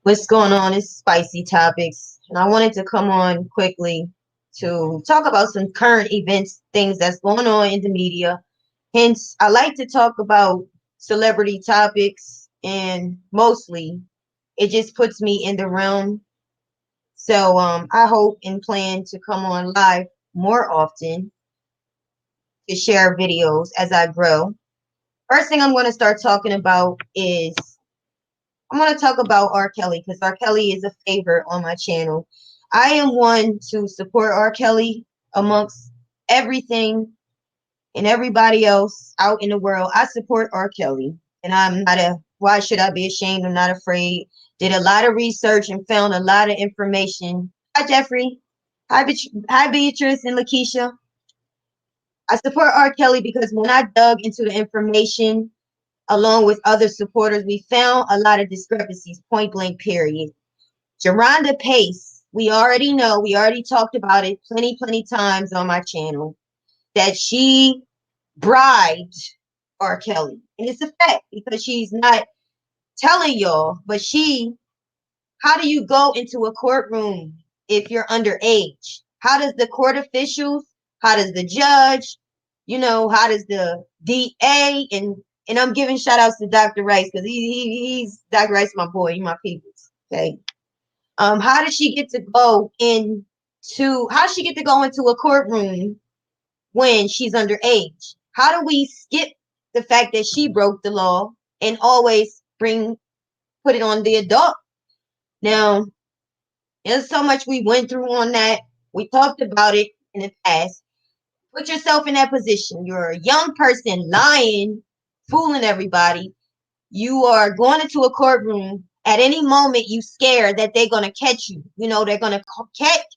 What's going on? It's spicy topics, and I wanted to come on quickly to talk about some current events, things that's going on in the media. Hence, I like to talk about celebrity topics, and mostly it just puts me in the realm. So, I hope and plan to come on live more often to share videos as I grow. First thing I'm going to start talking about is I'm going to talk about R. Kelly because R. Kelly is a favorite on my channel. I am one to support R. Kelly amongst everything and everybody else out in the world. I support R. Kelly, and why should I be ashamed? I'm not afraid. Did a lot of research and found a lot of information. Hi, Jeffrey. Hi, Beatrice and Lakeisha. I support R. Kelly because when I dug into the information, along with other supporters, we found a lot of discrepancies, point blank, period. Geronda Pace, we already know, we already talked about it plenty times on my channel, that she bribed R. Kelly. And it's a fact because she's not telling y'all, but how do you go into a courtroom if you're underage? How does the court officials, how does the judge, how does the DA, and I'm giving shout outs to Dr. Rice because he's Dr. Rice, my boy, he my people's. Okay. How does she get to go how does she get to go into a courtroom when she's underage? How do we skip the fact that she broke the law and always put it on the adult? Now, there's so much we went through on that. We talked about it in the past. Put yourself in that position. You're a young person lying, fooling everybody. You are going into a courtroom. At any moment, you scared that they're going to catch you. They're going to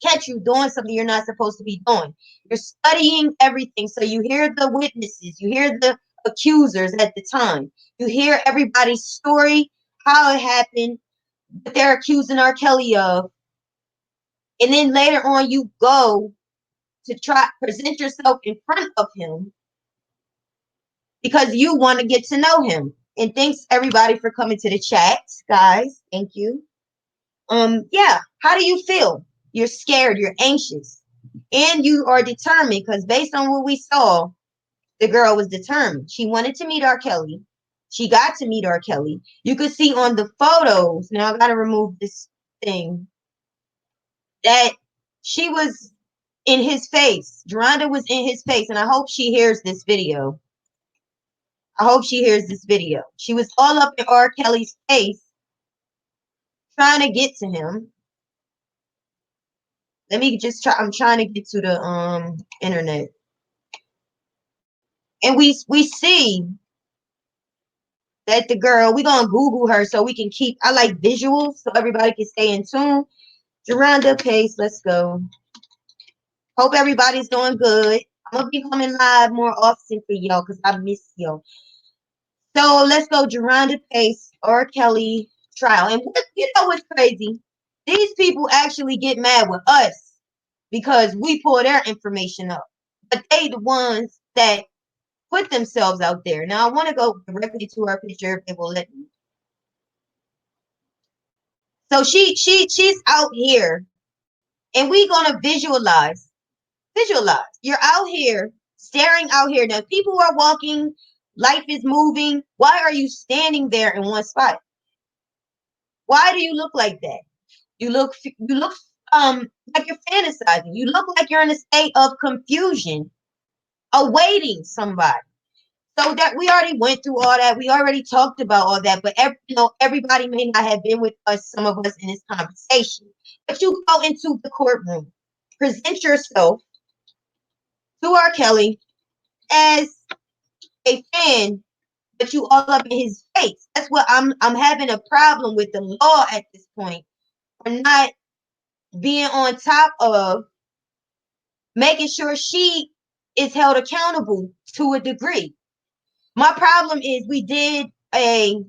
catch you doing something you're not supposed to be doing. You're studying everything. So you hear the witnesses, you hear the accusers at the time, you hear everybody's story, how it happened, what they're accusing R. Kelly of. And then later on, you go to try present yourself in front of him because you want to get to know him. And thanks everybody for coming to the chat, guys. Thank you. Yeah. How do you feel? You're scared. You're anxious, and you are determined because based on what we saw, the girl was determined. She wanted to meet R. Kelly. She got to meet R. Kelly. You could see on the photos. Now I gotta remove this thing that she was in his face. Geronda was in his face, and I hope she hears this video. I hope she hears this video. She was all up in R. Kelly's face, trying to get to him. Let me just try. I'm trying to get to the internet, and we see that the girl. We're gonna Google her so we can keep. I like visuals so everybody can stay in tune. Geronda Pace. Let's go. Hope everybody's doing good. I'm gonna be coming live more often for y'all because I miss y'all. So let's go, Geronda Pace, R. Kelly trial. And you know what's crazy? These people actually get mad with us because we pull their information up. But they the ones that put themselves out there. Now I want to go directly to her picture if they will let me. So she's out here and we gonna visualize. Visualize. You're out here, staring out here. Now people are walking, life is moving. Why are you standing there in one spot? Why do you look like that? You look like you're fantasizing. You look like you're in a state of confusion, awaiting somebody. So that we already went through all that. We already talked about all that. But everybody may not have been with us, some of us in this conversation. But you go into the courtroom, present yourself to R. Kelly as a fan, but you all up in his face. That's what I'm having a problem with the law at this point. For not being on top of making sure she is held accountable to a degree. My problem is we did a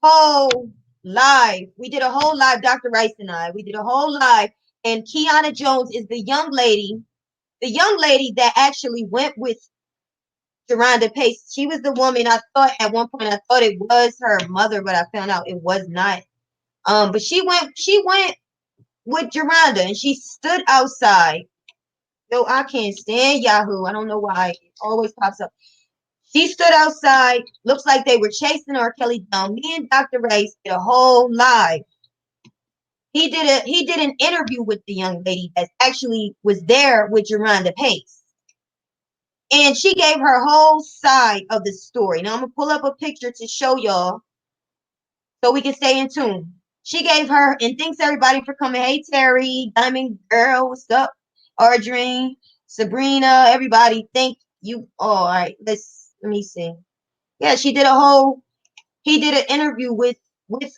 whole live. We did a whole live, Dr. Rice and I. We did a whole live, and Kiana Jones is the young lady that actually went with Sharonda Pace. She was the woman I thought at one point I thought it was her mother, but I found out it was not. But she went with Sharonda and she stood outside. Yo, I can't stand Yahoo. I don't know why it always pops up. She stood outside. Looks like they were chasing R. Kelly down. Me and Dr. Race did a whole live. He did an interview with the young lady that actually was there with Sharonda Pace. And she gave her whole side of the story. Now I'm gonna pull up a picture to show y'all so we can stay in tune. She gave her and thanks everybody for coming. Hey Terry, Diamond Girl, what's up? Ardreen, Sabrina, everybody. Thank you. Oh, all right. Let me see. Yeah, she did a whole he did an interview with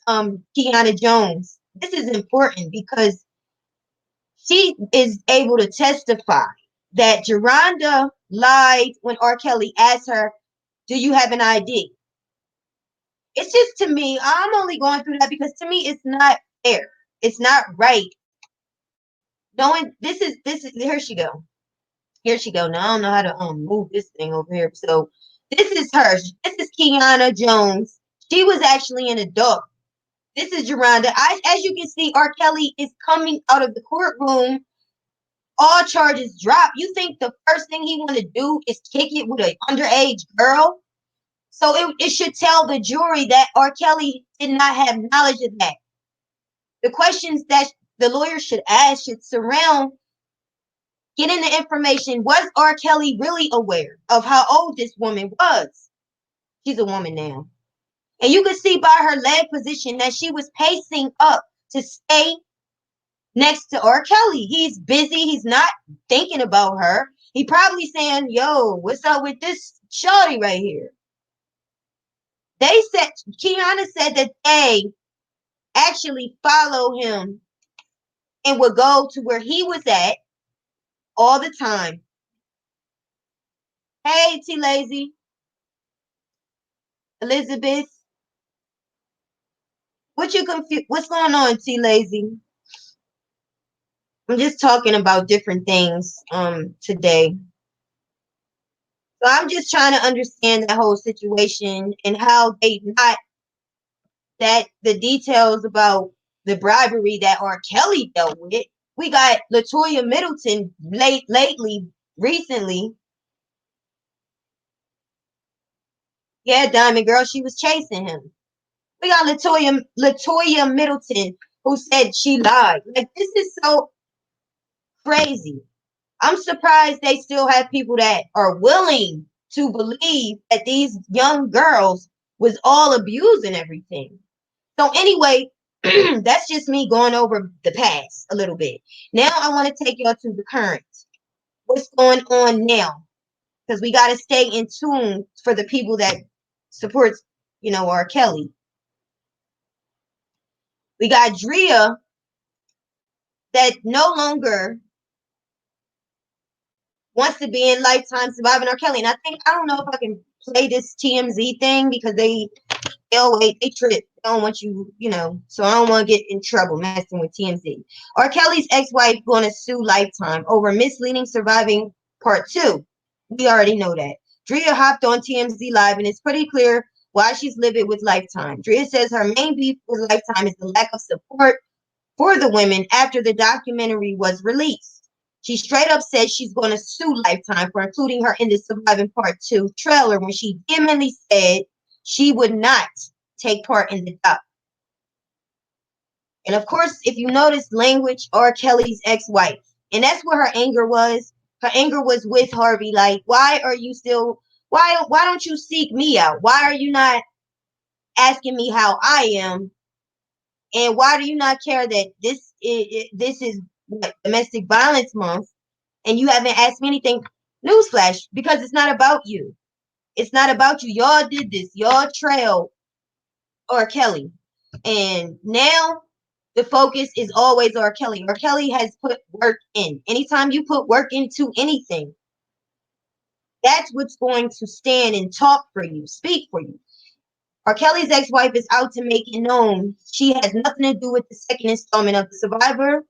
Kiana Jones. This is important because she is able to testify that Geronda lied when R. Kelly asked her, do you have an ID? It's just to me, I'm only going through that because to me it's not fair. It's not right. Knowing this is here she go. Here she go. Now I don't know how to move this thing over here. So this is her. This is Kiana Jones. She was actually an adult. This is Geronda. As you can see, R. Kelly is coming out of the courtroom. All charges dropped. You think the first thing he want to do is kick it with an underage girl? So it should tell the jury that R. Kelly did not have knowledge of that. The questions that the lawyer should ask should surround getting the information. Was R. Kelly really aware of how old this woman was? She's a woman now. And you can see by her leg position that she was pacing up to stay next to R. Kelly. He's busy. He's not thinking about her. He probably saying, yo, what's up with this shorty right here? They said, Kiana said that they actually follow him and would go to where he was at all the time. Hey, T Lazy. Elizabeth. What you confused? What's going on, T Lazy? I'm just talking about different things today. So I'm just trying to understand that whole situation and how they not that the details about the bribery that R. Kelly dealt with. We got Latoya Middleton recently. Yeah, Diamond Girl, she was chasing him. We got Latoya Middleton who said she lied. Like, this is so crazy. I'm surprised they still have people that are willing to believe that these young girls was all abusing everything. So anyway, that's just me going over the past a little bit. Now I want to take y'all to the current. What's going on now? Because we got to stay in tune for the people that supports, R. Kelly. We got Drea that no longer wants to be in Lifetime surviving R. Kelly. And I don't know if I can play this TMZ thing because they trip. They don't want you, so I don't want to get in trouble messing with TMZ. R. Kelly's ex-wife going to sue Lifetime over misleading surviving part 2. We already know that. Drea hopped on TMZ Live and it's pretty clear why she's livid with Lifetime. Drea says her main beef with Lifetime is the lack of support for the women after the documentary was released. She straight up says she's going to sue Lifetime for including her in the Surviving Part 2 trailer when she vehemently said she would not take part in the doc. And of course, if you notice language, R. Kelly's ex-wife. And that's where her anger was. Her anger was with Harvey. Like, why don't you seek me out? Why are you not asking me how I am? And why do you not care that this is what, domestic violence month and you haven't asked me anything? Newsflash, because it's not about you. It's not about you. Y'all did this. Y'all trailed R. Kelly. And now the focus is always R. Kelly. R. Kelly has put work in. Anytime you put work into anything, that's what's going to stand and talk for you, speak for you. R. Kelly's ex-wife is out to make it known she has nothing to do with the second installment of the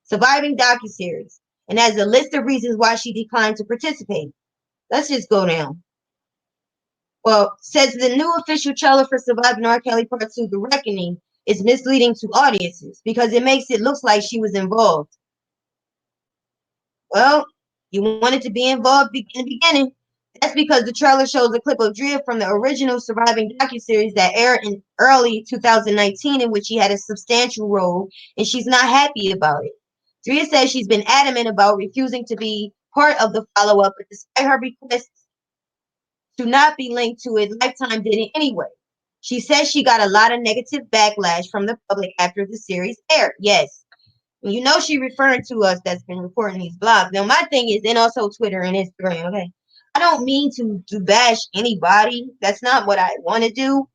Surviving docuseries, and has a list of reasons why she declined to participate. Let's just go down. Well, says the new official trailer for Surviving R. Kelly Part 2, The Reckoning, is misleading to audiences because it makes it look like she was involved. Well, you wanted to be involved in the beginning. That's because the trailer shows a clip of Drea from the original Surviving docuseries that aired in early 2019, in which she had a substantial role, and she's not happy about it. Drea says she's been adamant about refusing to be part of the follow-up, but despite her request to not be linked to it, Lifetime did it anyway. She says she got a lot of negative backlash from the public after the series aired. Yes, you know she referring to us that's been reporting these blogs. Now my thing is, and also Twitter and Instagram, okay? I don't mean to bash anybody. That's not what I want to do.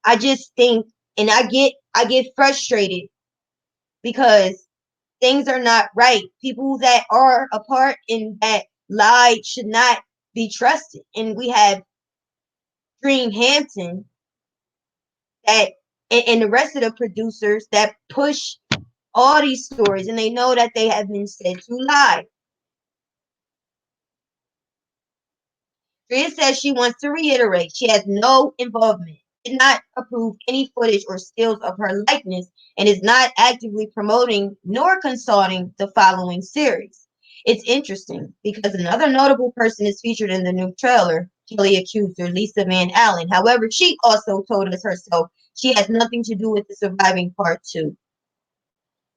I just think, and I get frustrated because things are not right. People that are a part in that lied should not be trusted. And we have Dream Hampton that and the rest of the producers that push all these stories, and they know that they have been said to lie. Drea says she wants to reiterate she has no involvement, did not approve any footage or stills of her likeness, and is not actively promoting nor consulting the following series. It's interesting because another notable person is featured in the new trailer, Kelly accuser Lisa Van Allen. However, she also told us herself she has nothing to do with the Surviving Part 2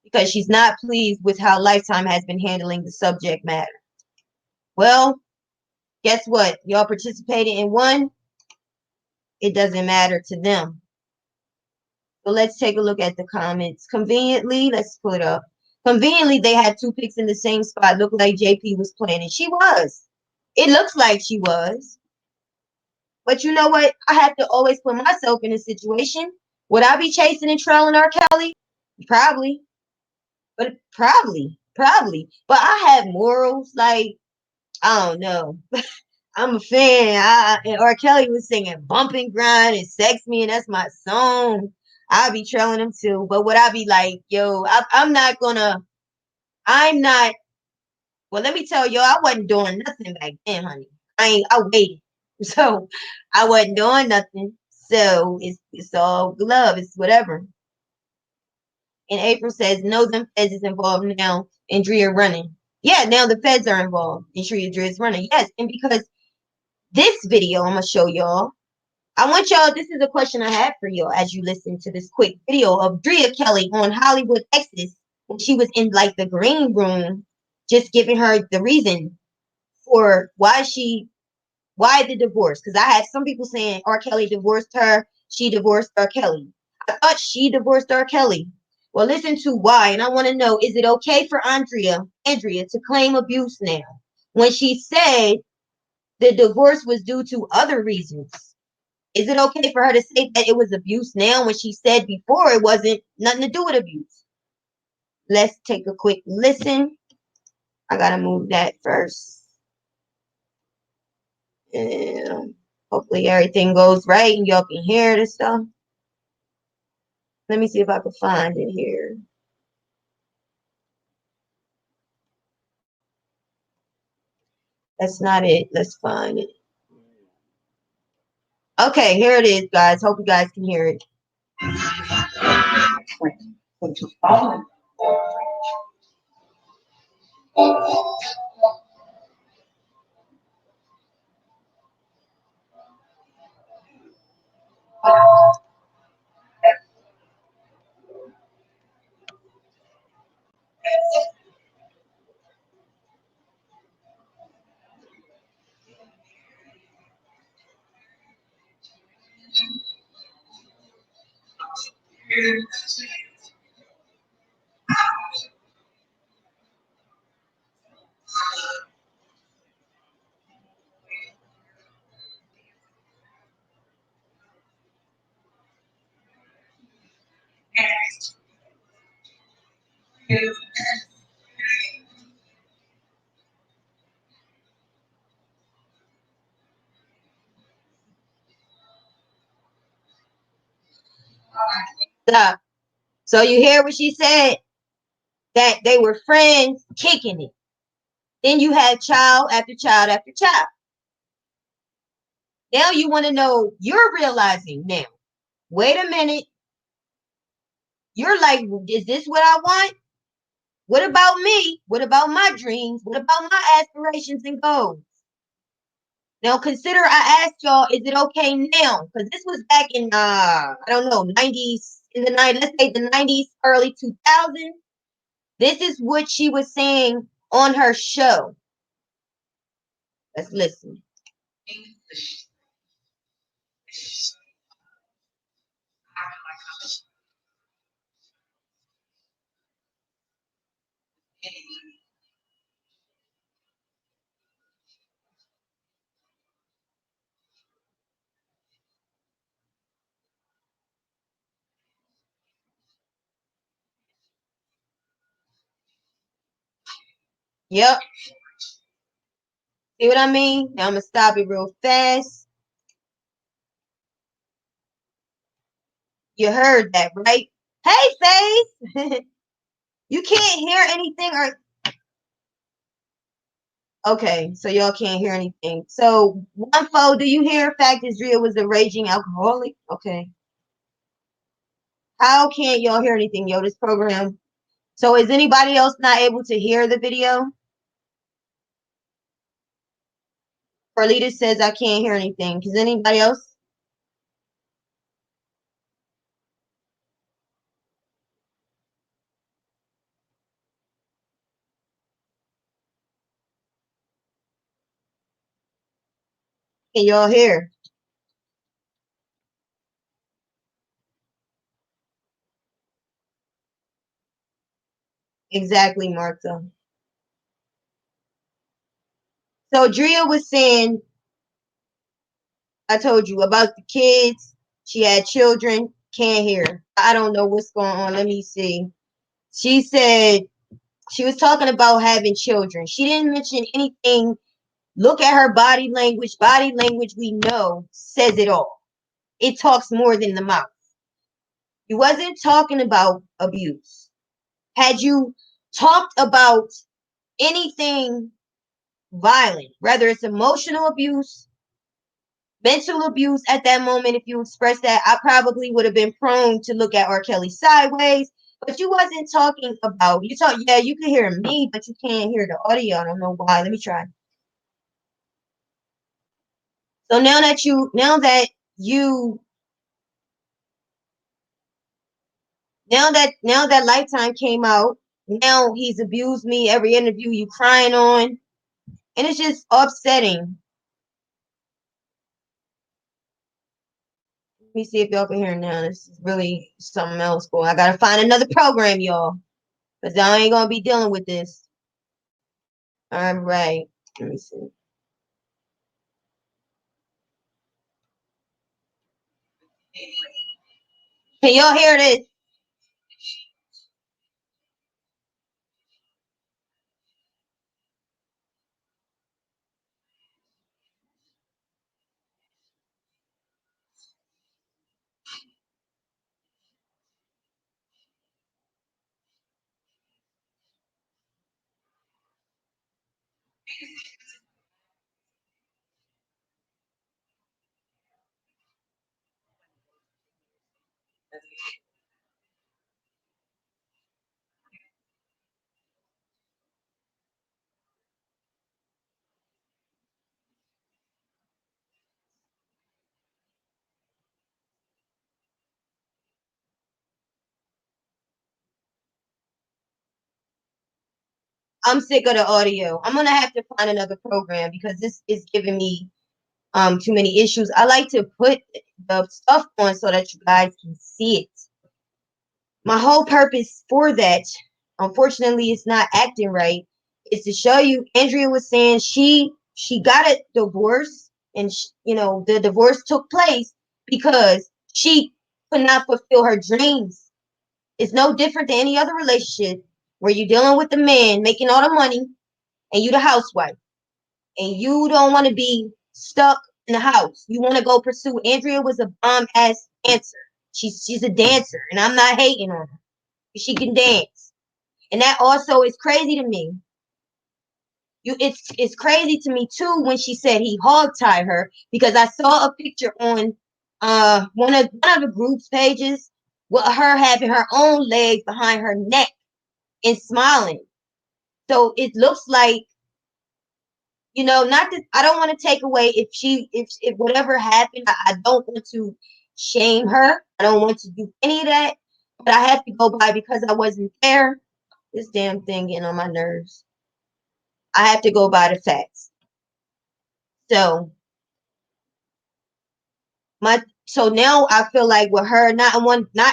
because she's not pleased with how Lifetime has been handling the subject matter. Well, guess what? Y'all participated in one. It doesn't matter to them. So let's take a look at the comments. Conveniently, let's pull it up. Conveniently, they had two pics in the same spot. Looked like JP was planning. She was. It looks like she was. But you know what? I have to always put myself in a situation. Would I be chasing and trailing R. Kelly? Probably. But probably. But I have morals. Like, I don't know. I'm a fan. And R. Kelly was singing "Bump and Grind" and "Sex Me," and that's my song. I'll be trailing him too. But would I be like, yo, I'm not gonna. I'm not. Well, let me tell you, I wasn't doing nothing back then, honey. I waited, so I wasn't doing nothing. So it's all love. It's whatever. And April says, no, them feds is involved now, and Drea running. Yeah, now the feds are involved, and Drea's running. Yes, and because this video I'm gonna show y'all. I want y'all, this is a question I have for y'all as you listen to this quick video of Drea Kelly on Hollywood Exes when she was in like the green room, just giving her the reason for why the divorce. Because I had some people saying R. Kelly divorced her, she divorced R. Kelly. I thought she divorced R. Kelly. Well, listen to why, and I want to know, is it okay for Andrea to claim abuse now when she said the divorce was due to other reasons? Is it okay for her to say that it was abuse now when she said before it wasn't nothing to do with abuse? Let's take a quick listen. I gotta move that first. And hopefully everything goes right and y'all can hear this stuff. Let me see if I can find it here. That's not it. Let's find it. Okay, here it is, guys. Hope you guys can hear it. Stop. So you hear what she said? That they were friends kicking it. Then you had child after child after child. Now you want to know, you're realizing now, wait a minute, you're like, is this what I want? What about me? What about my dreams? What about my aspirations and goals? Now consider, I asked y'all, is it okay now? Because this was back in I don't know, 90s, in the 90s, let's say the 90s, early 2000s. This is what she was saying on her show. Let's listen. Yep. See what I mean? Now I'm gonna stop it real fast. You heard that, right? Hey, Faith. You can't hear anything, or okay, so y'all can't hear anything. So one foe, do you hear? Fact is real was a raging alcoholic. Okay. How can't y'all hear anything, yo? This program. So is anybody else not able to hear the video? Carlita says I can't hear anything. Is anybody else? Can y'all hear? Exactly, Martha. So Drea was saying, I told you about the kids. She had children. Can't hear. I don't know what's going on. Let me see. She said she was talking about having children. She didn't mention anything. Look at her body language. Body language, we know, says it all. It talks more than the mouth. You wasn't talking about abuse. Had you talked about anything violent, whether it's emotional abuse, mental abuse at that moment, if you express that, I probably would have been prone to look at R. Kelly sideways. But you wasn't talking about, you talk, yeah, you can hear me, but you can't hear the audio. I don't know why. Let me try. So you, now that Lifetime came out, now he's abused me every interview you crying on. And it's just upsetting. Let me see if y'all can hear now. This is really something else, boy. I gotta find another program, y'all. Because I ain't gonna be dealing with this. All right. Let me see. Can y'all hear this? I'm sick of the audio. I'm gonna have to find another program because this is giving me too many issues. I like to put the stuff on so that you guys can see it. My whole purpose for that, unfortunately, it's not acting right. Is to show you. Andrea was saying she got a divorce, and the divorce took place because she could not fulfill her dreams. It's no different than any other relationship where you're dealing with the man making all the money and you the housewife, and you don't want to be stuck in the house. You want to go pursue. Andrea was a bomb ass dancer. She's a dancer, and I'm not hating on her. She can dance. And that also is crazy to me. it's crazy to me too when she said he hog tied her, because I saw a picture on one of the group's pages with her having her own legs behind her neck and smiling. So it looks like, not that I don't want to take away if whatever happened, I don't want to shame her. I don't want to do any of that. But I have to go by because I wasn't there. This damn thing getting on my nerves. I have to go by the facts. So my so now I feel like with her not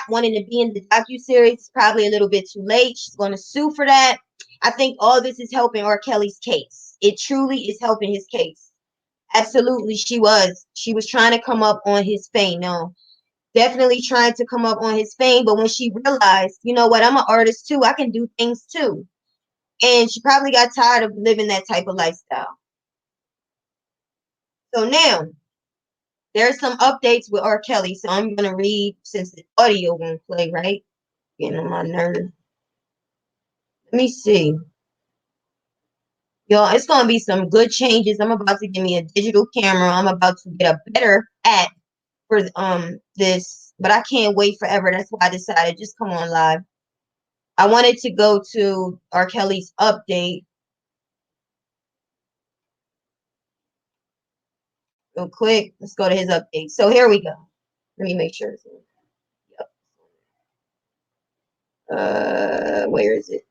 wanting to be in the docuseries, it's probably a little bit too late. She's going to sue for that. I think all this is helping R. Kelly's case. It truly is helping his case. Absolutely, she was. She was trying to come up on his fame. No, definitely trying to come up on his fame. But when she realized, you know what, I'm an artist too. I can do things too. And she probably got tired of living that type of lifestyle. So now there's some updates with R. Kelly. So I'm gonna read since the audio won't play, right? Getting on my nerves. Let me see. Y'all, it's gonna be some good changes. I'm about to give me a digital camera. I'm about to get a better app for this, but I can't wait forever. That's why I decided just come on live. I wanted to go to R. Kelly's update real quick. Let's go to his update. So here we go. Let me make sure. Yep. Where is it?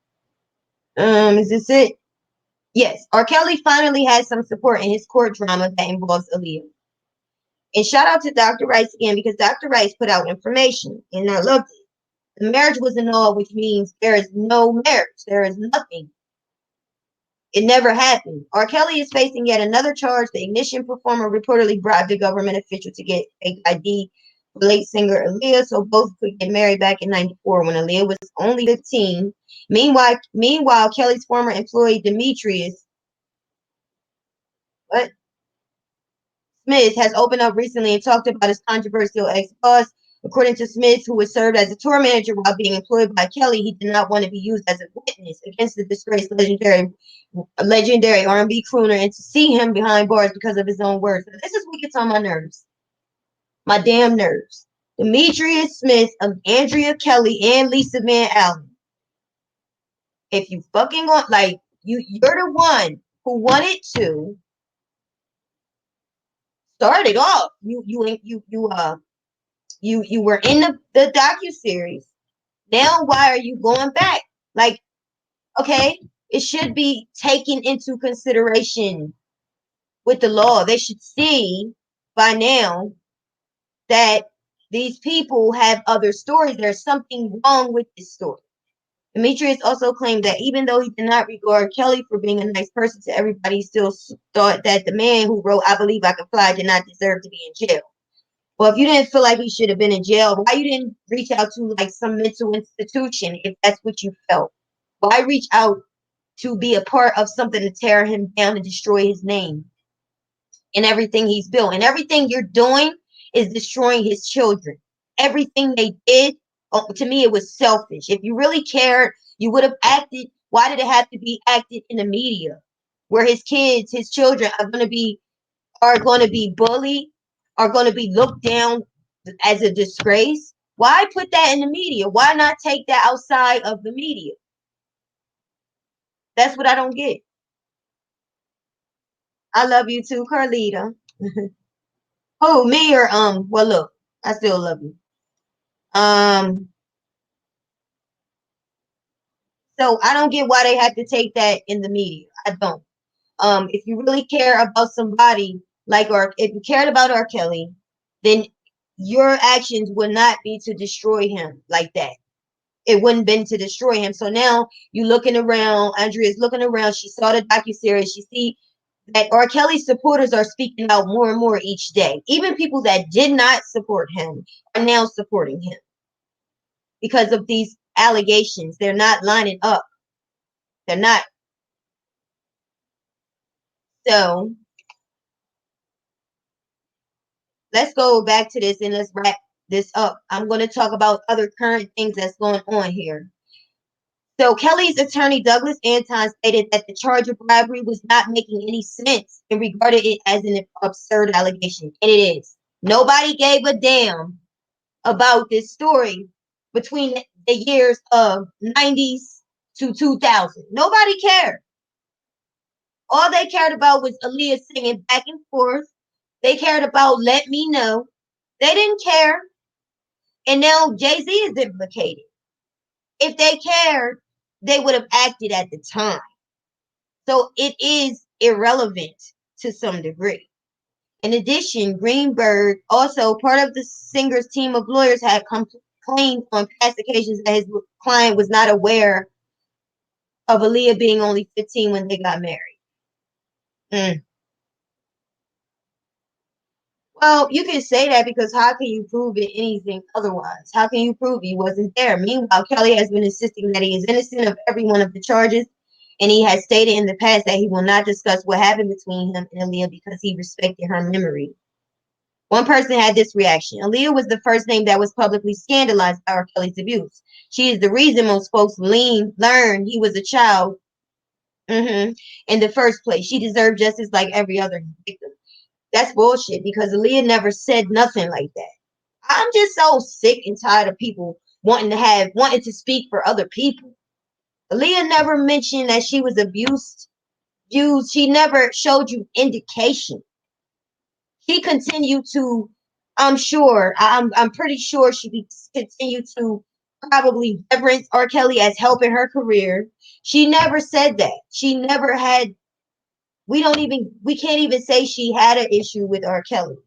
Is this it? Yes. R. Kelly finally has some support in his court drama that involves Aaliyah. And shout out to Dr. Rice again, because Dr. Rice put out information and I loved it. The marriage was annulled, which means there is no marriage. There is nothing. It never happened. R. Kelly is facing yet another charge. The Ignition performer reportedly bribed a government official to get fake ID for late singer Aaliyah, so both could get married back in '94 when Aaliyah was only 15. Meanwhile, Kelly's former employee Demetrius, what? Smith, has opened up recently and talked about his controversial ex-boss. According to Smith, who was served as a tour manager while being employed by Kelly, he did not want to be used as a witness against the disgraced legendary R&B crooner, and to see him behind bars because of his own words. So this is what gets on my nerves, my damn nerves. Demetrius Smith of Andrea Kelly and Lisa Van Allen. If you fucking want, like, you're the one who wanted to start it off. You were in the docu-series. Now why are you going back? Like, okay, it should be taken into consideration with the law. They should see by now that these people have other stories. There's something wrong with this story. Demetrius also claimed that even though he did not regard Kelly for being a nice person to everybody, he still thought that the man who wrote "I Believe I Can Fly" did not deserve to be in jail. Well, if you didn't feel like he should have been in jail, why you didn't reach out to like some mental institution if that's what you felt? Why reach out to be a part of something to tear him down and destroy his name and everything he's built? And everything you're doing is destroying his children. Everything they did, to me, it was selfish. If you really cared, you would have acted. Why did it have to be acted in the media where his kids, his children are going to be bullied, are going to be looked down as a disgrace? Why put that in the media? Why not take that outside of the media? That's what I don't get. I love you too, Carlita. Oh, me or well, look, I still love you. Um, so I don't get why they have to take that in the media. I don't. If you really care about somebody or if you cared about R. Kelly, then your actions would not be to destroy him like that. It wouldn't been to destroy him. So now you looking around, Andrea's looking around, she saw the docuseries, she see that R. Kelly's supporters are speaking out more and more each day. Even people that did not support him are now supporting him because of these allegations. They're not lining up. They're not. So let's go back to this and let's wrap this up. I'm going to talk about other current things that's going on here. So Kelly's attorney, Douglas Anton, stated that the charge of bribery was not making any sense and regarded it as an absurd allegation. And it is. Nobody gave a damn about this story between the years of 90s to 2000. Nobody cared. All they cared about was Aaliyah singing back and forth. They cared about Let Me Know. They didn't care. And now Jay-Z is implicated. If they cared, they would have acted at the time. So it is irrelevant to some degree. In addition, Greenberg, also part of the singer's team of lawyers, had complained on past occasions that his client was not aware of Aaliyah being only 15 when they got married. Mm. Well, you can say that because how can you prove it anything otherwise? How can you prove he wasn't there? Meanwhile, Kelly has been insisting that he is innocent of every one of the charges, and he has stated in the past that he will not discuss what happened between him and Aaliyah because he respected her memory. One person had this reaction. Aaliyah was the first name that was publicly scandalized by R. Kelly's abuse. She is the reason most folks learned he was a child in the first place. She deserved justice like every other victim. That's bullshit because Aaliyah never said nothing like that. I'm just so sick and tired of people wanting to speak for other people. Aaliyah never mentioned that she was abused. She never showed you indication. She continued to, I'm pretty sure she continued to probably reverence R. Kelly as helping her career. She never said that. She never had, we can't even say she had an issue with R. Kelly.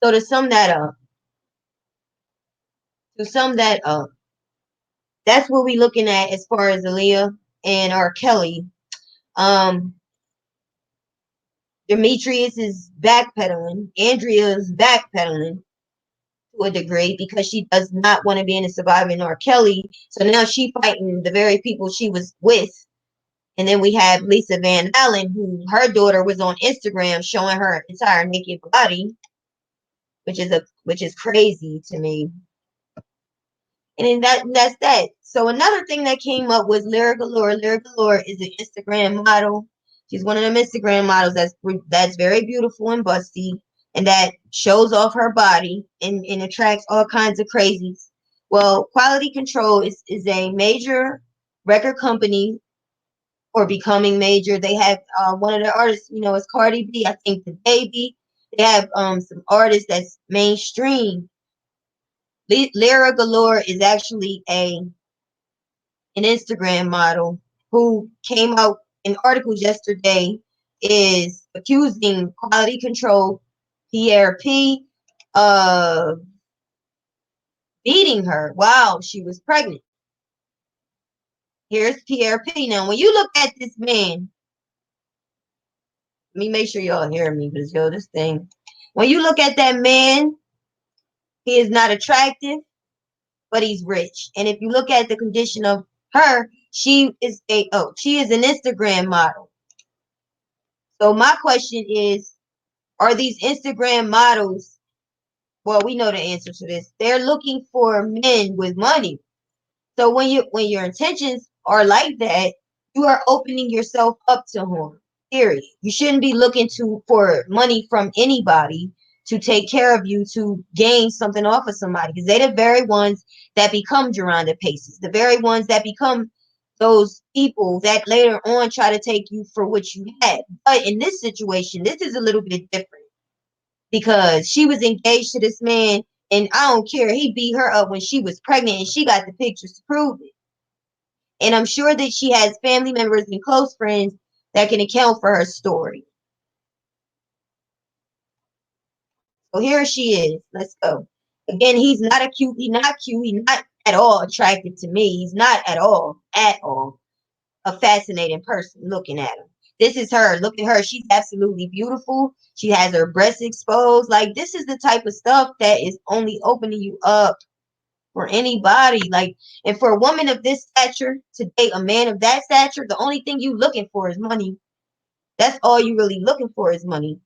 So to sum that up, that's what we're looking at as far as Aaliyah and R. Kelly. Um, Demetrius is backpedaling. Andrea is backpedaling to a degree because she does not want to be in a surviving R. Kelly. So now she fighting the very people she was with. And then we have Lisa Van Allen, who her daughter was on Instagram showing her entire naked body, which is crazy to me. And then that's that. So another thing that came up was Lyra Galore. Lyra Galore is an Instagram model. She's one of them Instagram models that's very beautiful and busty and that shows off her body and attracts all kinds of crazies. Well, Quality Control is a major record company or becoming major. They have one of their artists, is Cardi B. I think the baby. They have some artists that's mainstream. Lyra Galore is actually an Instagram model who came out in articles yesterday is accusing Quality Control PRP of beating her while she was pregnant. Here's PRP. Now, when you look at this man, let me make sure y'all hear me because this thing. When you look at that man, he is not attractive, but he's rich. And if you look at the condition of her, she is an Instagram model. So my question is, are these Instagram models, well, we know the answer to this. They're looking for men with money. So when your intentions are like that, you are opening yourself up to harm. Period. You shouldn't be looking for money from anybody to take care of you to gain something off of somebody because they're the very ones that become Geronda Paces, the very ones that become those people that later on try to take you for what you had. But in this situation, this is a little bit different because she was engaged to this man, and I don't care. He beat her up when she was pregnant, and she got the pictures to prove it. And I'm sure that she has family members and close friends that can account for her story. So here she is. Let's go. Again, he's not a cute. He's not cute. He's not at all attractive to me. He's not at all a fascinating person looking at him. This is her. Look at her. She's absolutely beautiful. She has her breasts exposed. Like, this is the type of stuff that is only opening you up for anybody. Like, and for a woman of this stature to date a man of that stature, the only thing you looking for is money. That's all you really looking for is money.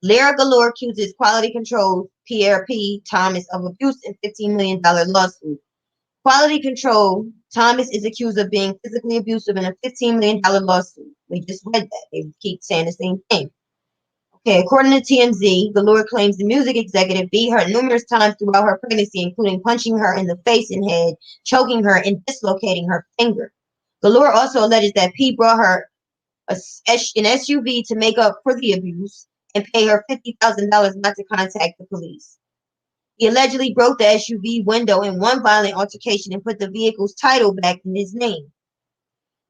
Lyra Galore accuses Quality Control PRP Thomas of abuse in $15 million lawsuit. Quality control. Thomas is accused of being physically abusive in a $15 million lawsuit. We just read that. They keep saying the same thing. Okay, according to TMZ, Galore claims the music executive beat her numerous times throughout her pregnancy, including punching her in the face and head, choking her, and dislocating her finger. Galore also alleges that P brought her an SUV to make up for the abuse and pay her $50,000 not to contact the police. He allegedly broke the SUV window in one violent altercation and put the vehicle's title back in his name.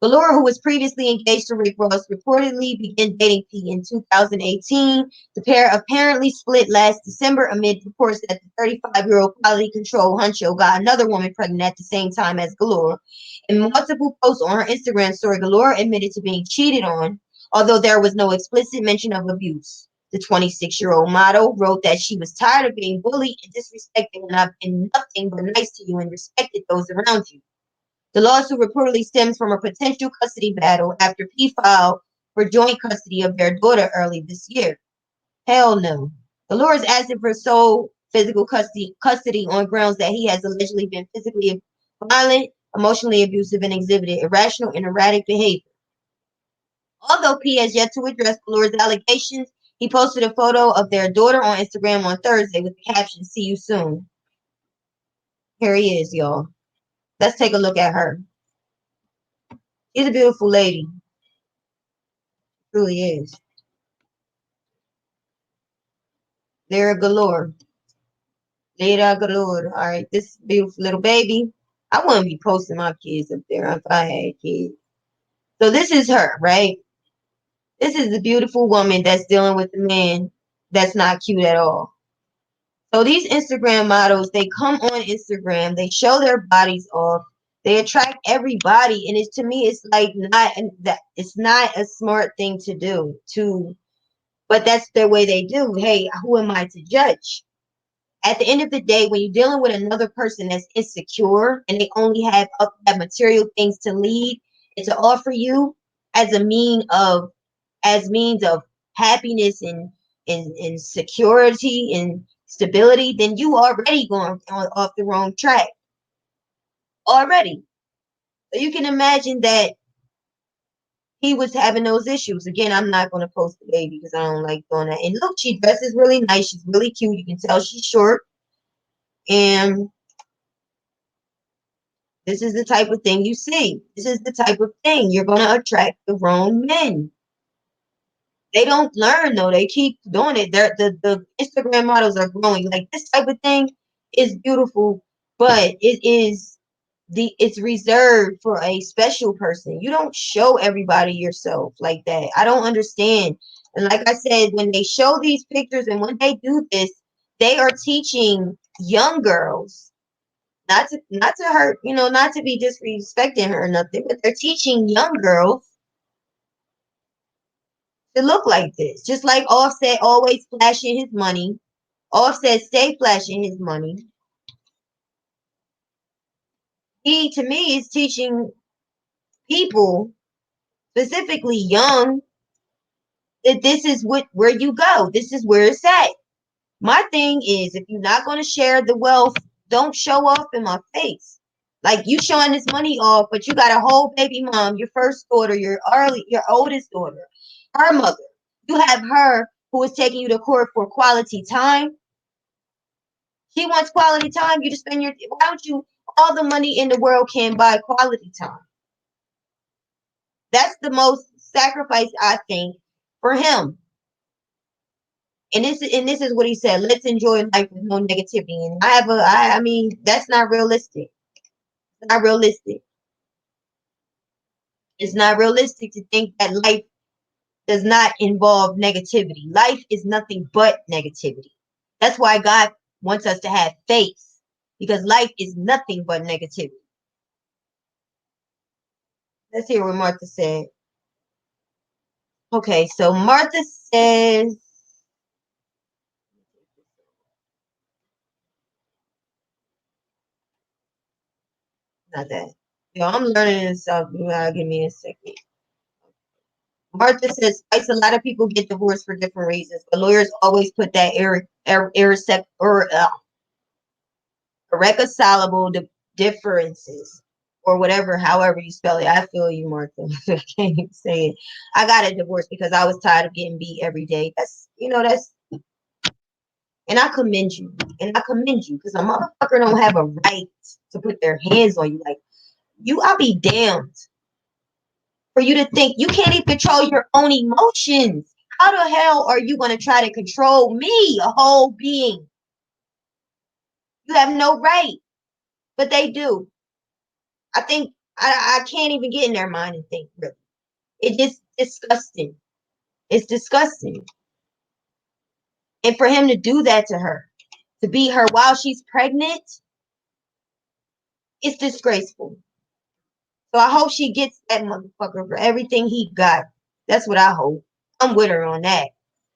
Galore, who was previously engaged to Rick Ross, reportedly began dating P in 2018. The pair apparently split last December amid reports that the 35-year-old quality control huncho got another woman pregnant at the same time as Galore. In multiple posts on her Instagram story, Galore admitted to being cheated on, although there was no explicit mention of abuse. The 26-year-old model wrote that she was tired of being bullied and disrespected when I've been nothing but nice to you and respected those around you. The lawsuit reportedly stems from a potential custody battle after P filed for joint custody of their daughter early this year. Hell no. The lawyer is asking for sole physical custody on grounds that he has allegedly been physically violent, emotionally abusive, and exhibited irrational and erratic behavior. Although P has yet to address the lawyer's allegations, he posted a photo of their daughter on Instagram on Thursday with the caption, "See you soon." Here he is, y'all. Let's take a look at her. She's a beautiful lady. Truly is. Lira galore. Lira galore. All right, this beautiful little baby. I wouldn't be posting my kids up there if I had kids. So this is her, right? This is the beautiful woman that's dealing with a man that's not cute at all. So these Instagram models, they come on Instagram, they show their bodies off, they attract everybody, and it's to me, it's like not that it's not a smart thing to do. But that's the way they do. Hey, who am I to judge? At the end of the day, when you're dealing with another person that's insecure and they only have material things to lead and to offer you as a means of happiness and security and stability, then you already going off the wrong track already. So you can imagine that he was having those issues. Again, I'm not going to post the baby because I don't like doing that. And look, she dresses really nice. She's really cute. You can tell she's short. And this is the type of thing you see. This is the type of thing you're going to attract the wrong men. They don't learn though. They keep doing it. The Instagram models are growing. Like this type of thing is beautiful, but it's reserved for a special person. You don't show everybody yourself like that. I don't understand. And like I said, when they show these pictures and when they do this, they are teaching young girls not to hurt, not to be disrespecting her or nothing, but they're teaching young girls to look like this. Just like Offset always flashing his money. Offset stay flashing his money. He, to me, is teaching people, specifically young, that this is where you go. This is where it's at. My thing is, if you're not going to share the wealth, don't show off in my face. Like you showing this money off, but you got a whole baby mom, your first daughter, your oldest daughter, her mother. You have her who is taking you to court for quality time. She wants quality time. You just spend your. Why don't you? All the money in the world can buy quality time. That's the most sacrifice I think for him. And this is what he said. Let's enjoy life with no negativity. And I mean that's not realistic. It's not realistic. It's not realistic to think that life does not involve negativity. Life is nothing but negativity. That's why God wants us to have faith because life is nothing but negativity. Let's hear what Martha said. Okay, so Martha says, not that. Yo, I'm learning this stuff. You gotta give me a second. Martha says, twice a lot of people get divorced for different reasons, but lawyers always put that irreconcilable differences or whatever, however you spell it. I feel you, Martha. I can't even say it. I got a divorce because I was tired of getting beat every day. That's, and I commend you. And I commend you because a motherfucker don't have a right to put their hands on you. Like, I'll be damned for you to think you can't even control your own emotions. How the hell are you going to try to control me, a whole being? You have no right. But they do. I think I can't even get in their mind and think, really. It's just disgusting. It's disgusting. And for him to do that to her, to beat her while she's pregnant, it's disgraceful. So I hope she gets that motherfucker for everything he got. That's what I hope. I'm with her on that.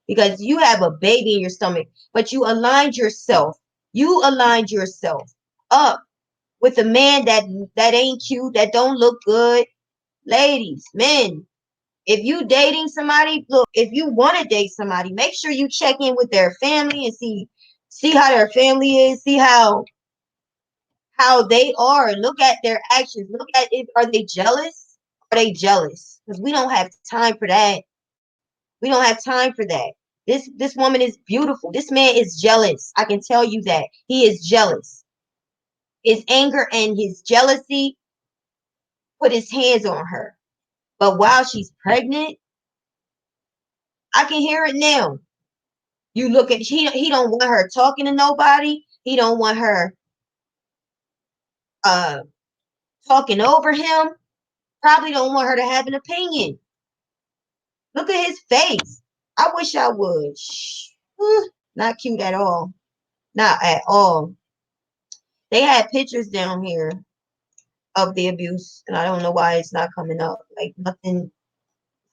Because you have a baby in your stomach, but you aligned yourself. You aligned yourself up with a man that ain't cute, that don't look good. Ladies, men, if you dating somebody, look, if you want to date somebody, make sure you check in with their family and see how their family is, see how they are, and look at their actions. Look at it. Are they jealous? Are they jealous? Because we don't have time for that. We don't have time for that. This woman is beautiful. This man is jealous. I can tell you that. He is jealous. His anger and his jealousy put his hands on her. But while she's pregnant, I can hear it now. You look at he don't want her talking to nobody. He don't want her uh talking over him. Probably don't want her to have an opinion. Look at his face. I wish I would. Not cute at all. Not at all. They had pictures down here of the abuse, and I don't know why it's not coming up. Like nothing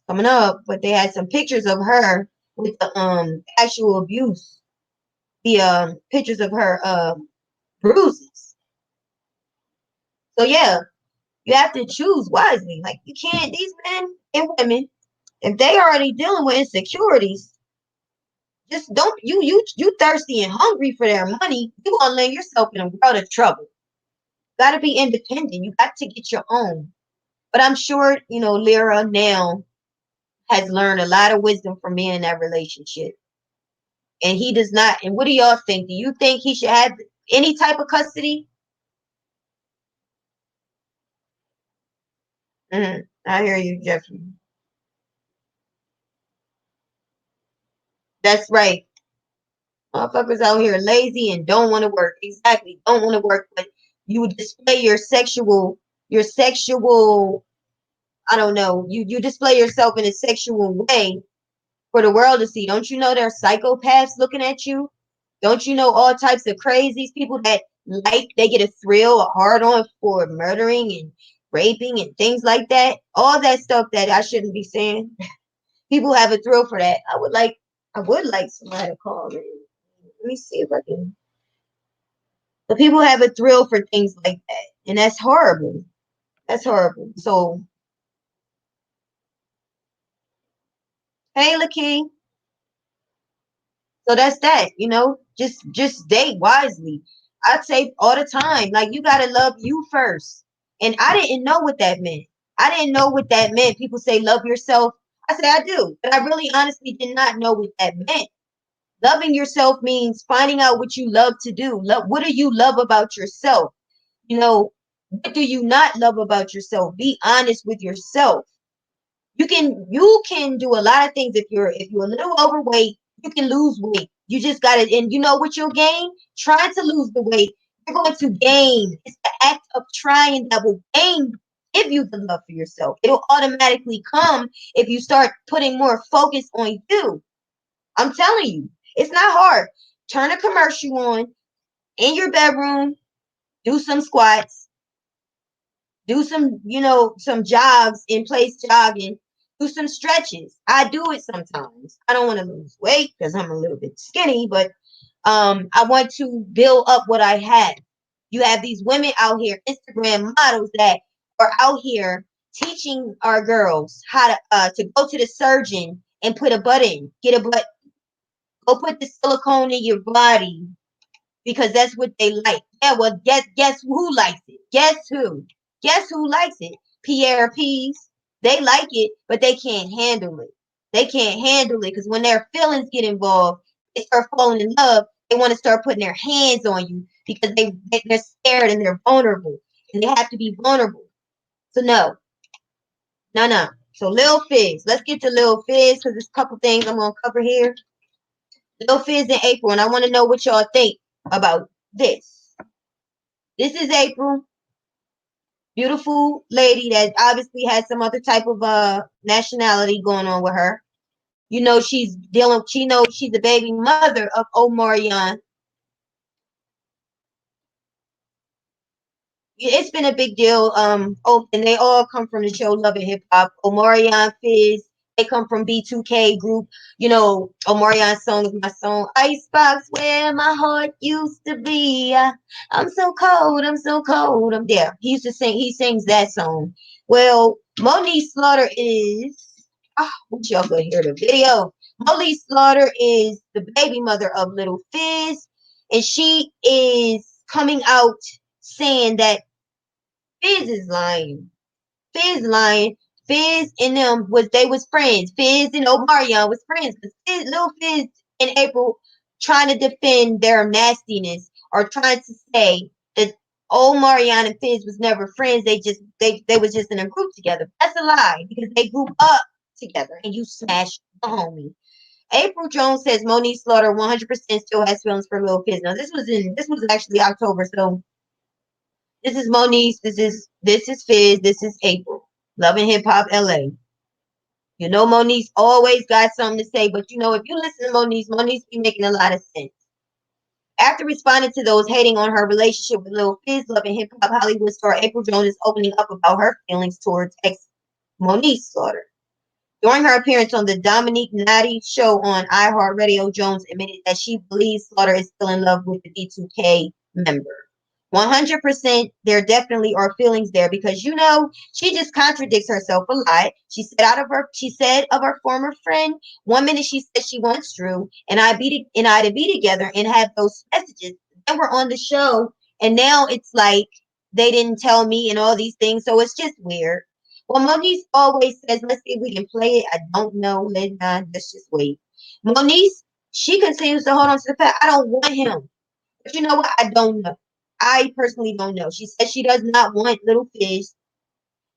coming up, but they had some pictures of her with the actual abuse. The pictures of her bruises. So yeah, you have to choose wisely. Like you can't, these men and women, if they already dealing with insecurities, just don't you thirsty and hungry for their money, you gonna land yourself in a world of trouble. Gotta be independent. You got to get your own. But I'm sure, Lyra now has learned a lot of wisdom from me in that relationship. And he does not. And what do y'all think? Do you think he should have any type of custody? I hear you, Jeffrey. That's right. Motherfuckers out here lazy and don't want to work. Exactly. Don't want to work, but you display your sexual, I don't know, you display yourself in a sexual way for the world to see. Don't you know there are psychopaths looking at you? Don't you know all types of crazies, people that they get a thrill, a hard on for murdering and raping and things like that? All that stuff that I shouldn't be saying. People have a thrill for that. I would like somebody to call me. Let me see if I can. But people have a thrill for things like that. And that's horrible. That's horrible. So, hey, Lakeem. So that's that. Just date wisely. I say all the time, like you gotta love you first. And I didn't know what that meant. I didn't know what that meant. People say love yourself. I say I do, but I really honestly did not know what that meant. Loving yourself means finding out what you love to do. What do you love about yourself? What do you not love about yourself? Be honest with yourself. You can do a lot of things. If you're a little overweight, you can lose weight. You just got it. And you know what you'll gain? Trying to lose the weight. You're going to gain. It's the act of trying that will gain, give you the love for yourself. It'll automatically come if you start putting more focus on you. I'm telling you, it's not hard. Turn a commercial on in your bedroom, do some squats, do some jogs, in place jogging, do some stretches. I do it sometimes. I don't want to lose weight because I'm a little bit skinny, but I want to build up what I have. You have these women out here, Instagram models, that are out here teaching our girls how to go to the surgeon and put a butt in, get a butt, go put the silicone in your body. because that's what they like. Yeah, well, guess who likes it? Guess who? Guess who likes it? PRPs. They like it, but they can't handle it. They can't handle it because when their feelings get involved, they start falling in love. They want to start putting their hands on you because they're scared and they're vulnerable, and they have to be vulnerable. So no, no, no. So Lil Fizz, let's get to Lil Fizz because there's a couple things I'm gonna cover here. Lil Fizz in April, and I want to know what y'all think about this. This is April, beautiful lady that obviously has some other type of nationality going on with her. You know she knows she's the baby mother of Omarion. It's been a big deal. And they all come from the show Love and Hip Hop. Omarion, Fizz, they come from B2K group. You know, Omarion's song is my song. Icebox where my heart used to be. I'm so cold, I'm so cold. I'm there. He used to sing, he sings that song. Well, Moniece Slaughter is wish y'all could hear the video. Moniece Slaughter is the baby mother of Little Fizz, and she is coming out saying that Fizz is lying. Fizz lying. Fizz and them was friends. Fizz and Omarion was friends. Little Fizz and April trying to defend their nastiness or trying to say that Omarion and Fizz was never friends. They was just in a group together. That's a lie because they grew up together and you smashed the homie. April Jones says Moniece Slaughter 100% still has feelings for Lil Fizz. Now this was actually October, so this is Moniece. This is Fizz. This is April. Love and Hip Hop LA. You know Moniece always got something to say, but you know if you listen to Moniece be making a lot of sense. After responding to those hating on her relationship with Lil Fizz, Love and Hip Hop Hollywood star April Jones is opening up about her feelings towards ex Moniece Slaughter. During her appearance on the Dominique Natti show on iHeartRadio, Jones admitted that she believes Slaughter is still in love with the B2K member. 100% there definitely are feelings there because you know she just contradicts herself a lot. She said of her former friend, one minute she said she wants Drew and I to be together and have those messages. Then we're on the show and now it's like they didn't tell me and all these things, so it's just weird. Well, Moniece always says, let's see if we can play it. I don't know. Let's just wait. Moniece, she continues to hold on to the fact I don't want him. But you know what? I don't know. I personally don't know. She says she does not want Little Fizz.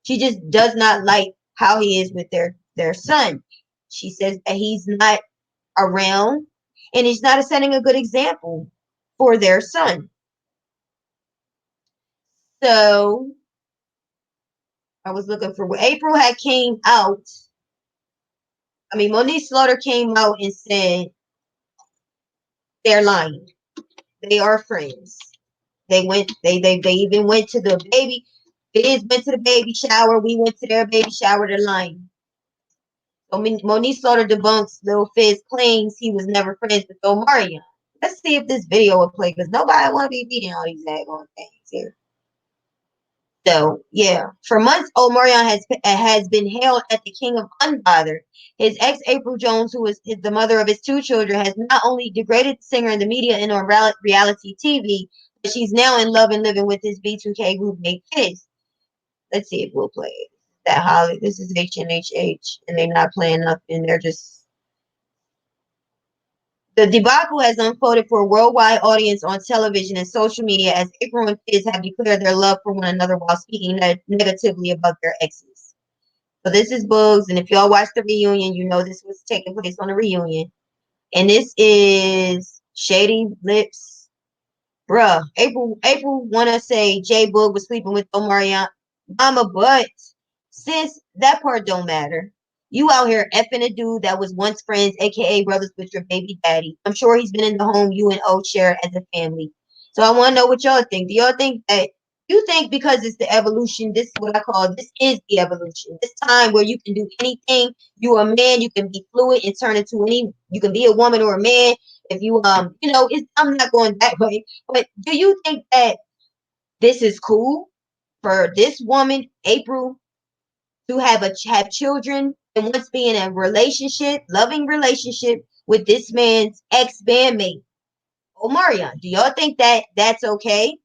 She just does not like how he is with their son. She says that he's not around and he's not setting a good example for their son. So I was looking for what April had came out. I mean, Moniece Slaughter came out and said they're lying. They are friends. They even went to the baby. Fizz went to the baby shower. We went to their baby shower. They're lying. So Moniece Slaughter debunks Lil Fizz claims he was never friends with Omarion. Let's see if this video will play because nobody want to be reading all these daggone things here. So yeah, for months Omarion has been hailed as the king of unbothered. His ex April Jones, who is the mother of his two children, has not only degraded the singer in the media and on reality TV, but she's now in love and living with his B2K group mate Fizz. Let's see if we'll play it. That Holly, this is HNHH, and they're not playing nothing. They're just the debacle has unfolded for a worldwide audience on television and social media as April and Fizz have declared their love for one another while speaking negatively about their exes. So this is Bugs, and if y'all watch the reunion, you know this was taking place on the reunion. And this is Shady Lips. Bruh, April wanna say J Boog was sleeping with Omarion Mama, but since that part don't matter. You out here effing a dude that was once friends, aka brothers with your baby daddy. I'm sure he's been in the home you and O share as a family. So I want to know what y'all think. Do y'all think that you think because it's the evolution, this is what I call this is the evolution. This time where you can do anything. You are a man, you can be fluid and turn into you can be a woman or a man. If you I'm not going that way. But do you think that this is cool for this woman, April, to have children and once be in a relationship, loving relationship with this man's ex bandmate, Omarion, do y'all think that that's okay?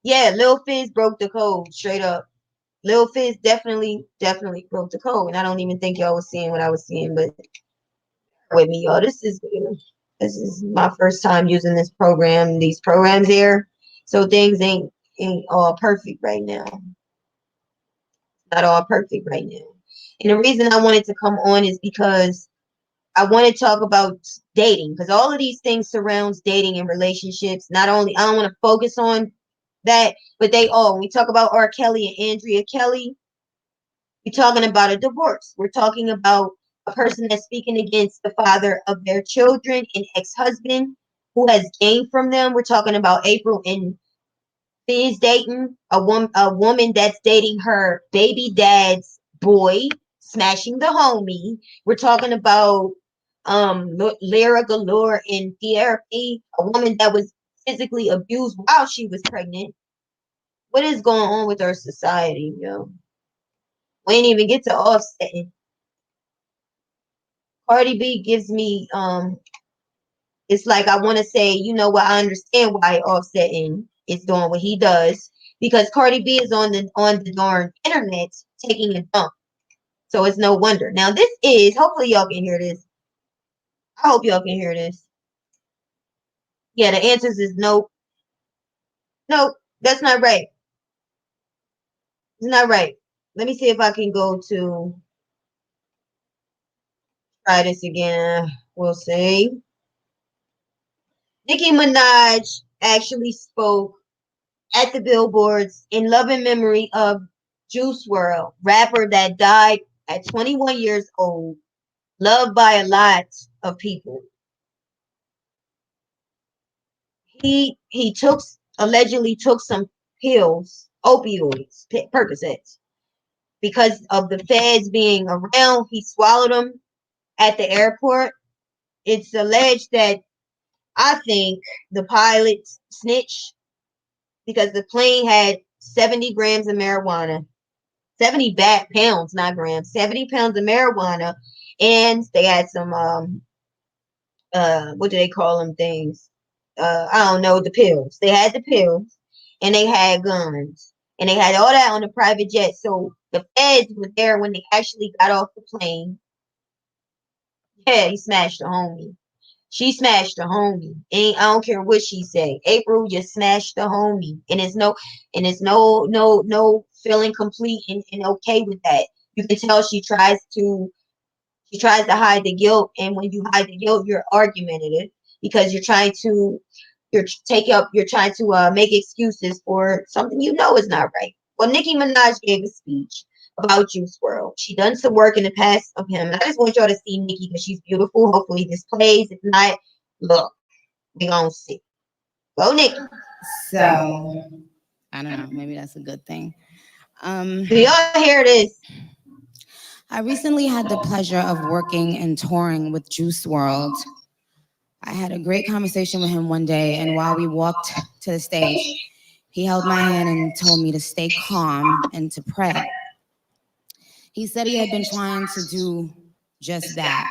Yeah, Lil Fizz broke the code straight up. Lil Fizz definitely broke the code, and I don't even think y'all was seeing what I was seeing. But with me, y'all, this is my first time using this program. These programs here, so things ain't all perfect right now. Not all perfect right now. And the reason I wanted to come on is because I want to talk about dating, because all of these things surrounds dating and relationships. Not only I don't want to focus on that, but they all. When we talk about R. Kelly and Andrea Kelly, we're talking about a divorce. We're talking about a person that's speaking against the father of their children, an ex-husband who has gained from them. We're talking about April and Fizz dating a woman that's dating her baby dad's boy, smashing the homie. We're talking about Lyra Galore in therapy, a woman that was physically abused while she was pregnant. What is going on with our society, yo? We ain't even get to offsetting. Cardi B gives me it's like I want to say, you know what, I understand why offsetting is doing what he does because Cardi B is on the darn internet taking a dump. So it's no wonder. Now this is hopefully y'all can hear this. I hope y'all can hear this. Yeah, the answers is nope. Nope, that's not right. It's not right. Let me see if I can go to try this again. We'll see. Nicki Minaj actually spoke at the billboards in love and memory of Juice WRLD, rapper that died at 21 years old, loved by a lot of people. He allegedly took some pills, opioids, Percocets, because of the feds being around. He swallowed them at the airport. It's alleged that I think the pilot snitched because the plane had 70 grams of marijuana, 70 bad pounds, not grams, 70 pounds of marijuana. And they had some, what do they call them things? I don't know, the pills. They had the pills and they had guns and they had all that on a private jet. So the feds were there when they actually got off the plane. Yeah, he smashed the homie. She smashed the homie. Ain't I don't care what she say. April just smashed the homie. And it's no feeling complete and okay with that. You can tell she tries to hide the guilt, and when you hide the guilt, you're argumentative because you're trying to make excuses for something you know is not right. Well, Nicki Minaj gave a speech about Juice WRLD. She done some work in the past of him, and I just want y'all to see Nicki because she's beautiful. Hopefully this plays. If not, look, we gonna see. Go, Nicki. So I don't know. Maybe that's a good thing. Do y'all hear this? I recently had the pleasure of working and touring with Juice World. I had a great conversation with him one day, and while we walked to the stage, he held my hand and told me to stay calm and to pray. He said he had been trying to do just that.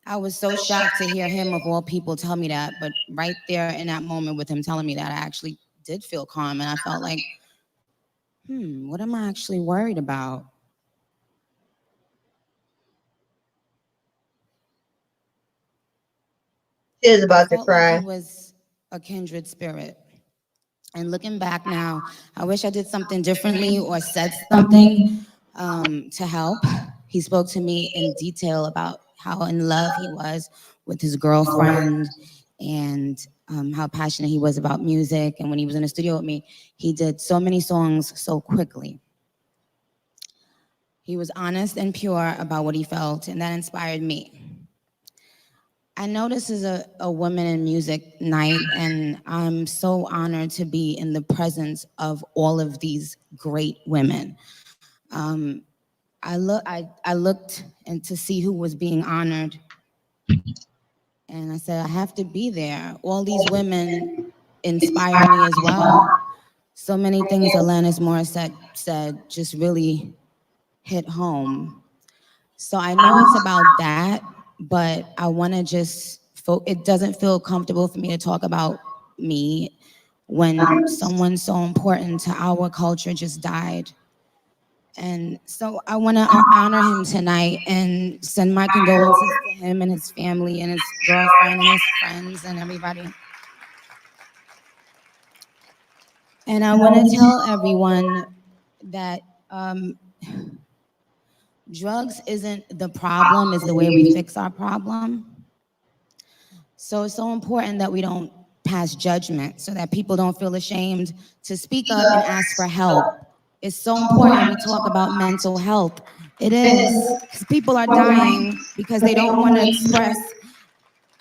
I was so shocked to hear him, of all people, tell me that. But right there in that moment with him telling me that, I actually did feel calm. And I felt like, what am I actually worried about? She is I about to felt like he cry. was a kindred spirit. And looking back now, I wish I did something differently or said something to help. He spoke to me in detail about how in love he was with his girlfriend and how passionate he was about music. And when he was in the studio with me, he did so many songs so quickly. He was honest and pure about what he felt, and that inspired me. I know this is a women in music night, and I'm so honored to be in the presence of all of these great women. I looked and to see who was being honored, and I said I have to be there. All these women inspire me as well. So many things Alanis Morissette said just really hit home. So I know it's about that, but I want to just it doesn't feel comfortable for me to talk about me when someone so important to our culture just died. And so I want to honor him tonight and send my condolences to him and his family and his girlfriend and his friends and everybody. And I want to tell everyone that um, drugs isn't the problem, it's the way we fix our problem. So it's so important that we don't pass judgment so that people don't feel ashamed to speak up and ask for help. It's so important we talk about mental health. It is, because people are dying because they don't want to express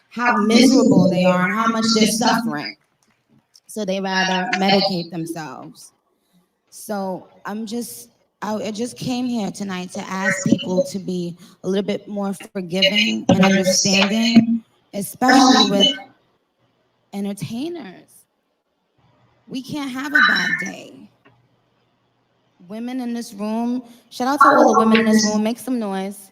how miserable they are and how much they're suffering. So they rather medicate themselves. So I just came here tonight to ask people to be a little bit more forgiving and understanding, especially with entertainers. We can't have a bad day. Women in this room, shout out to all the women in this room, make some noise.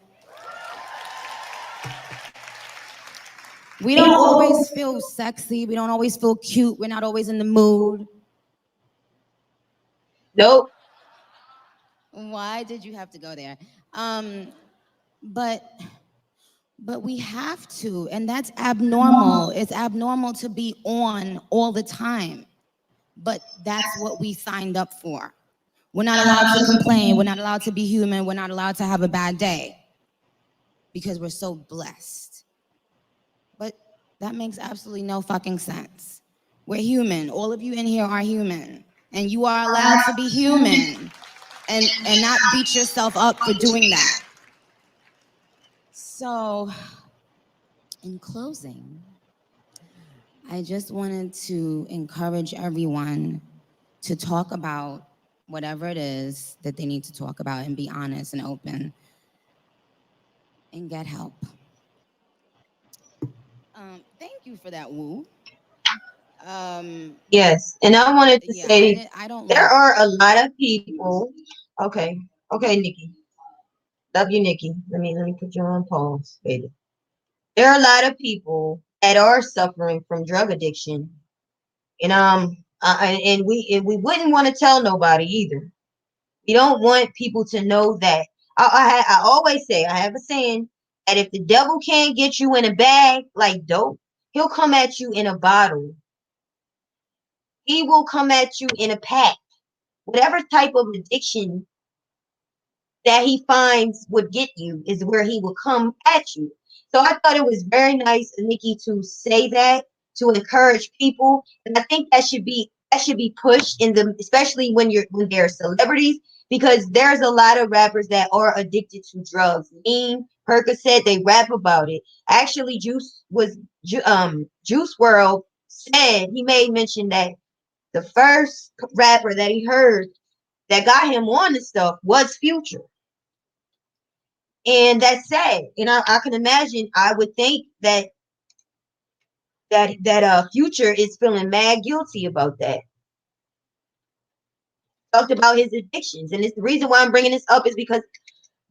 We don't always feel sexy, we don't always feel cute, we're not always in the mood. Nope. Why did you have to go there? Um, but but we have to, and that's abnormal. It's abnormal to be on all the time. But that's what we signed up for. We're not allowed to complain. We're not allowed to be human. We're not allowed to have a bad day because we're so blessed. But that makes absolutely no fucking sense. We're human. All of you in here are human. And you are allowed to be human and not beat yourself up for doing that. So, in closing, I just wanted to encourage everyone to talk about whatever it is that they need to talk about and be honest and open and get help. Thank you for that, Woo. Yes, and I wanted to Yeah, say I don't there like. are a lot of people. Okay, okay, Nikki, love you, Nikki. Let me put you on pause, baby. There are a lot of people that are suffering from drug addiction, and and we wouldn't want to tell nobody either. We don't want people to know that. I always say, I have a saying that if the devil can't get you in a bag like dope, he'll come at you in a bottle. He will come at you in a pack. Whatever type of addiction that he finds would get you is where he will come at you. So I thought it was very nice, Nikki, to say that to encourage people, and I think that should be pushed in the, especially when they're celebrities, because there's a lot of rappers that are addicted to drugs. Percocet, they rap about it. Actually, Juice World said he made mention that the first rapper that he heard that got him on the stuff was Future. And that's sad. And I can imagine, I would think that Future is feeling mad guilty about that. Talked about his addictions. And it's the reason why I'm bringing this up is because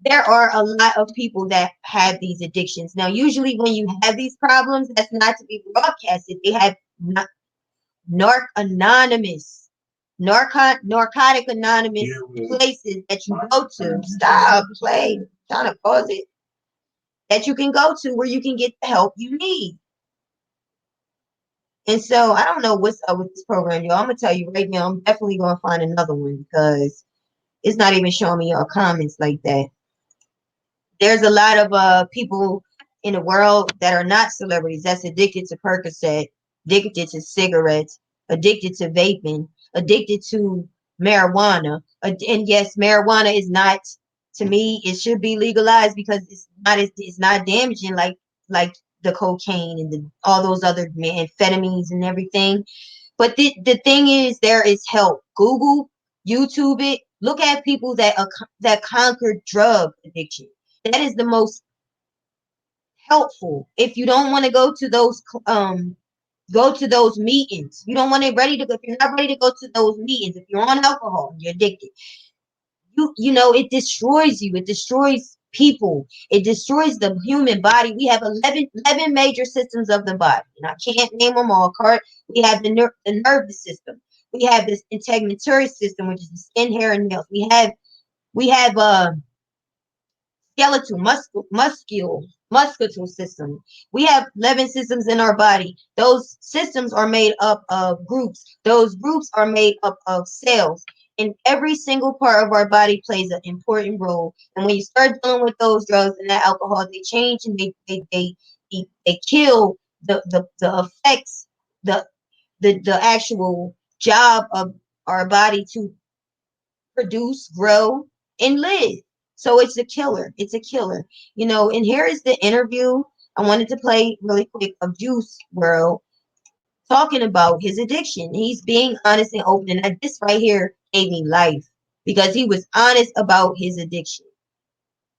there are a lot of people that have these addictions. Now, usually when you have these problems, that's not to be broadcasted. They have anonymous, narcotic anonymous places that you go to. Stop, play, trying to pause it. That you can go to where you can get the help you need. And so I don't know what's up with this program, y'all. I'm gonna tell you right now, I'm definitely gonna find another one because it's not even showing me your comments like that. There's a lot of people in the world that are not celebrities that's addicted to Percocet, addicted to cigarettes, addicted to vaping, addicted to marijuana. And yes, marijuana is not, to me, it should be legalized because it's not damaging like the cocaine and all those other amphetamines and everything. But the thing is, there is help. Google, YouTube it. Look at people that conquered drug addiction. That is the most helpful. If you don't want to go to those meetings, you don't want to ready to go. If you're not ready to go to those meetings, if you're on alcohol, you're addicted. It destroys you. It destroys people. It destroys the human body. We have 11 major systems of the body, and I can't name them all. We have the nervous system. We have this integumentary system, which is the skin, hair, and nails. We have skeletal, muscular system. We have 11 systems in our body. Those systems are made up of groups. Those groups are made up of cells. And every single part of our body plays an important role. And when you start dealing with those drugs and that alcohol, they change and they kill the effects, the the actual job of our body to produce, grow, and live. So it's a killer. It's a killer. And here is the interview I wanted to play really quick of Juice World talking about his addiction. He's being honest and open. And this right here gave me life because he was honest about his addiction.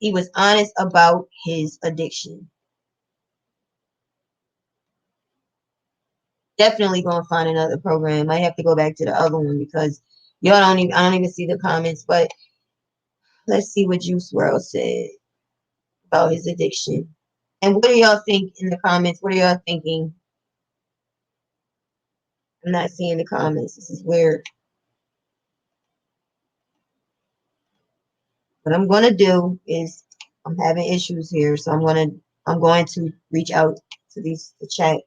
He was honest about his addiction. Definitely gonna find another program. I have to go back to the other one because y'all don't even I don't even see the comments, but let's see what Juice World said about his addiction. And what do y'all think in the comments? What are y'all thinking? I'm not seeing the comments. This is weird. What I'm gonna do is I'm having issues here, so I'm going to reach out to the chat.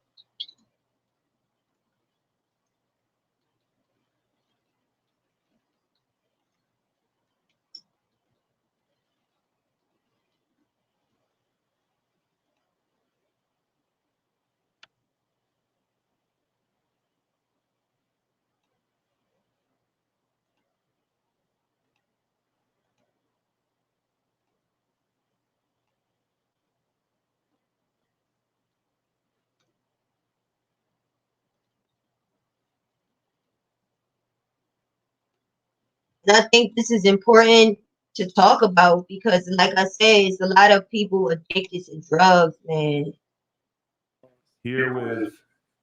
And I think this is important to talk about because, like I said, it's a lot of people addicted to drugs, man. Here with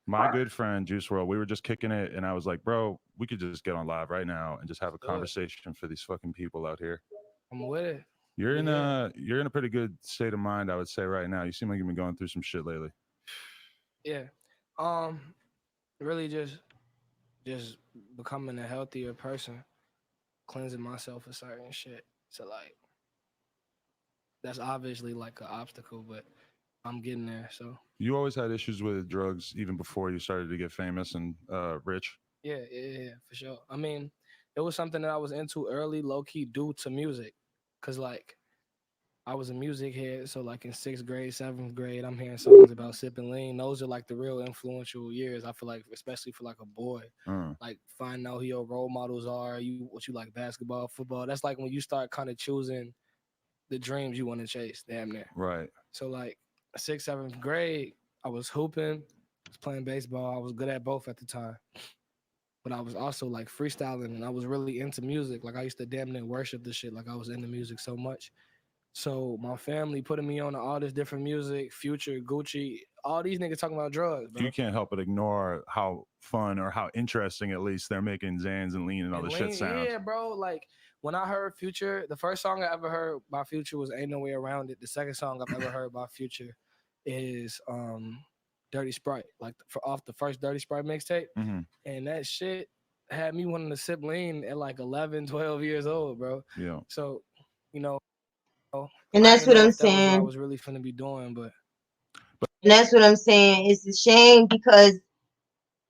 my good friend Juice World. We were just kicking it, and I was like, "Bro, we could just get on live right now and just have a Do it. conversation for these fucking people out here." I'm with it. You're in Yeah. a pretty good state of mind, I would say, right now. You seem like you've been going through some shit lately. Yeah. Um, really just becoming a healthier person, cleansing myself of certain shit. So like that's obviously like an obstacle, but I'm getting there. So You always had issues with drugs even before you started to get famous and rich. yeah, for sure. I mean, it was something that I was into early, low key, due to music, cause like I was a music head, so like in sixth grade, seventh grade, I'm hearing songs about sipping lean. Those are like the real influential years. I feel like, especially for like a boy, Uh, like finding out who your role models are. You what you like, basketball, football. That's like when you start kind of choosing the dreams you want to chase. Damn near. right. So like sixth, seventh grade, I was hooping, was playing baseball. I was good at both at the time, but I was also like freestyling, and I was really into music. Like I used to damn near worship the shit. Like I was into music so much. So my family putting me on to all this different music, Future, Gucci, all these niggas talking about drugs, You bro. can't help but ignore how fun or how interesting, at least, they're making Zans and Lean and all And this shit lean, sound. yeah, bro. Like when I heard Future, the first song I ever heard by Future was "Ain't No Way Around It." The second song I've ever heard by Future is "Dirty Sprite," like off the first Dirty Sprite mixtape, Hmm. and that shit had me wanting to sip lean at like 11, 12 years old, bro. Yeah. So, you know, And I that's didn't what know I'm if that was what I saying. was really finna be doing, but And that's what I'm saying. It's a shame because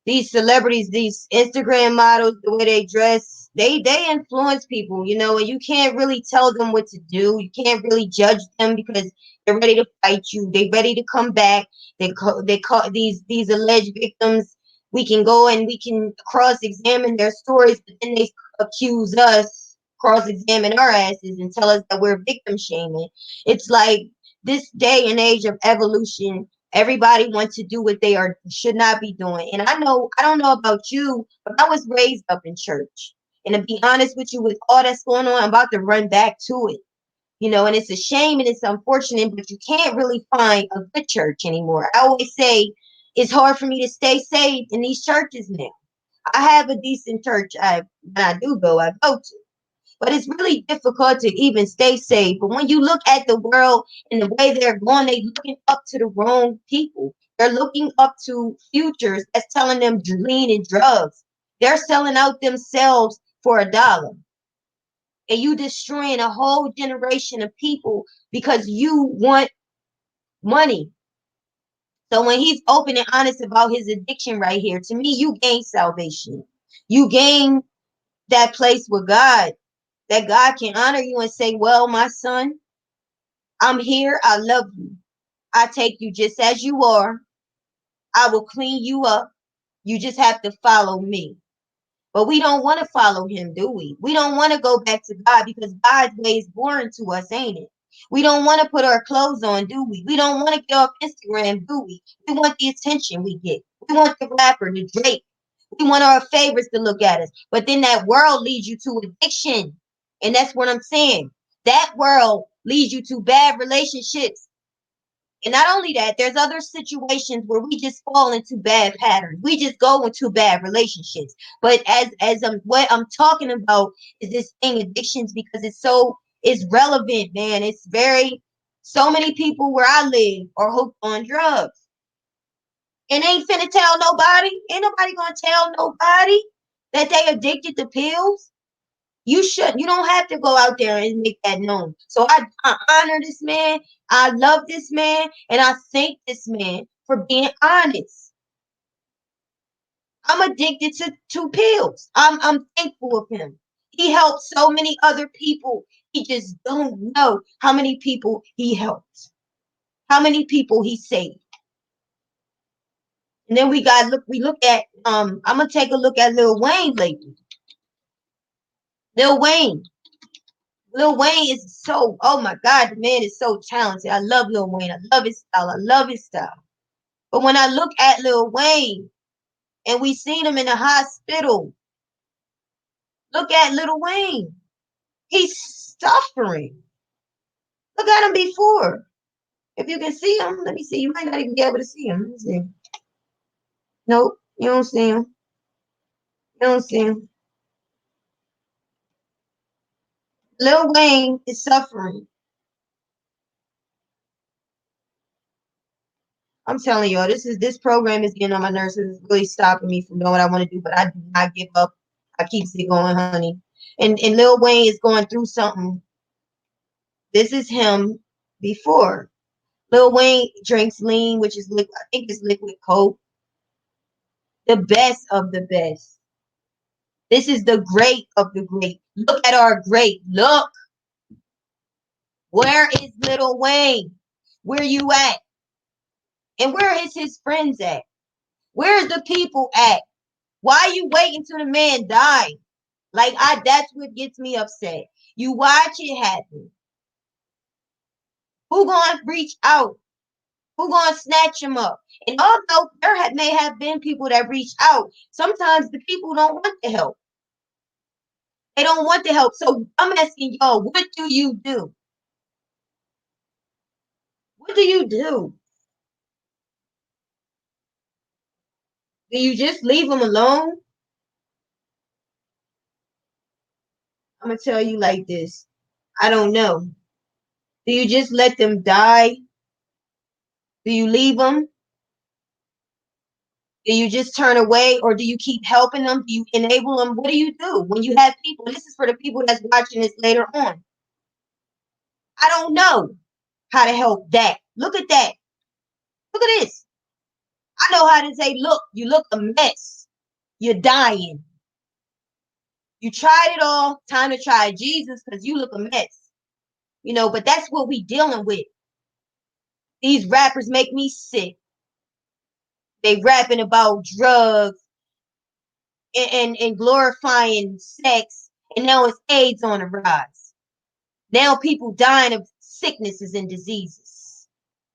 these celebrities, these Instagram models, the way they dress, they influence people, and you can't really tell them what to do. You can't really judge them because they're ready to fight you. They're ready to come back. They call these alleged victims. We can go and we can cross-examine their stories, but then they accuse us, cross-examine our asses, and tell us that we're victim shaming. It's like this day and age of evolution. Everybody wants to do what they are should not be doing. And I don't know about you, but I was raised up in church. And to be honest with you, with all that's going on, I'm about to run back to it. And it's a shame and it's unfortunate, but you can't really find a good church anymore. I always say it's hard for me to stay safe in these churches now. I have a decent church when I do go, I go to. But it's really difficult to even stay safe. But when you look at the world and the way they're going, they're looking up to the wrong people. They're looking up to futures that's telling them lean and drugs. They're selling out themselves for $1. And you destroying a whole generation of people because you want money. So when he's open and honest about his addiction right here, to me, you gain salvation. You gain that place with God, that God can honor you and say, well, my son, I'm here. I love you. I take you just as you are. I will clean you up. You just have to follow me. But we don't want to follow him, do we? We don't want to go back to God because God's way is boring to us, ain't it? We don't want to put our clothes on, do we? We don't want to get off Instagram, do we? We want the attention we get. We want the rapper, the Drake. We want our favorites to look at us. But then that world leads you to addiction. And that's what I'm saying. That world leads you to bad relationships. And not only that, there's other situations where we just fall into bad patterns. We just go into bad relationships. But as what I'm talking about is this thing, addictions, because it's relevant, man. It's very so many people where I live are hooked on drugs. And ain't finna tell nobody. Ain't nobody gonna tell nobody that they addicted to pills. You should. You don't have to go out there and make that known. So I honor this man. I love this man, and I thank this man for being honest. I'm addicted to pills. I'm thankful of him. He helped so many other people. He just don't know how many people he helped, how many people he saved. And then we look at I'm gonna take a look at Lil Wayne lately. Lil Wayne. Lil Wayne is so, oh my God, the man is so talented. I love Lil Wayne. I love his style. I love his style. But when I look at Lil Wayne and we seen him in the hospital, look at Lil Wayne. He's suffering. Look at him before. If you can see him, let me see. You might not even be able to see him. Let me see. Nope, you don't see him. You don't see him. Lil Wayne is suffering. I'm telling y'all, this program is getting on my nerves. It's really stopping me from doing what I want to do, but I do not give up. I keep it going, honey. And Lil Wayne is going through something. This is him before. Lil Wayne drinks lean, which is liquid. I think it's liquid coke. The best of the best. This is the great of the great. Look at our great. Look. Where is Lil Wayne? Where you at? And where is his friends at? Where's the people at? Why are you waiting till the man die? That's what gets me upset. You watch it happen. Who gonna reach out? Who gonna snatch him up? And although may have been people that reach out, sometimes the people don't want the help. They don't want the help. So I'm asking y'all, what do you do? What do you do? Do you just leave them alone? I'm gonna tell you like this. I don't know. Do you just let them die? Do you leave them? Do you just turn away or do you keep helping them? Do you enable them? What do you do when you have people? This is for the people that's watching this later on. I don't know how to help that. Look at that. Look at this. I know how to say, look, you look a mess. You're dying. You tried it all. Time to try Jesus because you look a mess. But that's what we dealing with. These rappers make me sick. They rapping about drugs and glorifying sex. And now it's AIDS on the rise. Now people dying of sicknesses and diseases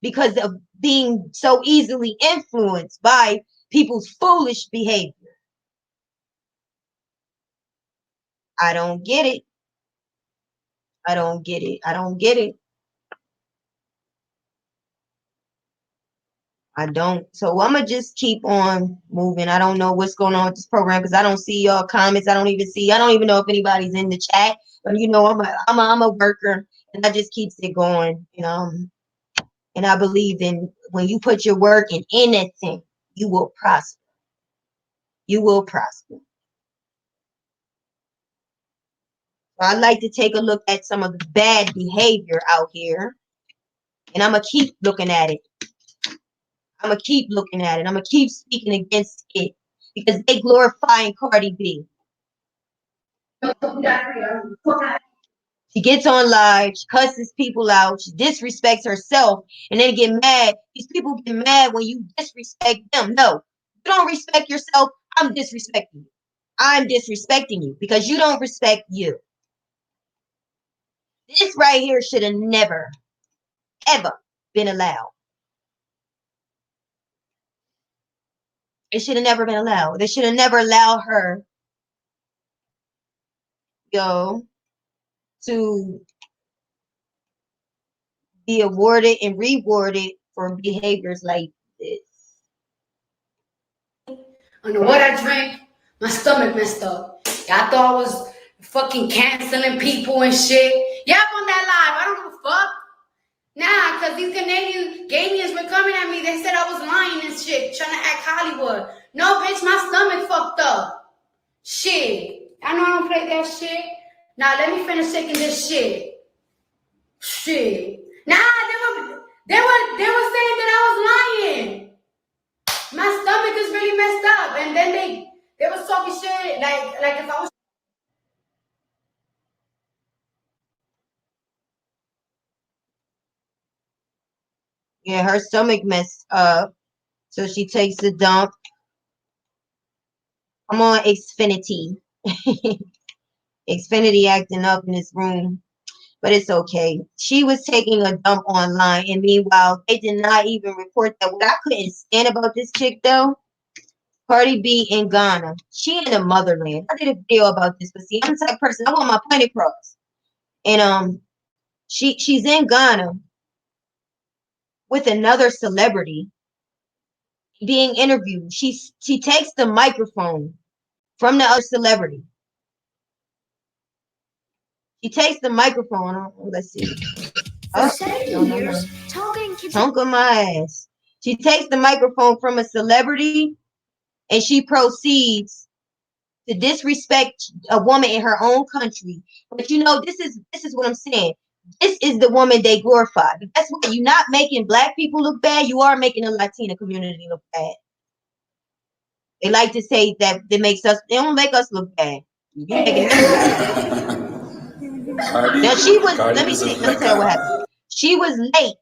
because of being so easily influenced by people's foolish behavior. I don't get it. I don't get it. I don't get it. I don't. So I'm gonna just keep on moving. I don't know what's going on with this program because I don't see y'all comments. I don't even know if anybody's in the chat. But you know, I'm a worker, and I just keeps it going. And I believe in when you put your work in anything, you will prosper. You will prosper. So I'd like to take a look at some of the bad behavior out here, and I'm gonna keep looking at it. I'm gonna keep looking at it. I'm gonna keep speaking against it because they glorifying Cardi B. She gets on live, she cusses people out, she disrespects herself, and then get mad. These people get mad when you disrespect them. No, you don't respect yourself. I'm disrespecting you. I'm disrespecting you because you don't respect you. This right here should have never, ever been allowed. It should have never been allowed. They should have never allowed her, to be awarded and rewarded for behaviors like this. On what I drank, my stomach messed up. Y'all thought I was fucking canceling people and shit. Yep, on that live. I don't give a fuck. Nah, because these Canadian Ghanaians were coming at me. They said I was lying and shit, trying to act Hollywood. No, bitch, my stomach fucked up. Shit. I know I don't play that shit. Now, let me finish taking this shit. Shit. Nah, they were saying that I was lying. My stomach is really messed up. And then they was talking shit like if I was. Yeah, her stomach messed up. So she takes a dump. Come on, Xfinity. Xfinity acting up in this room. But it's okay. She was taking a dump online. And meanwhile, they did not even report that. What I couldn't stand about this chick, though, Cardi B in Ghana. She in the motherland. I did a video about this. But see, I'm the type of person, I want my point across. And she's in Ghana with another celebrity being interviewed. She takes the microphone from the other celebrity. She takes the microphone. Let's see. For 7 years, Tonka my ass. She takes the microphone from a celebrity and she proceeds to disrespect a woman in her own country. But this is what I'm saying. This is the woman they glorify. But that's why you're not making black people look bad. You are making the Latina community look bad. They like to say that they don't make us look bad. You making them look bad. Now she was, let me tell you what happened. She was late.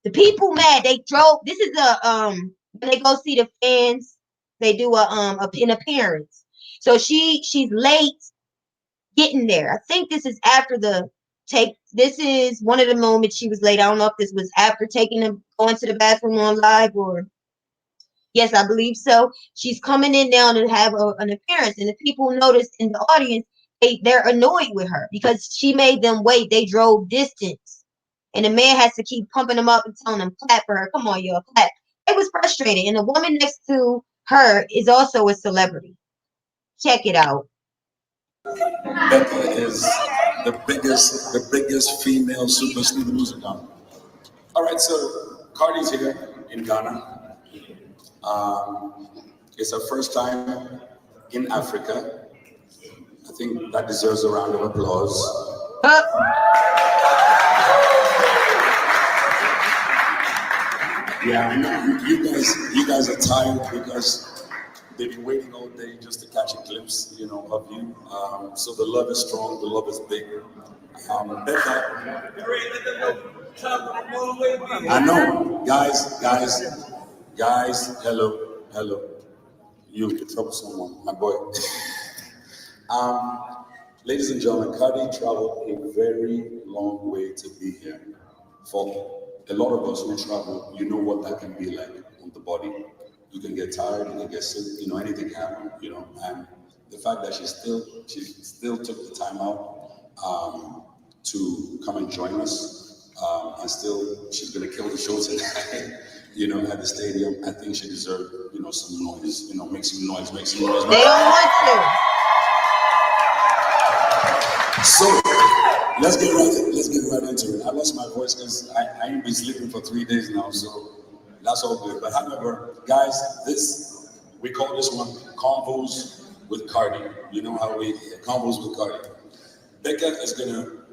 The people mad. They drove. This is when they go see the fans, they do an appearance. So she's late getting there. I think this is after this is one of the moments she was late. I don't know if this was after going to the bathroom on live or. Yes, I believe so. She's coming in now to have an appearance, and the people noticed in the audience, they're annoyed with her because she made them wait. They drove distance, and the man has to keep pumping them up and telling them, clap for her. Come on, y'all, clap. It was frustrated, and the woman next to her is also a celebrity. Check it out. Becca is the biggest female superstar in the music genre. All right, so Cardi's here in Ghana. It's her first time in Africa. I think that deserves a round of applause. Yeah, I know you guys are tired because they've been waiting all day just to catch a glimpse, of you. So the love is strong, the love is big. Becca, I know, guys, hello. You troublesome one, my boy. Ladies and gentlemen, Cardi traveled a very long way to be here. For a lot of us who travel, you know what that can be like on the body. You can get tired, you can get sick, anything can happen, and the fact that she still took the time out to come and join us, and still she's gonna kill the show tonight. at the stadium. I think she deserved, some noise. Make some noise, make some noise. They don't want So let's get right into it. I lost my voice because I ain't been sleeping for 3 days now, so that's all good. But however, guys, we call this one Convos with Cardi. You know how we Convos with Cardi. Becca is gonna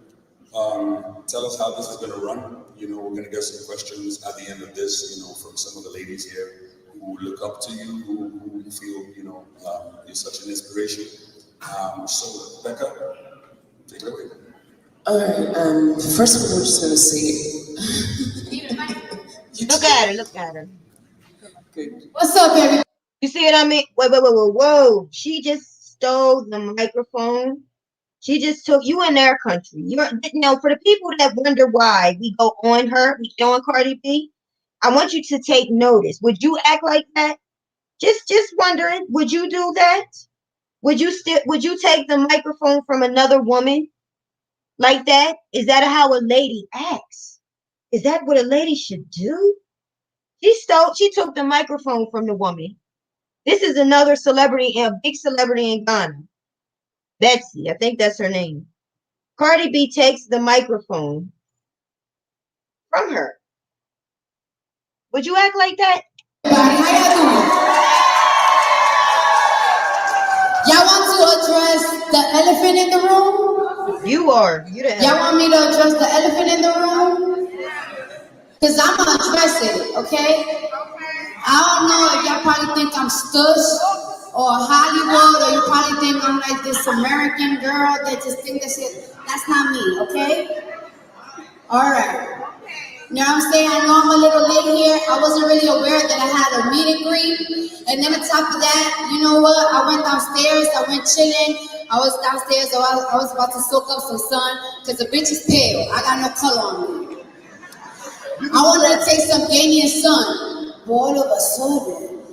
tell us how this is gonna run. We're gonna get some questions at the end of this, from some of the ladies here who look up to you, who feel, you're such an inspiration. So Becca, take it away. All right. First of all, I'm just gonna say, Look at her. good. What's up, everybody? You see what I mean? Whoa. She just stole the microphone. She just took you in their country. For the people that wonder why we go on her, we go on Cardi B, I want you to take notice. Would you act like that? Just wondering, would you do that? Would you take the microphone from another woman like that? Is that how a lady acts? Is that what a lady should do? She took the microphone from the woman. This is another celebrity, a big celebrity in Ghana. Betsy, I think that's her name. Cardi B takes the microphone from her. Would you act like that? How y'all doing? Y'all want to address the elephant in the room? You the Y'all want me to address the elephant in the room? Because I'm going to address it, okay? I don't know if y'all probably think I'm stush or Hollywood, or you probably think I'm like this American girl that just think that shit. That's not me, okay? All right. You know what I'm saying? I know I'm a little late here. I wasn't really aware that I had a meet and greet. And then on top of that, you know what? I went downstairs. I went chilling. I was downstairs. I was about to soak up some sun because the bitch is pale. I got no color on me. I wanted to take some Ghanaian sun. But all of a sudden,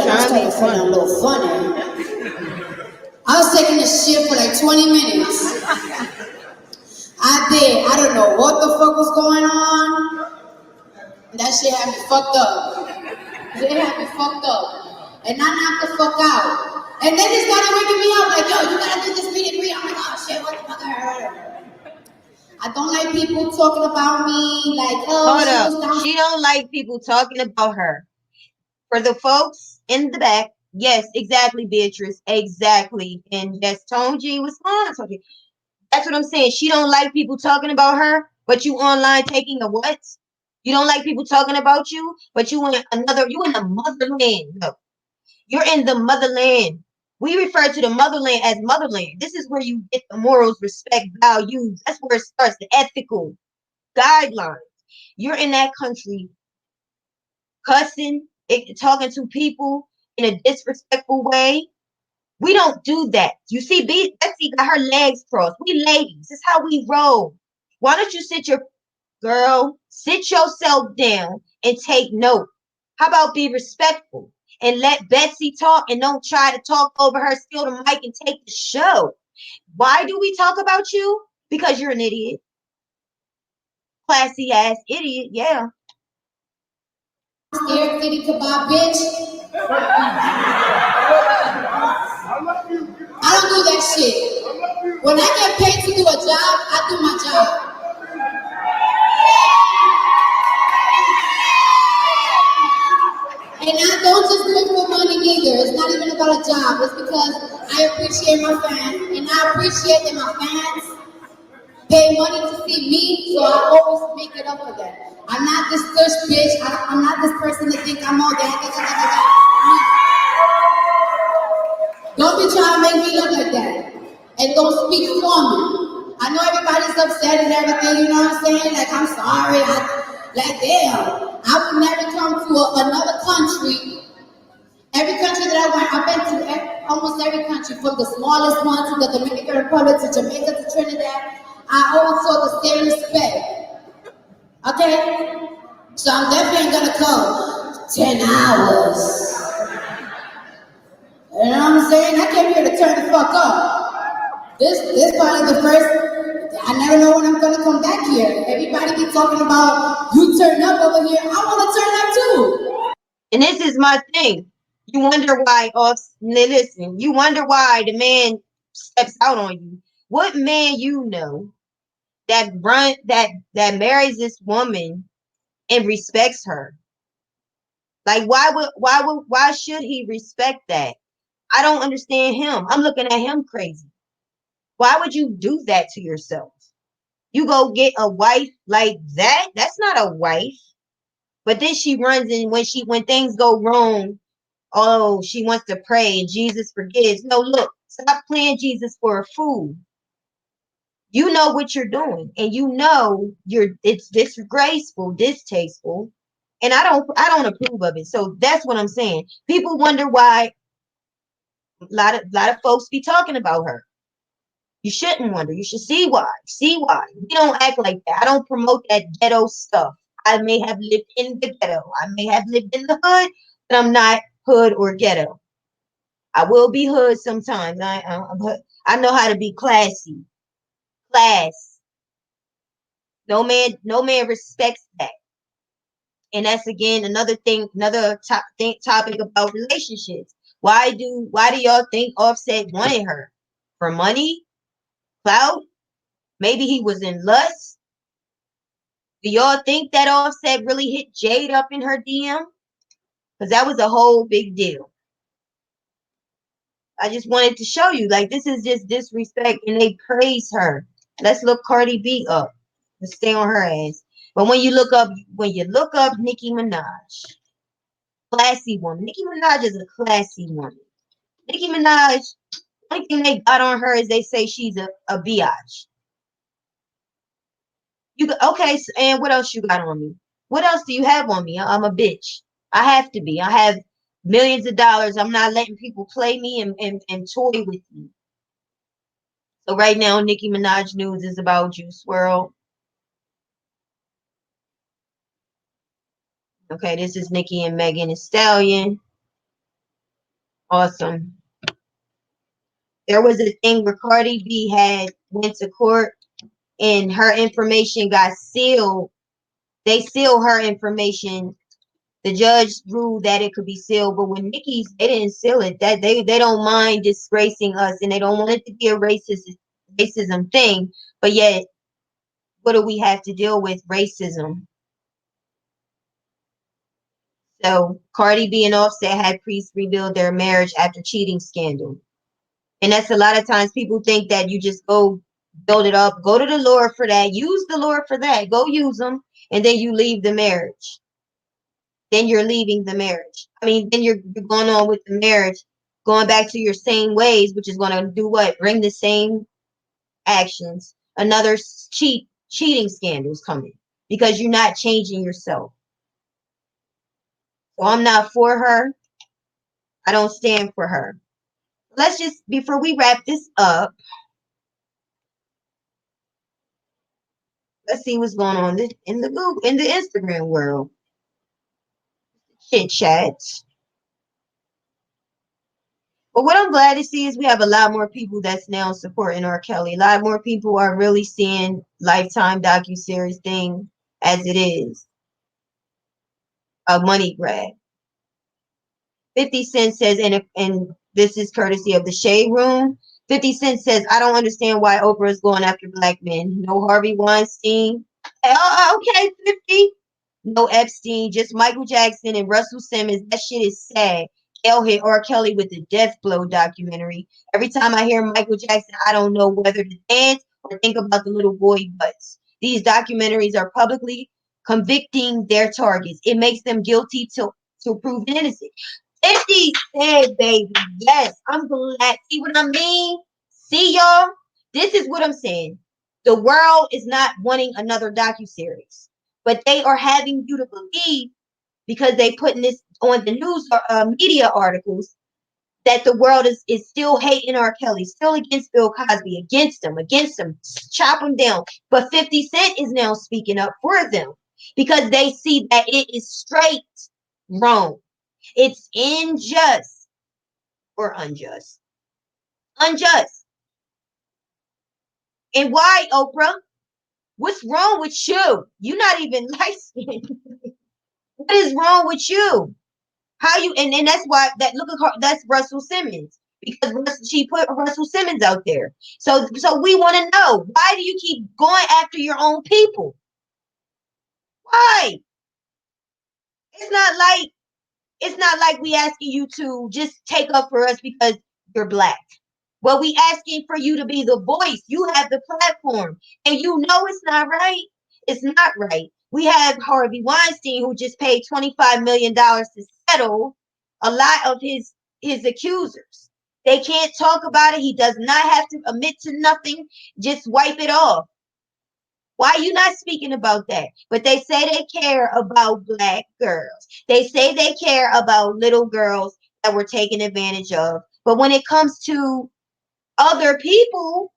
I started feeling a little funny. I was taking a shit for like 20 minutes. I did. I don't know what the fuck was going on. That shit had me fucked up. And I knocked the fuck out. And then they started waking me up like, yo, you gotta do this meet and greet. I'm like, oh shit, what the fuck? I don't like people talking about me like, oh, Hold up. She don't like people talking about her. For the folks in the back, yes, exactly, Beatrice, exactly. And yes, Tone G was on. That's what I'm saying. She don't like people talking about her, but you online taking a what? You don't like people talking about you, but you in the motherland. No, you're in the motherland. We refer to the motherland as motherland. This is where you get the morals, respect, values. That's where it starts, the ethical guidelines. You're in that country cussing, talking to people in a disrespectful way. We don't do that. You see, Betsy got her legs crossed. We ladies, this is how we roll. Why don't you sit yourself down and take note? How about be respectful and let Betsy talk and don't try to talk over her, steal the mic and take the show? Why do we talk about you? Because you're an idiot. Classy ass idiot, yeah. Scared kitty kebab, bitch. I don't do that shit. When I get paid to do a job, I do my job. And I don't just do it for money either. It's not even about a job. It's because I appreciate my fans. And I appreciate that my fans pay money to see me, so I always make it up for them. I'm not this stush bitch. I'm not this person that think I'm all that. Don't be trying to make me look like that. And don't speak for me. I know everybody's upset and everything, you know what I'm saying? Like, I'm sorry. Damn. I would never come to another country. Every country that I went, I've been to almost every country, from the smallest one to the Dominican Republic to Jamaica to Trinidad. I always saw the same respect. Okay? So I'm definitely gonna come 10 hours. You know what I'm saying? I came here to turn the fuck up. This probably the I never know when I'm gonna come back here. Everybody be talking about you turn up over here. I want to turn up too. And this is my thing. You wonder why listen, you wonder why the man steps out on you. What man you know that marries this woman and respects her? Like why should he respect that? I don't understand him. I'm looking at him crazy. Why would you do that to yourself? You go get a wife like that? That's not a wife. But then she runs in when things go wrong. Oh, she wants to pray and Jesus forgives. No, look, stop playing Jesus for a fool. You know what you're doing, and you know it's disgraceful, distasteful, and I don't approve of it. So that's what I'm saying. People wonder why a lot of folks be talking about her. You shouldn't wonder. You should see why. See why. We don't act like that. I don't promote that ghetto stuff. I may have lived in the ghetto. I may have lived in the hood, but I'm not hood or ghetto. I will be hood sometimes. I know how to be classy. Class. No man respects that. And that's again another thing, topic about relationships. Why do y'all think Offset wanted her? For money? Clout? Maybe he was in lust? Do y'all think that Offset really hit Jade up in her DM? Because that was a whole big deal. I just wanted to show you, like, this is just disrespect, and they praise her. Let's look Cardi B up. Let's stay on her ass. But when you look up Nicki Minaj, classy woman. Nicki Minaj is a classy woman. Nicki Minaj, only thing they got on her is they say she's a biatch. Okay, and what else you got on me? What else do you have on me? I'm a bitch. I have to be. I have millions of dollars. I'm not letting people play me and toy with me. So right now, Nicki Minaj news is about Juice WRLD. Okay, this is Nicki and Megan Thee Stallion. Awesome. There was a thing where Cardi B went to court and her information got sealed. They sealed her information. The judge ruled that it could be sealed, but when they didn't seal it. That they don't mind disgracing us, and they don't want it to be a racism thing. But yet, what do we have to deal with? Racism. So Cardi B and Offset had priests rebuild their marriage after cheating scandal. And that's a lot of times people think that you just go build it up, go to the Lord for that, use the Lord for that, go use them, and then you leave the marriage. Then you're leaving the marriage. I mean, then you're going on with the marriage, going back to your same ways, which is going to do what? Bring the same actions. Another cheating scandal is coming because you're not changing yourself. So I'm not for her. I don't stand for her. Let's just, before we wrap this up, let's see what's going on in the Instagram world. Chit chats. But what I'm glad to see is we have a lot more people that's now supporting R. Kelly. A lot more people are really seeing Lifetime docuseries thing as it is a money grab. 50 Cent says, and this is courtesy of the Shade Room. 50 Cent says, I don't understand why Oprah is going after black men. No Harvey Weinstein. Okay, 50. No Epstein, just Michael Jackson and Russell Simmons. That shit is sad. L hit R. Kelly with the Death Blow documentary. Every time I hear Michael Jackson, I don't know whether to dance or think about the little boy butts. These documentaries are publicly convicting their targets. It makes them guilty to prove innocent. 50 said, baby, yes, I'm glad. See what I mean? See, y'all? This is what I'm saying. The world is not wanting another docuseries, but they are having you to believe because they putting this on the news or media articles that the world is still hating R. Kelly, still against Bill Cosby, against them, chop them down. But 50 Cent is now speaking up for them because they see that it is straight wrong. It's unjust or unjust. Unjust. And why, Oprah? What's wrong with you? You're not even light skinned. What is wrong with you? How you and that's why that look at her, that's Russell Simmons. Because she put Russell Simmons out there. So we want to know, why do you keep going after your own people? Why? It's not like it's not like we asking you to just take up for us because you're black. Well, we asking for you to be the voice. You have the platform, and you know it's not right. It's not right. We have Harvey Weinstein, who just paid $25 million to settle a lot of his accusers. They can't talk about it. He does not have to admit to nothing. Just wipe it off. Why are you not speaking about that? But they say they care about black girls. They say they care about little girls that were taken advantage of. But when it comes to other people,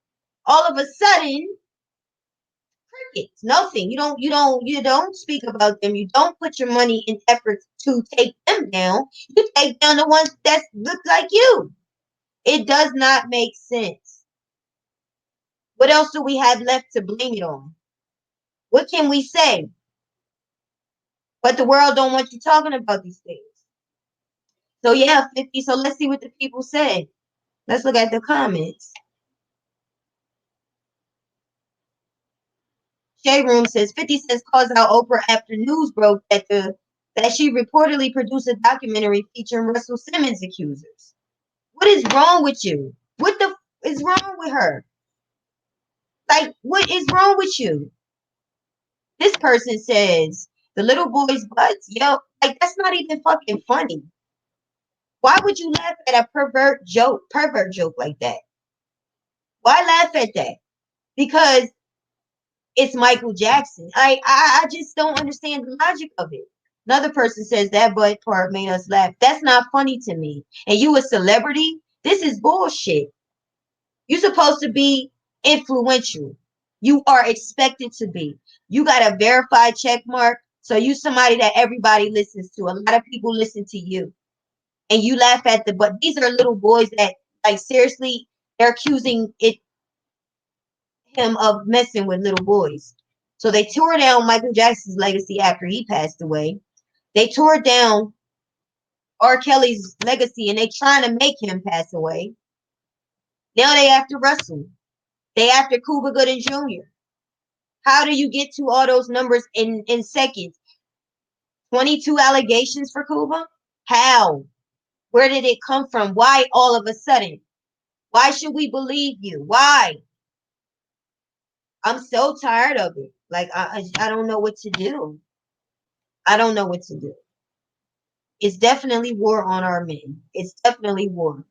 all of a sudden, crickets, nothing. You don't speak about them. You don't put your money in efforts to take them down. You take down the ones that look like you. It does not make sense. What else do we have left to blame it on? What can we say? But the world don't want you talking about these things. So yeah, 50. So let's see what the people said. Let's look at the comments. Shade Room says 50 Cent calls out Oprah after news broke that she reportedly produced a documentary featuring Russell Simmons accusers. What is wrong with you? What the is wrong with her? Like, what is wrong with you? This person says the little boy's butts. Yo, like that's not even fucking funny. Why would you laugh at a pervert joke like that? Why laugh at that? Because it's Michael Jackson. I just don't understand the logic of it. Another person says that butt part made us laugh. That's not funny to me. And you a celebrity? This is bullshit. You're supposed to be influential. You are expected to be. You got a verified check mark. So you somebody that everybody listens to. A lot of people listen to you. And you laugh at but these are little boys that, like, seriously, they're accusing him of messing with little boys. So they tore down Michael Jackson's legacy after he passed away. They tore down R. Kelly's legacy and they trying to make him pass away. Now they after Russell. They after Cuba Gooding Jr. How do you get to all those numbers in seconds? 22 allegations for Cuba? How? Where did it come from? Why all of a sudden? Why should we believe you? Why? I'm so tired of it. Like, I don't know what to do. I don't know what to do. It's definitely war on our men. It's definitely war.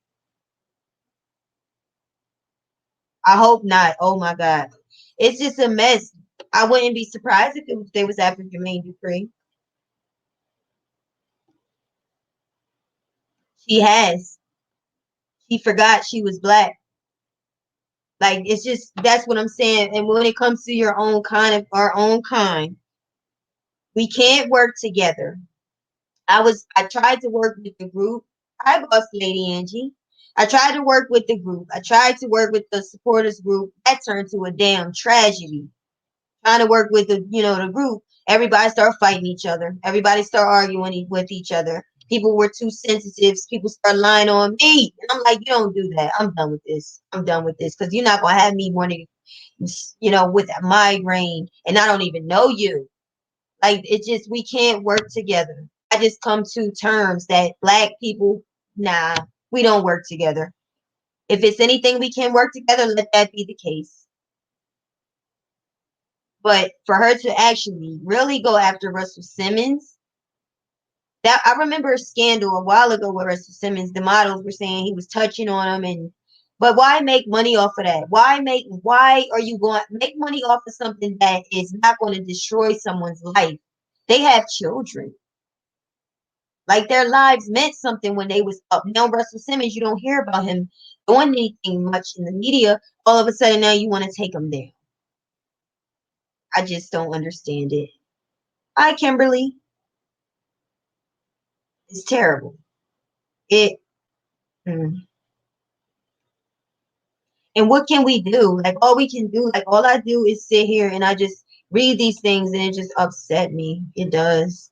I hope not. Oh my God. It's just a mess. I wouldn't be surprised if they was after Jermaine Dupri. She has. She forgot she was black. Like, it's just, that's what I'm saying. And when it comes to your own kind of our own kind, we can't work together. I tried to work with the group. Hi, boss lady Angie. I tried to work with the group. I tried to work with the supporters group. That turned to a damn tragedy. Trying to work with the group. Everybody start fighting each other. Everybody start arguing with each other. People were too sensitive. People start lying on me. And I'm like, you don't do that. I'm done with this. I'm done with this. Because you're not gonna have me wanting, with a migraine and I don't even know you. Like, it just, we can't work together. I just come to terms that black people, nah, we don't work together. If it's anything we can work together, let that be the case. But for her to actually really go after Russell Simmons, that I remember a scandal a while ago with Russell Simmons. The models were saying he was touching on them, but why make money off of that? Why are you going to make money off of something that is not going to destroy someone's life? They have children. Like, their lives meant something when they was up. Now Russell Simmons, you don't hear about him doing anything much in the media. All of a sudden now you want to take him down. I just don't understand it. Hi, Kimberly. It's terrible. It. Mm. And what can we do? Like all we can do, like all I do is sit here and I just read these things and it just upset me. It does.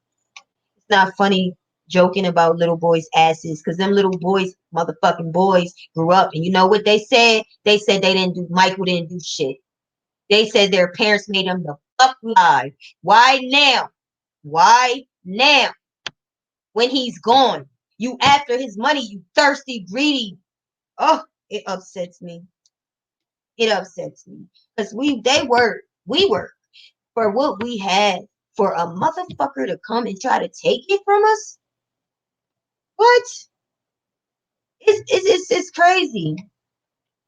It's not funny joking about little boys' asses because them little boys, motherfucking boys, grew up and you know what they said? They said Michael didn't do shit. They said their parents made them the fuck live. Why now? Why now? When he's gone. You after his money, you thirsty, greedy. Oh, it upsets me. It upsets me. Because we were for what we had for a motherfucker to come and try to take it from us. What? It's crazy.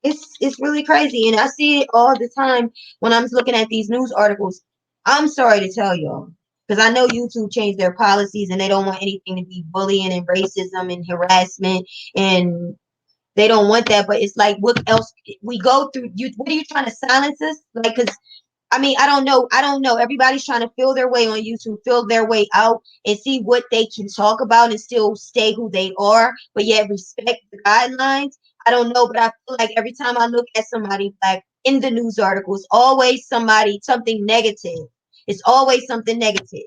It's really crazy. And I see it all the time when I'm looking at these news articles. I'm sorry to tell y'all. Because I know YouTube changed their policies and they don't want anything to be bullying and racism and harassment and they don't want that. But it's like, what else we go through? You, what are you trying to silence us? Like, because I mean, I don't know. I don't know. Everybody's trying to feel their way on YouTube, feel their way out, and see what they can talk about and still stay who they are, but yet respect the guidelines. I don't know, but I feel like every time I look at somebody black in the news articles, always something negative. It's always something negative.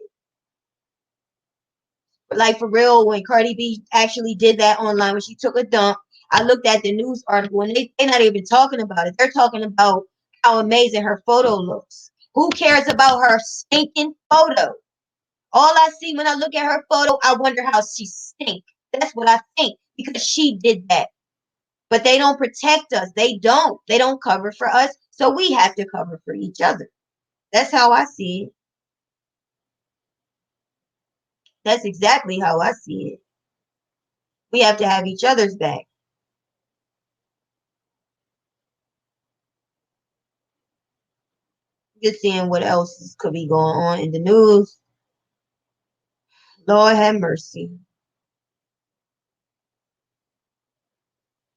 Like for real, when Cardi B actually did that online when she took a dump, I looked at the news article and they're not even talking about it. They're talking about how amazing her photo looks. Who cares about her stinking photo? All I see when I look at her photo, I wonder how she stink. That's what I think because she did that. But they don't protect us. They don't. They don't cover for us. So we have to cover for each other. That's how I see it. That's exactly how I see it. We have to have each other's back. Just seeing what else could be going on in the news. Lord have mercy.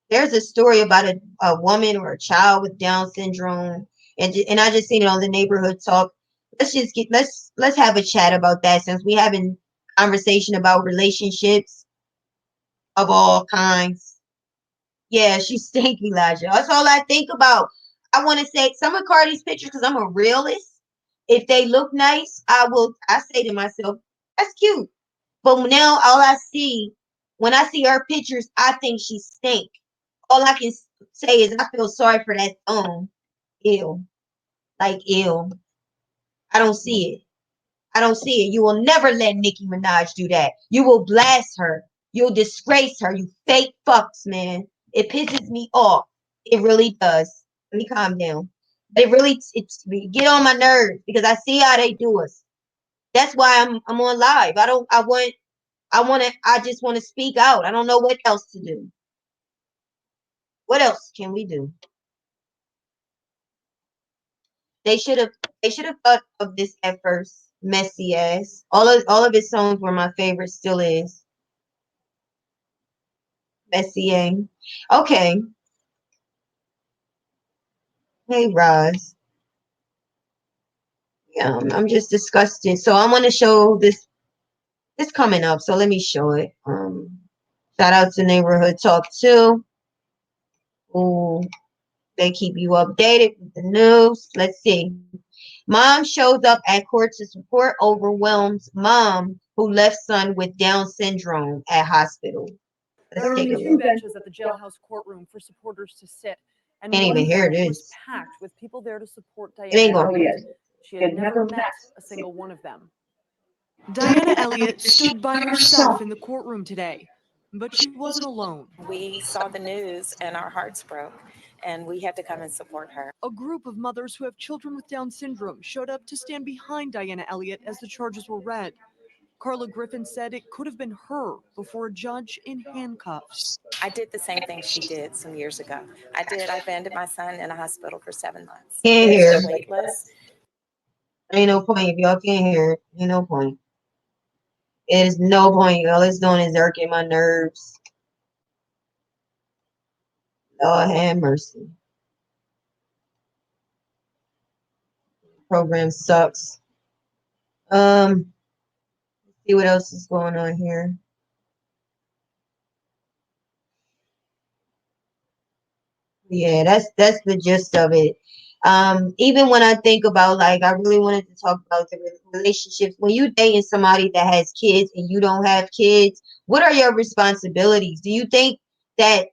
There's a story about a woman or a child with Down syndrome, and I just seen it on the neighborhood talk. Let's have a chat about that since we having conversation about relationships of all kinds. Yeah, she's stinky, Elijah. That's all I think about. I want to say some of Cardi's pictures because I'm a realist. If they look nice, I say to myself, that's cute. But now all I see, when I see her pictures, I think she stink. All I can say is I feel sorry for that thumb. Ew. Like ew. I don't see it. I don't see it. You will never let Nicki Minaj do that. You will blast her. You'll disgrace her. You fake fucks, man. It pisses me off. It really does. Let me calm down. But it's get on my nerves because I see how they do us. That's why I'm on live. I just want to speak out. I don't know what else to do. What else can we do? They should have they should have thought of this at first. Messy ass. All of his songs were my favorite, still is. Messy A. Okay. Hey Roz. Yeah, I'm just disgusted. So I want to show this coming up. So let me show it. Shout out to Neighborhood Talk 2. Ooh, they keep you updated with the news. Let's see. Mom shows up at court to support overwhelmed mom who left son with Down syndrome at hospital. There Let's are take a only two look. benches at the jailhouse courtroom for supporters to sit, and Can't one even of hear them was this. packed with people there to support It ain't Diana going. Elliott. She had never met a single one of them. Diana Elliott stood by herself in the courtroom today, but she wasn't alone. We saw the news and our hearts broke, and we had to come and support her. A group of mothers who have children with Down syndrome showed up to stand behind Diana Elliott as the charges were read. Carla Griffin said it could have been her before a judge in handcuffs. I did the same thing she did some years ago. I abandoned my son in a hospital for 7 months. Can't There's hear. a wait list. Ain't no point. If y'all can't hear it, ain't no point. It is no point. All it's doing is irking my nerves. Lord have mercy. Program sucks. Let's see what else is going on here. Yeah, that's the gist of it. Even when I think about, like, I really wanted to talk about the relationships. When you dating somebody that has kids and you don't have kids, what are your responsibilities? Do you think that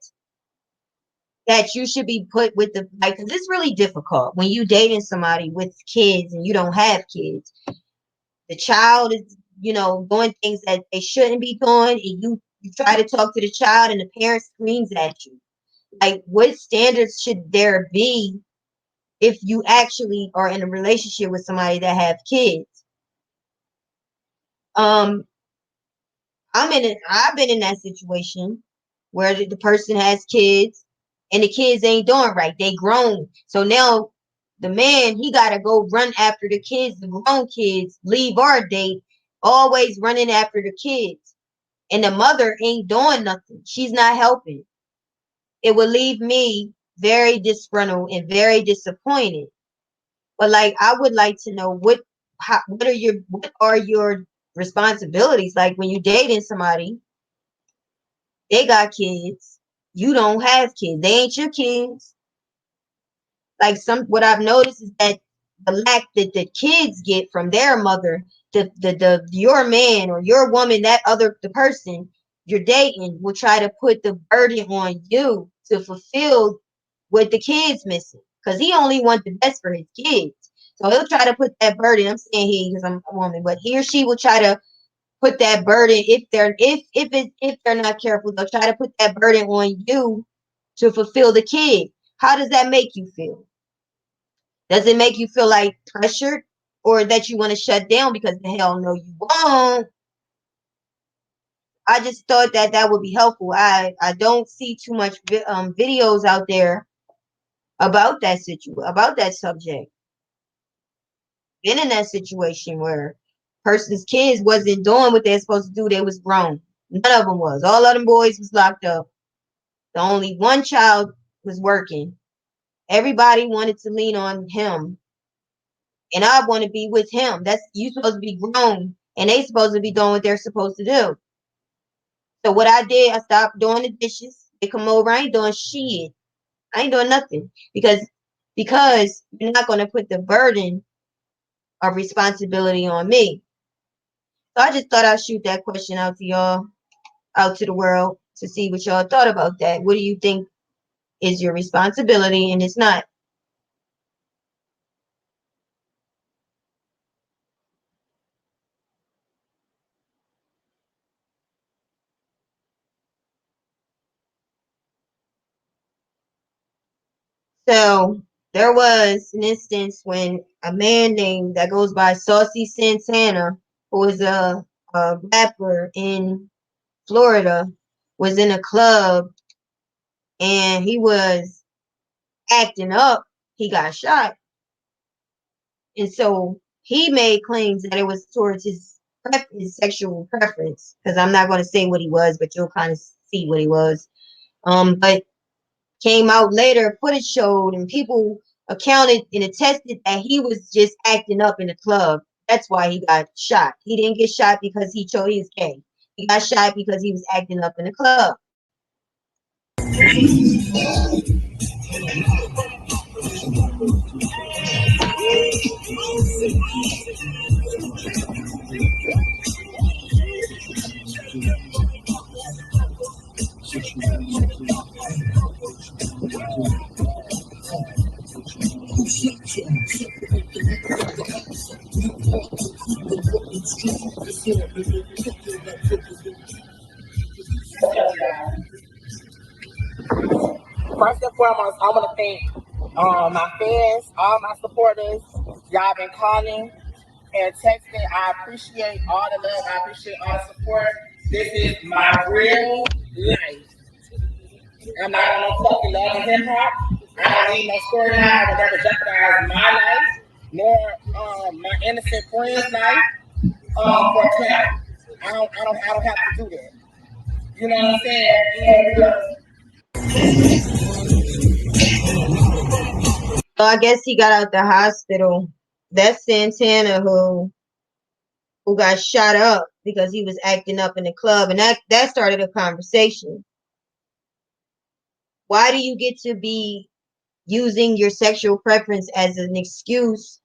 you should be put with the, like, 'cause it's really difficult when you dating somebody with kids and you don't have kids. The child is, doing things that they shouldn't be doing, and you try to talk to the child and the parent screams at you. Like, what standards should there be if you actually are in a relationship with somebody that have kids? Um, I've been in that situation where the person has kids and the kids ain't doing right. They grown. So now the man, he gotta go run after the kids, the grown kids, leave our date, always running after the kids. And the mother ain't doing nothing. She's not helping. It would leave me very disgruntled and very disappointed. But, like, I would like to know what are your responsibilities? Like, when you dating somebody, they got kids, you don't have kids, they ain't your kids. Like, what I've noticed is that the lack that the kids get from their mother, the your man or your woman, the person you're dating will try to put the burden on you to fulfill what the kid's missing, because he only wants the best for his kids. So he'll try to put that burden. I'm saying he because I'm a woman, but he or she will try to put that burden, if they're not careful, they'll try to put that burden on you to fulfill the kid. How does that make you feel? Does it make you feel like pressured, or that you want to shut down? Because the hell no, you won't. I just thought that would be helpful. I don't see too much videos out there about about that subject. Been in that situation where person's kids wasn't doing what they're supposed to do. They was grown. None of them was. All of them boys was locked up. The only one child was working. Everybody wanted to lean on him, and I want to be with him. That's, you supposed to be grown, and they supposed to be doing what they're supposed to do. So what I did, I stopped doing the dishes. They come over, I ain't doing shit. I ain't doing nothing because you're not going to put the burden of responsibility on me. So I just thought I'd shoot that question out to y'all, out to the world, to see what y'all thought about that. What do you think is your responsibility and it's not? So there was an instance when a man named that goes by Saucy Santana, who is a rapper in Florida, was in a club and he was acting up. He got shot. And so he made claims that it was towards his sexual preference. Because I'm not going to say what he was, but you'll kind of see what he was. But came out later, footage showed, and people accounted and attested that he was just acting up in the club. That's why he got shot. He didn't get shot because he chose he was gay. He got shot because he was acting up in the club. First and foremost, I want to thank my fans, all my supporters. Y'all been calling and texting. I appreciate all the love. I appreciate all the support. This is my real life. I'm not on no fucking love and hip hop. I don't need no storyline. I will never jeopardize my life nor my innocent friend's life for clout. I don't have to do that. You know what I'm saying? So I guess he got out the hospital. That's Santana who got shot up because he was acting up in the club, and that started a conversation. Why do you get to be using your sexual preference as an excuse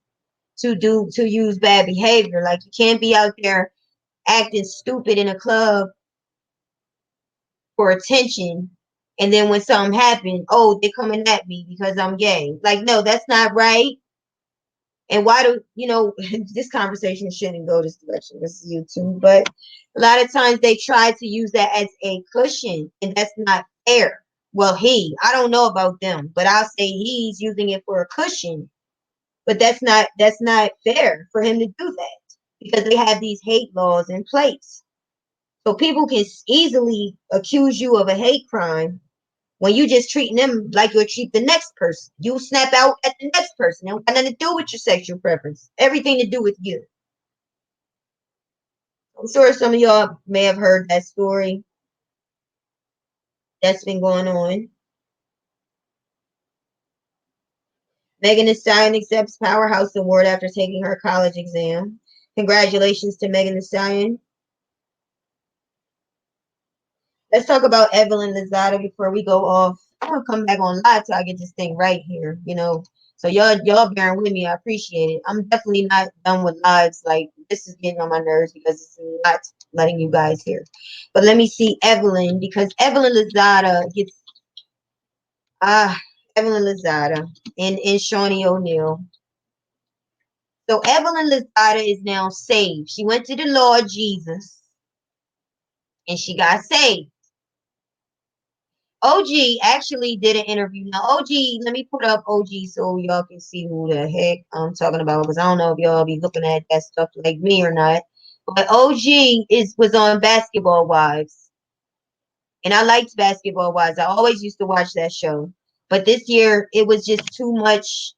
to use bad behavior. Like, you can't be out there acting stupid in a club for attention, and then when something happens, oh, they're coming at me because I'm gay. Like, no, that's not right. And why do this conversation shouldn't go this direction. This is YouTube, but a lot of times they try to use that as a cushion, and that's not fair. Well, I don't know about them, but I'll say he's using it for a cushion. But that's not fair for him to do that, because they have these hate laws in place. So people can easily accuse you of a hate crime when you just treating them like you'll treat the next person. You snap out at the next person. It don't got nothing to do with your sexual preference. Everything to do with you. I'm sure some of y'all may have heard that story that's been going on. Megan Thee Stallion accepts Powerhouse Award after taking her college exam. Congratulations to Megan Thee Stallion. Let's talk about Evelyn Lozada before we go off. I'm gonna come back on live till I get this thing right here, So y'all bearing with me, I appreciate it. I'm definitely not done with lives. Like, this is getting on my nerves because it's not letting you guys hear. But let me see Evelyn, because Evelyn Lozada gets Evelyn Lozada and Shawnee O'Neal. So Evelyn Lozada is now saved. She went to the Lord Jesus and she got saved. OG actually did an interview. Now, OG, let me put up OG so y'all can see who the heck I'm talking about, because I don't know if y'all be looking at that stuff like me or not. But OG was on Basketball Wives. And I liked Basketball Wives. I always used to watch that show. But this year, it was just too much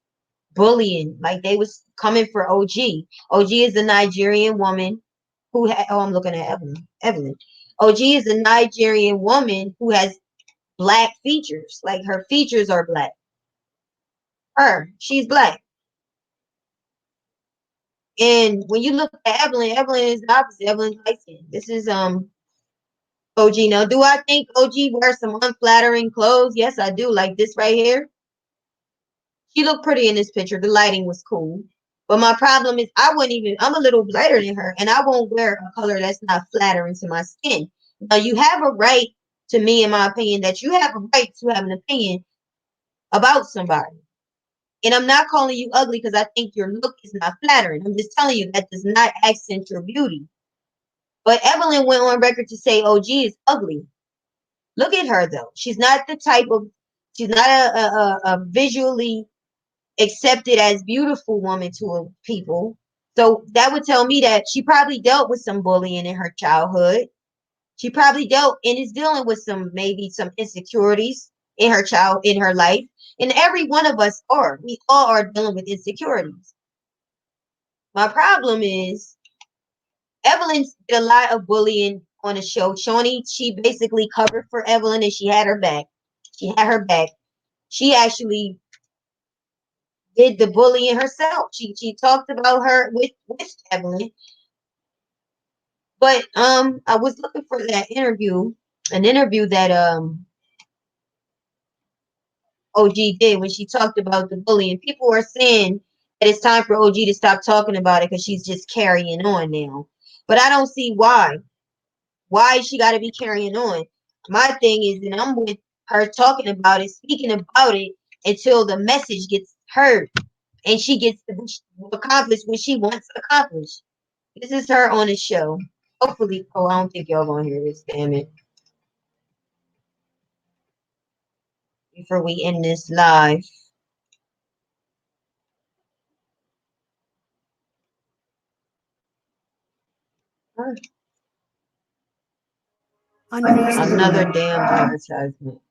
bullying. Like, they was coming for OG. OG is a Nigerian woman who I'm looking at Evelyn. OG is a Nigerian woman who has black features. Like, her features are black. She's black. And when you look at Evelyn is the opposite. Evelyn's light skin. This is OG. Now, do I think OG wears some unflattering clothes? Yes, I do. Like this right here. She looked pretty in this picture. The lighting was cool. But my problem is I'm a little lighter than her, and I won't wear a color that's not flattering to my skin. Now, you have a right, to me, in my opinion, that you have a right to have an opinion about somebody. And I'm not calling you ugly because I think your look is not flattering. I'm just telling you that does not accent your beauty. But Evelyn went on record to say OG is ugly. Look at her, though. She's not she's not a visually accepted as beautiful woman to people. So that would tell me that she probably dealt with some bullying in her childhood. She probably is dealing with maybe some insecurities in her life. And every one of us we all are dealing with insecurities. My problem is Evelyn did a lot of bullying on the show. Shawnee, she basically covered for Evelyn and she had her back. She actually did the bullying herself. She talked about her with Evelyn. But I was looking for that interview, an interview that OG did when she talked about the bullying. People are saying that it's time for OG to stop talking about it because she's just carrying on now. But I don't see why. Why she got to be carrying on? My thing is that I'm with her talking about it, speaking about it until the message gets heard and she gets accomplished what she wants accomplished. This is her on the show. Hopefully, I don't think y'all gonna hear this. Damn it! Before we end this live. Another damn advertisement.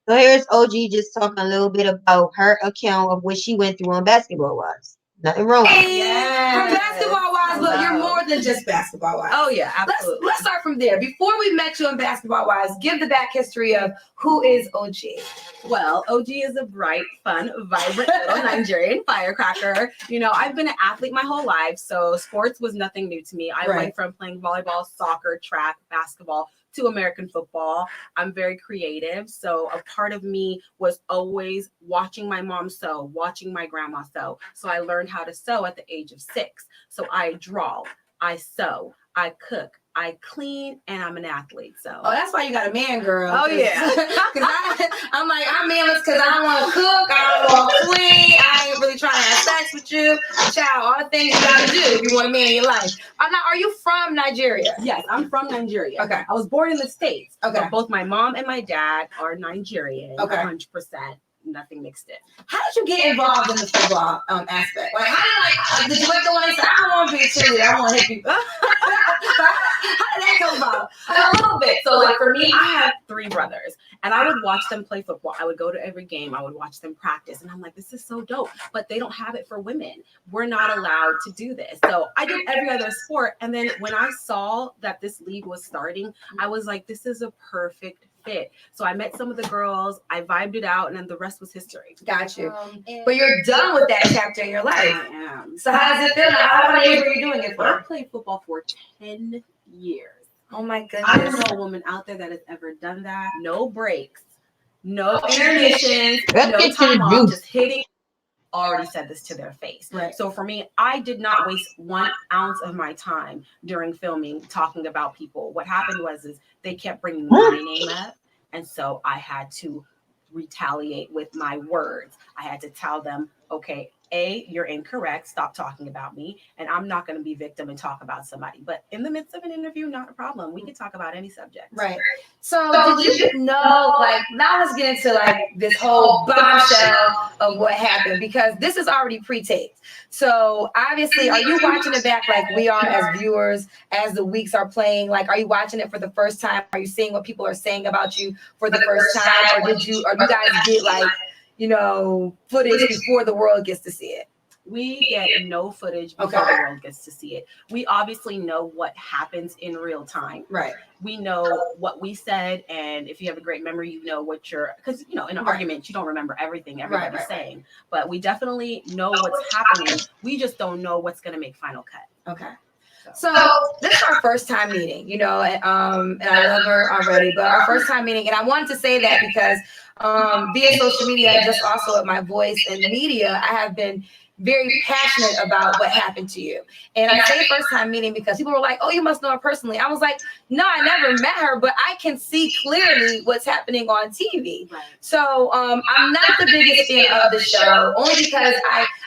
So here's OG just talking a little bit about her account of what she went through on Basketball Wives. Nothing wrong with it. From Basketball Wives, but you're more than just Basketball Wives. Oh yeah, absolutely. Let's start from there. Before we met you on Basketball Wives, give the back history of who is OG. Well, OG is a bright, fun, vibrant little Nigerian firecracker. You know, I've been an athlete my whole life, so sports was nothing new to me. I went from playing volleyball, soccer, track, basketball to American football. I'm very creative. So a part of me was always watching my mom sew, watching my grandma sew. So I learned how to sew at the age of 6. So I draw, I sew, I cook, I clean, and I'm an athlete. So that's why you got a man, girl. Oh yeah. Because I'm like, I'm manless because I don't want to cook, I don't want to clean, I ain't really trying to have sex with you. Child, all the things you gotta do if you want a man in your life. Are you from Nigeria? Yes, I'm from Nigeria. Okay. I was born in the States. Okay. But both my mom and my dad are Nigerian. Okay. 100%. Nothing mixed in. How did you get involved in the football aspect? Like, did you wake up one day and say, I don't want to be a cheerleader, I want to hit people? How did that come about? A little bit. So, like, for me, I have 3 brothers, and I would watch them play football. I would go to every game. I would watch them practice, and I'm like, this is so dope. But they don't have it for women. We're not allowed to do this. So I did every other sport, and then when I saw that this league was starting, I was like, this is a perfect fit. So I met some of the girls, I vibed it out, and then the rest was history. Got you. But you're done with that chapter in your life. I am. So how does it feel now? How many years were you doing it for? I played football for 10 years. Oh my goodness. I don't know a woman out there that has ever done that. No breaks, no intermissions, no time off, just hitting. Already said this to their face. Right. So for me, I did not waste 1 ounce of my time during filming talking about people. What happened was they kept bringing my name up, and so I had to retaliate with my words. I had to tell them, okay, A, you're incorrect. Stop talking about me. And I'm not going to be victim and talk about somebody. But in the midst of an interview, not a problem. We can talk about any subject. Right. So did you know, like, now let's get into like this whole bombshell of what happened, because this is already pre-taped. So obviously, are you watching it back like we are as viewers as the weeks are playing? Like, are you watching it for the first time? Are you seeing what people are saying about you for the first time? Or you guys get like, footage before the world gets to see it? We get no footage before the world gets to see it. We obviously know what happens in real time. Right. We know what we said, and if you have a great memory, you know what because in an argument, you don't remember everything everybody's saying. But we definitely know what's happening. We just don't know what's going to make final cut. Okay. So this is our first time meeting, and I love her already, but our first time meeting, and I wanted to say that because via social media, and just also at my voice in media, I have been very passionate about what happened to you. And I say first time meeting because people were like, oh, you must know her personally. I was like, no, I never met her, but I can see clearly what's happening on TV. Right. So I'm not the biggest fan of the show, only because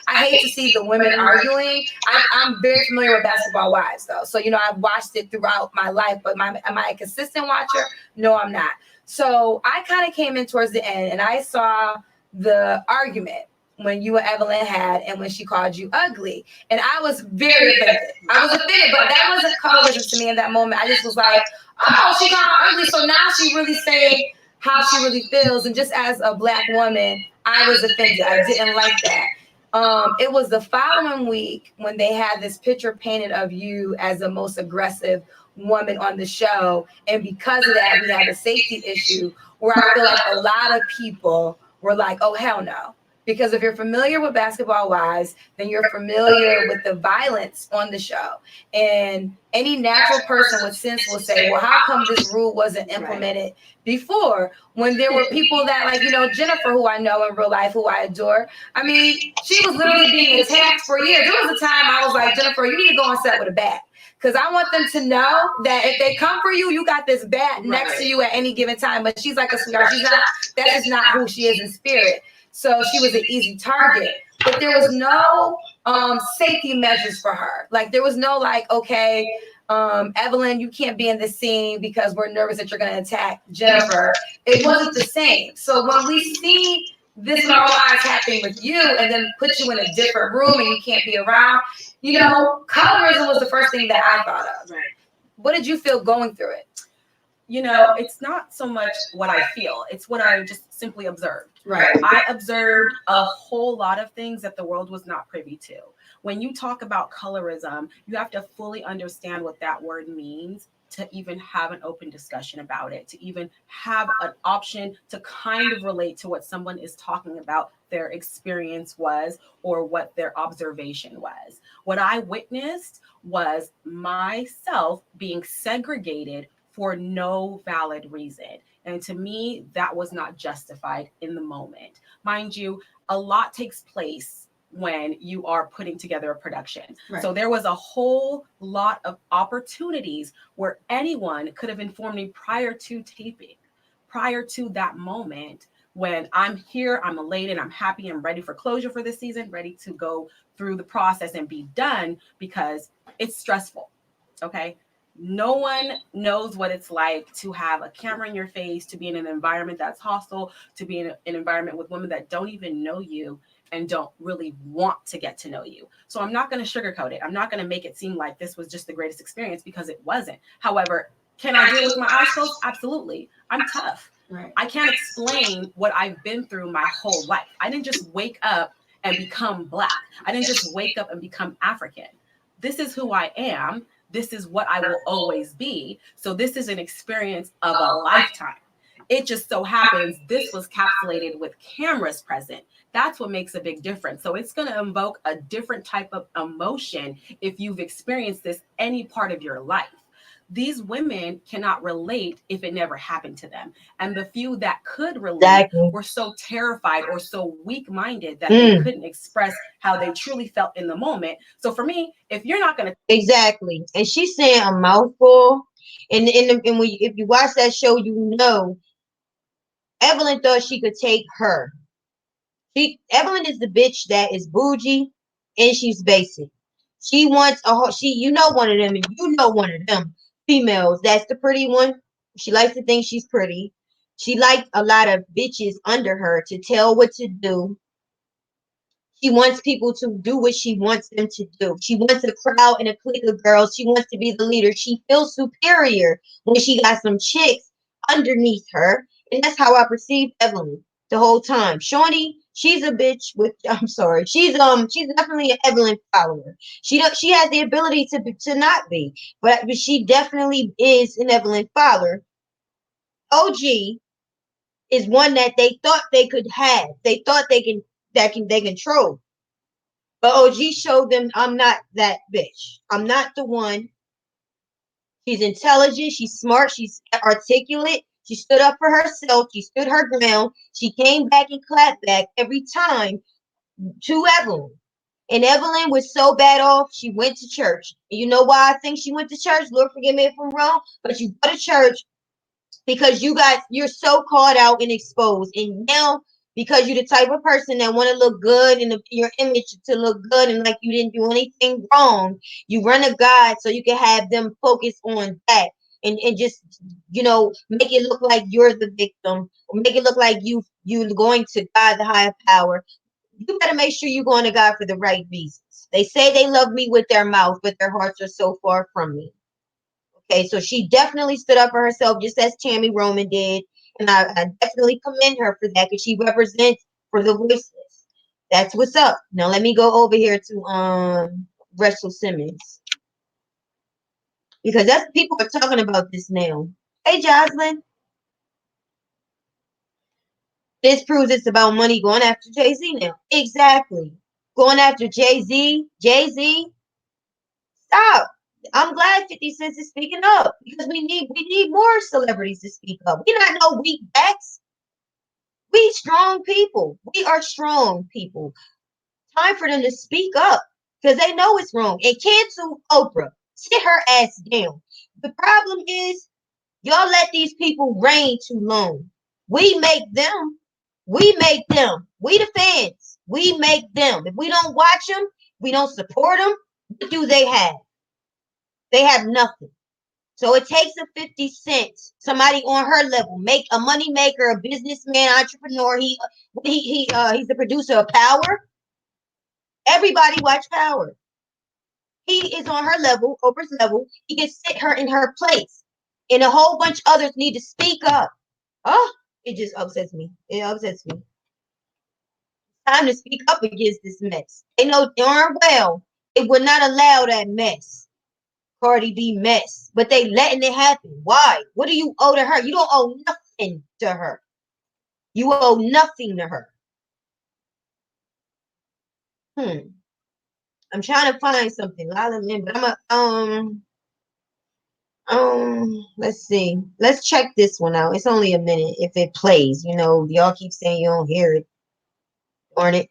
I hate to see the women arguing. I'm very familiar with Basketball Wives, though. So, I've watched it throughout my life, but am I a consistent watcher? No, I'm not. So I kind of came in towards the end, and I saw the argument when you and Evelyn had, and when she called you ugly. And I was very offended. I was offended, but that wasn't colorism to me in that moment. I just was like, oh, she called her ugly, so now she really saying how she really feels. And just as a Black woman, I was offended. I didn't like that. It was the following week when they had this picture painted of you as the most aggressive woman on the show. And because of that, we had a safety issue where I feel like a lot of people were like, oh, hell no. Because if you're familiar with Basketball Wives, then you're familiar with the violence on the show. And any natural person with sense will say, well, how come this rule wasn't implemented before, when there were people that, like, Jennifer, who I know in real life, who I adore. I mean, she was literally being attacked for years. There was a time I was like, Jennifer, you need to go on set with a bat. Because I want them to know that if they come for you, you got this bat next to you at any given time. But she's like a sweetheart. That is not who she is in spirit. So she was an easy target, but there was no safety measures for her. Like, there was no okay, Evelyn, you can't be in this scene because we're nervous that you're going to attack Jennifer. It wasn't the same. So when we see this normalized happening with you and then put you in a different room and you can't be around, colorism was the first thing that I thought of. Right. What did you feel going through it? It's not so much what I feel. It's what I just simply observed. Right. I observed a whole lot of things that the world was not privy to. When you talk about colorism, you have to fully understand what that word means to even have an open discussion about it, to even have an option to kind of relate to what someone is talking about, their experience was, or what their observation was. What I witnessed was myself being segregated for no valid reason. And to me, that was not justified in the moment. Mind you, a lot takes place when you are putting together a production. Right. So there was a whole lot of opportunities where anyone could have informed me prior to taping, prior to that moment when I'm here, I'm elated, I'm happy, I'm ready for closure for this season, ready to go through the process and be done, because it's stressful. Okay. No one knows what it's like to have a camera in your face, to be in an environment that's hostile, to be in an environment with women that don't even know you and don't really want to get to know you. So I'm not going to sugarcoat it. I'm not going to make it seem like this was just the greatest experience, because it wasn't. However, can I deal with my eyes closed? Absolutely. I'm tough. Right. I can't explain what I've been through my whole life. I didn't just wake up and become Black. I didn't just wake up and become African. This is who I am. This is what I will always be. So this is an experience of a lifetime. It just so happens this was capsulated with cameras present. That's what makes a big difference. So it's going to invoke a different type of emotion if you've experienced this any part of your life. These women cannot relate if it never happened to them. And the few that could relate were so terrified or so weak-minded that they couldn't express how they truly felt in the moment. So for me, if you're not going to... Exactly. And she's saying a mouthful. And if you watch that show, you know, Evelyn thought she could take her. Evelyn is the bitch that is bougie and she's basic. She wants you know one of them, and you know one of them females. That's the pretty one. She likes to think she's pretty. She likes a lot of bitches under her to tell what to do. She wants people to do what she wants them to do. She wants a crowd and a clique of girls. She wants to be the leader. She feels superior when she got some chicks underneath her. And that's how I perceived Evelyn the whole time. Shawnee, she's a bitch with, I'm sorry. She's definitely an Evelyn follower. She has the ability to not be, but she definitely is an Evelyn follower. OG is one that they thought they could have. They thought they control. But OG showed them, I'm not that bitch. I'm not the one. She's intelligent. She's smart. She's articulate. She stood up for herself. She stood her ground. She came back and clapped back every time to Evelyn. And Evelyn was so bad off, she went to church. And you know why I think she went to church? Lord, forgive me if I'm wrong. But you go to church because you're so caught out and exposed. And now, because you're the type of person that want to look good and your image to look good and like you didn't do anything wrong, you run a God so you can have them focus on that and just, you know, make it look like you're the victim, or make it look like you're going to God, the higher power. You better make sure you're going to God for the right reasons. They say they love me with their mouth, but their hearts are so far from me. Okay, so she definitely stood up for herself, just as Tammy Roman did. And I definitely commend her for that, because she represents for the voiceless. That's what's up. Now let me go over here to Russell Simmons, because that's people are talking about this now. Hey Jocelyn. This proves it's about money going after Jay-Z now. Exactly. Going after Jay-Z. Jay-Z. Stop. I'm glad 50 Cent is speaking up, because we need more celebrities to speak up. We're not no weak backs. We strong people. We are strong people. Time for them to speak up, because they know it's wrong. And cancel Oprah. Sit her ass down. The problem is y'all let these people reign too long. We make them. We make them. We the fans. We make them. If we don't watch them, we don't support them, what do they have? They have nothing. So it takes a 50 cents, somebody on her level, make a money maker, a businessman, entrepreneur. He's the producer of Power. Everybody watch Power. He is on her level, Oprah's level. He can sit her in her place. And a whole bunch of others need to speak up. Oh, it just upsets me. It upsets me. Time to speak up against this mess. They know darn well they would not allow that mess. Cardi B mess, but they letting it happen. Why? What do you owe to her? You don't owe nothing to her. You owe nothing to her. I'm trying to find something. La La Land, but Let's see. Let's check this one out. It's only a minute if it plays. You know, y'all keep saying you don't hear it. Darn it.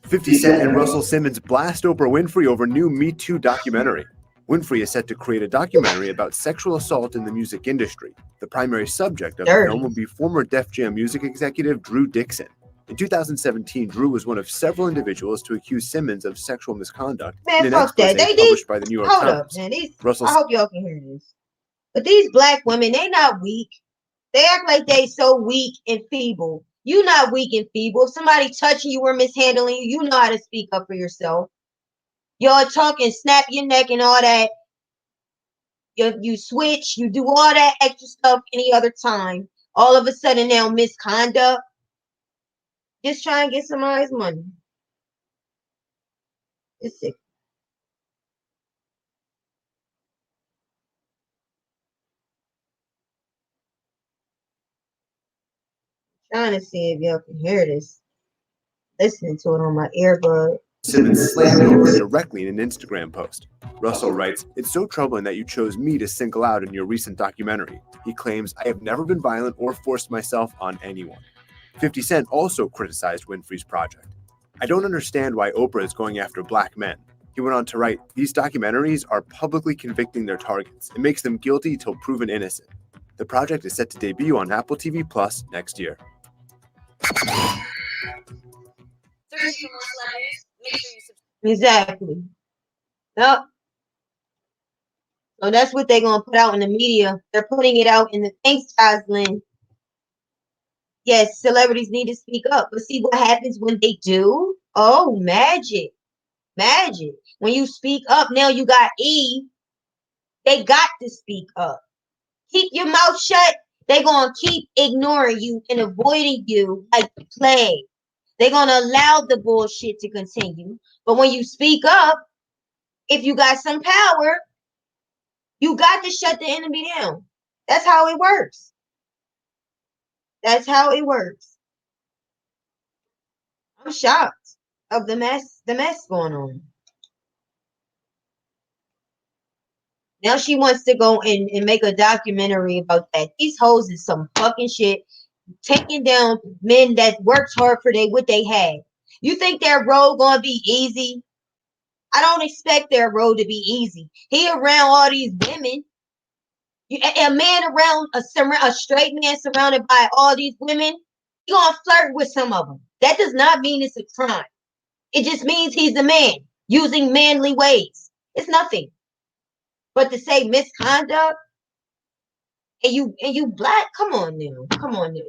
50 Cent and Russell Simmons blast Oprah Winfrey over new Me Too documentary. Winfrey is set to create a documentary about sexual assault in the music industry. The primary subject of the film will be former Def Jam music executive Drew Dixon. In 2017, Drew was one of several individuals to accuse Simmons of sexual misconduct in an expose published by the New York Hold Times. up, man. I hope y'all can hear this. But these black women, they not weak. They act like they so weak and feeble. You not weak and feeble. If somebody touching you or mishandling you, you know how to speak up for yourself. Y'all talk and snap your neck and all that. You switch, you do all that extra stuff any other time. All of a sudden now misconduct. Just try and get somebody's money. It's sick. Trying to see if y'all can hear this. Listening to it on my earbud. Simmons slammed Oprah directly in an Instagram post. Russell writes, "It's so troubling that you chose me to single out in your recent documentary." He claims, "I have never been violent or forced myself on anyone." 50 Cent also criticized Winfrey's project. "I don't understand why Oprah is going after black men." He went on to write, "These documentaries are publicly convicting their targets. It makes them guilty till proven innocent." The project is set to debut on Apple TV Plus next year. Exactly. Yep. So that's what they're gonna put out in the media. They're putting it out in the thanks, Jocelyn. Yes, celebrities need to speak up. But see what happens when they do? Oh, magic. Magic. When you speak up, now you got E. They got to speak up. Keep your mouth shut. They're gonna keep ignoring you and avoiding you like the plague. They're gonna allow the bullshit to continue. But when you speak up, if you got some power, you got to shut the enemy down. That's how it works. That's how it works. I'm shocked of the mess going on. Now she wants to go and make a documentary about that. These hoes is some fucking shit. Taking down men that worked hard for what they had. You think their road gonna be easy? I don't expect their road to be easy. He around all these women. A man around a straight man surrounded by all these women, he gonna flirt with some of them. That does not mean it's a crime. It just means he's a man using manly ways. It's nothing. But to say misconduct and you black, come on now.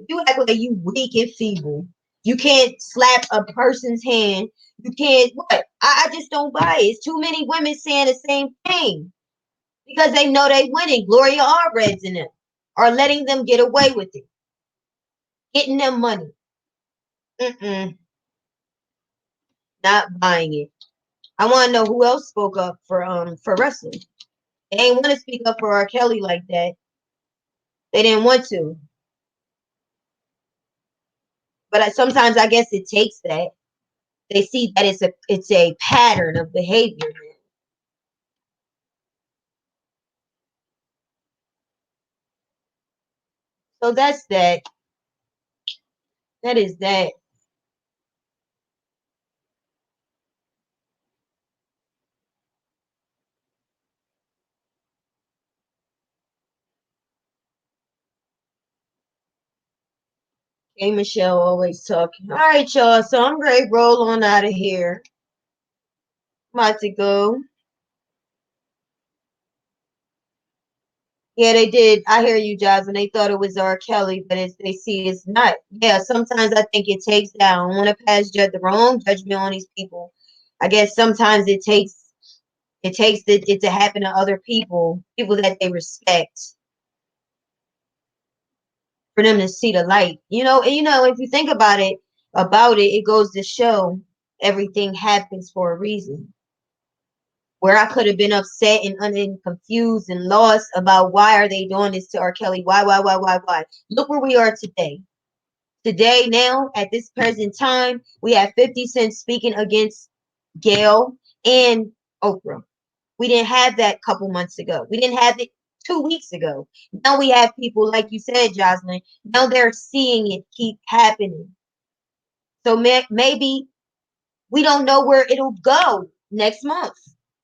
You act like you weak and feeble. You can't slap a person's hand. You can't what? I just don't buy it. It's too many women saying the same thing. Because they know they winning. Gloria Allred's in them are letting them get away with it, getting them money. Not buying it. I want to know who else spoke up for wrestling. They ain't want to speak up for R. Kelly like that. They didn't want to. But sometimes I guess it takes that. They see that it's a pattern of behavior. So that's that. That is that. Hey, Michelle always talking. All right, y'all. So I'm ready to roll on out of here. I'm about to go. Yeah, they did. I hear you, Jasmine. They thought it was R. Kelly, but they see it's not. Yeah, sometimes I think it takes that. I don't want to pass the wrong judgment on these people. I guess sometimes it takes it to happen to other people that they respect, for them to see the light. If you think about it, it goes to show everything happens for a reason. Where I could have been upset and confused and lost about why are they doing this to R. Kelly? Why? Look where we are today. Today, now, at this present time, we have 50 Cent speaking against Gail, and Oprah. We didn't have that a couple months ago. We didn't have it 2 weeks ago. Now we have people, like you said, Jocelyn. Now they're seeing it keep happening. So maybe we don't know where it'll go next month.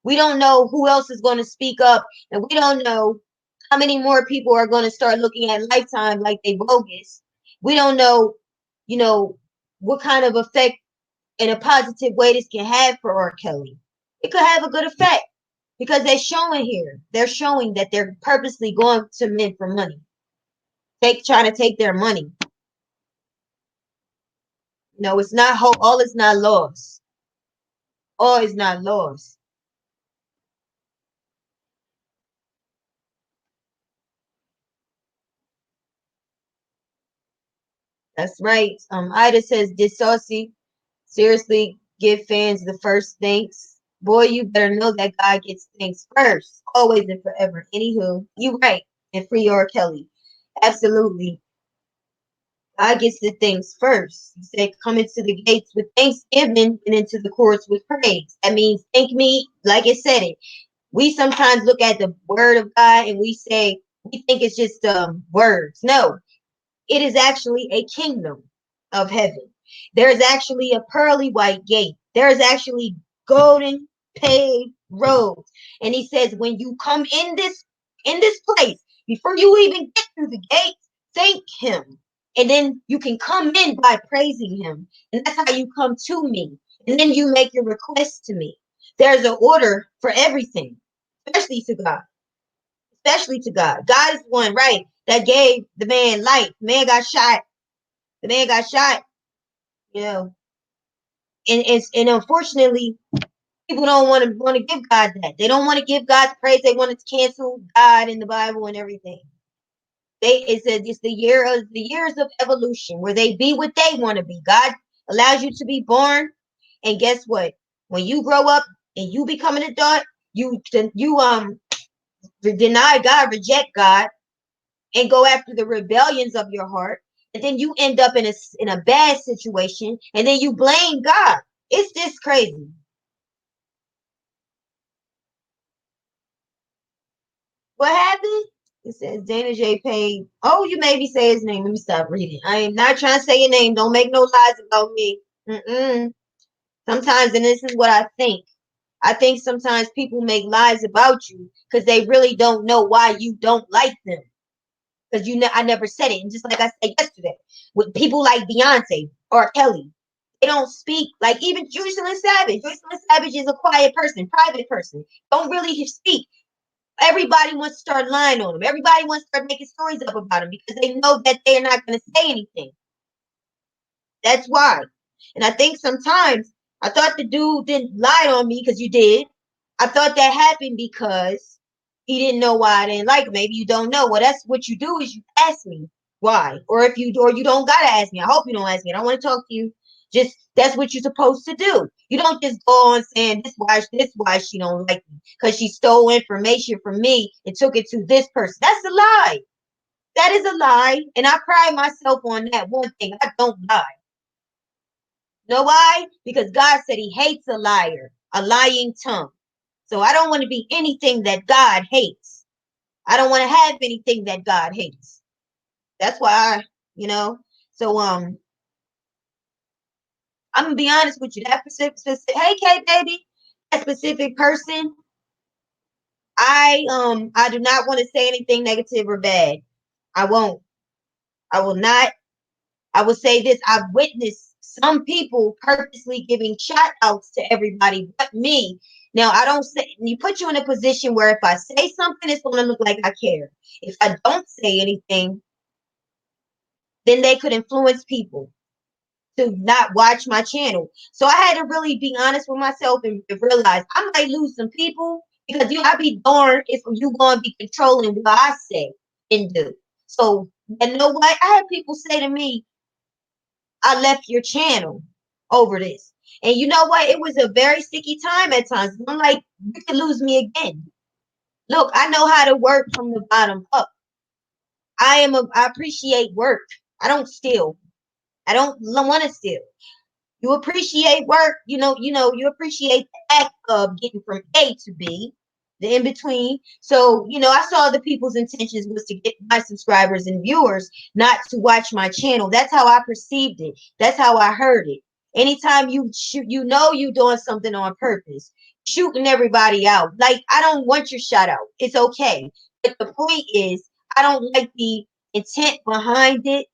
We don't know who else is going to speak up, and we don't know how many more people are going to start looking at Lifetime like they bogus. We don't know, what kind of effect in a positive way this can have for R. Kelly. It could have a good effect because they're showing here. They're showing that they're purposely going to men for money. Trying to take their money. No, it's not all is not lost. All is not lost. That's right. Ida says, "This saucy. Seriously, give fans the first thanks. Boy, you better know that God gets thanks first, always and forever." Anywho, you right. And free R. Kelly. Absolutely. God gets the things first. He said, "Come into the gates with thanksgiving and into the courts with praise." That means thank me, like it said it. We sometimes look at the word of God and we think it's just words. No, it is actually a kingdom of heaven. There is actually a pearly white gate. There is actually golden paved roads. And he says, when you come in this place, before you even get through the gate, thank him. And then you can come in by praising him. And that's how you come to me. And then you make your request to me. There's an order for everything, especially to God. Especially to God. God is the one, right, that gave the man life. The man got shot. The man got shot. You know, and unfortunately, people don't want to give God that. They don't want to give God the praise. They want to cancel God in the Bible and everything. It's the years of evolution where they be what they want to be. God allows you to be born, and guess what? When you grow up and you become an adult, you deny God, reject God, and go after the rebellions of your heart, and then you end up in a bad situation, and then you blame God. It's just crazy. What happened? It says Dana J. Payne. Oh, you made me say his name. Let me stop reading. I am not trying to say your name. Don't make no lies about me. Sometimes, and this is what I think. I think sometimes people make lies about you because they really don't know why you don't like them. Because I never said it. And just like I said yesterday, with people like Beyonce or Kelly, they don't speak like even Joycelyn Savage. Joycelyn Savage is a quiet person, private person. Don't really speak. Everybody wants to start lying on him. Everybody wants to start making stories up about him because they know that they're not going to say anything. That's why. And I think sometimes I thought the dude didn't lie on me because you did. I thought that happened because he didn't know why I didn't like him. Maybe you don't know. Well, that's what you do is you ask me why. Or you don't gotta ask me. I hope you don't ask me. I don't want to talk to you. Just that's what you're supposed to do. You don't just go on saying this why she don't like me. Because she stole information from me and took it to this person. That's a lie. That is a lie. And I pride myself on that one thing. I don't lie. Know why? Because God said he hates a liar, a lying tongue. So I don't want to be anything that God hates. I don't want to have anything that God hates. That's why So I'm gonna be honest with you. That specific hey K baby, that specific person, I do not want to say anything negative or bad. I won't. I will not. I will say this. I've witnessed some people purposely giving shout outs to everybody but me. Now, I don't say, you put you in a position where if I say something, it's going to look like I care. If I don't say anything, then they could influence people to not watch my channel. So I had to really be honest with myself and realize I might lose some people because I be darned if you going to be controlling what I say and do. So, you know what? I had people say to me, I left your channel over this. And you know what? It was a very sticky time at times. I'm like, you could lose me again. Look, I know how to work from the bottom up. I appreciate work. I don't steal. I don't want to steal. You appreciate work, you appreciate the act of getting from A to B, the in between. So, I saw the people's intentions was to get my subscribers and viewers, not to watch my channel. That's how I perceived it. That's how I heard it. Anytime you shoot, you doing something on purpose, shooting everybody out. Like, I don't want your shout out. It's okay. But the point is, I don't like the intent behind it.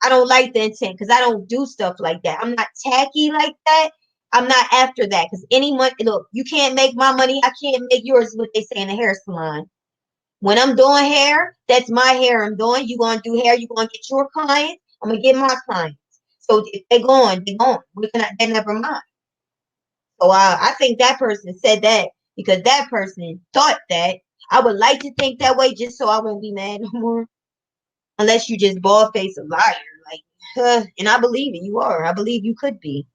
I don't like the intent because I don't do stuff like that. I'm not tacky like that. I'm not after that because any money, look, you can't make my money. I can't make yours, what they say in the hair salon. When I'm doing hair, that's my hair I'm doing. You going to do hair, you going to get your clients. I'm going to get my clients. So if they're going, they're going. They never mind. So I think that person said that because that person thought that. I would like to think that way just so I won't be mad no more. Unless you just bald face a liar. Like, and I believe it. You are. I believe you could be.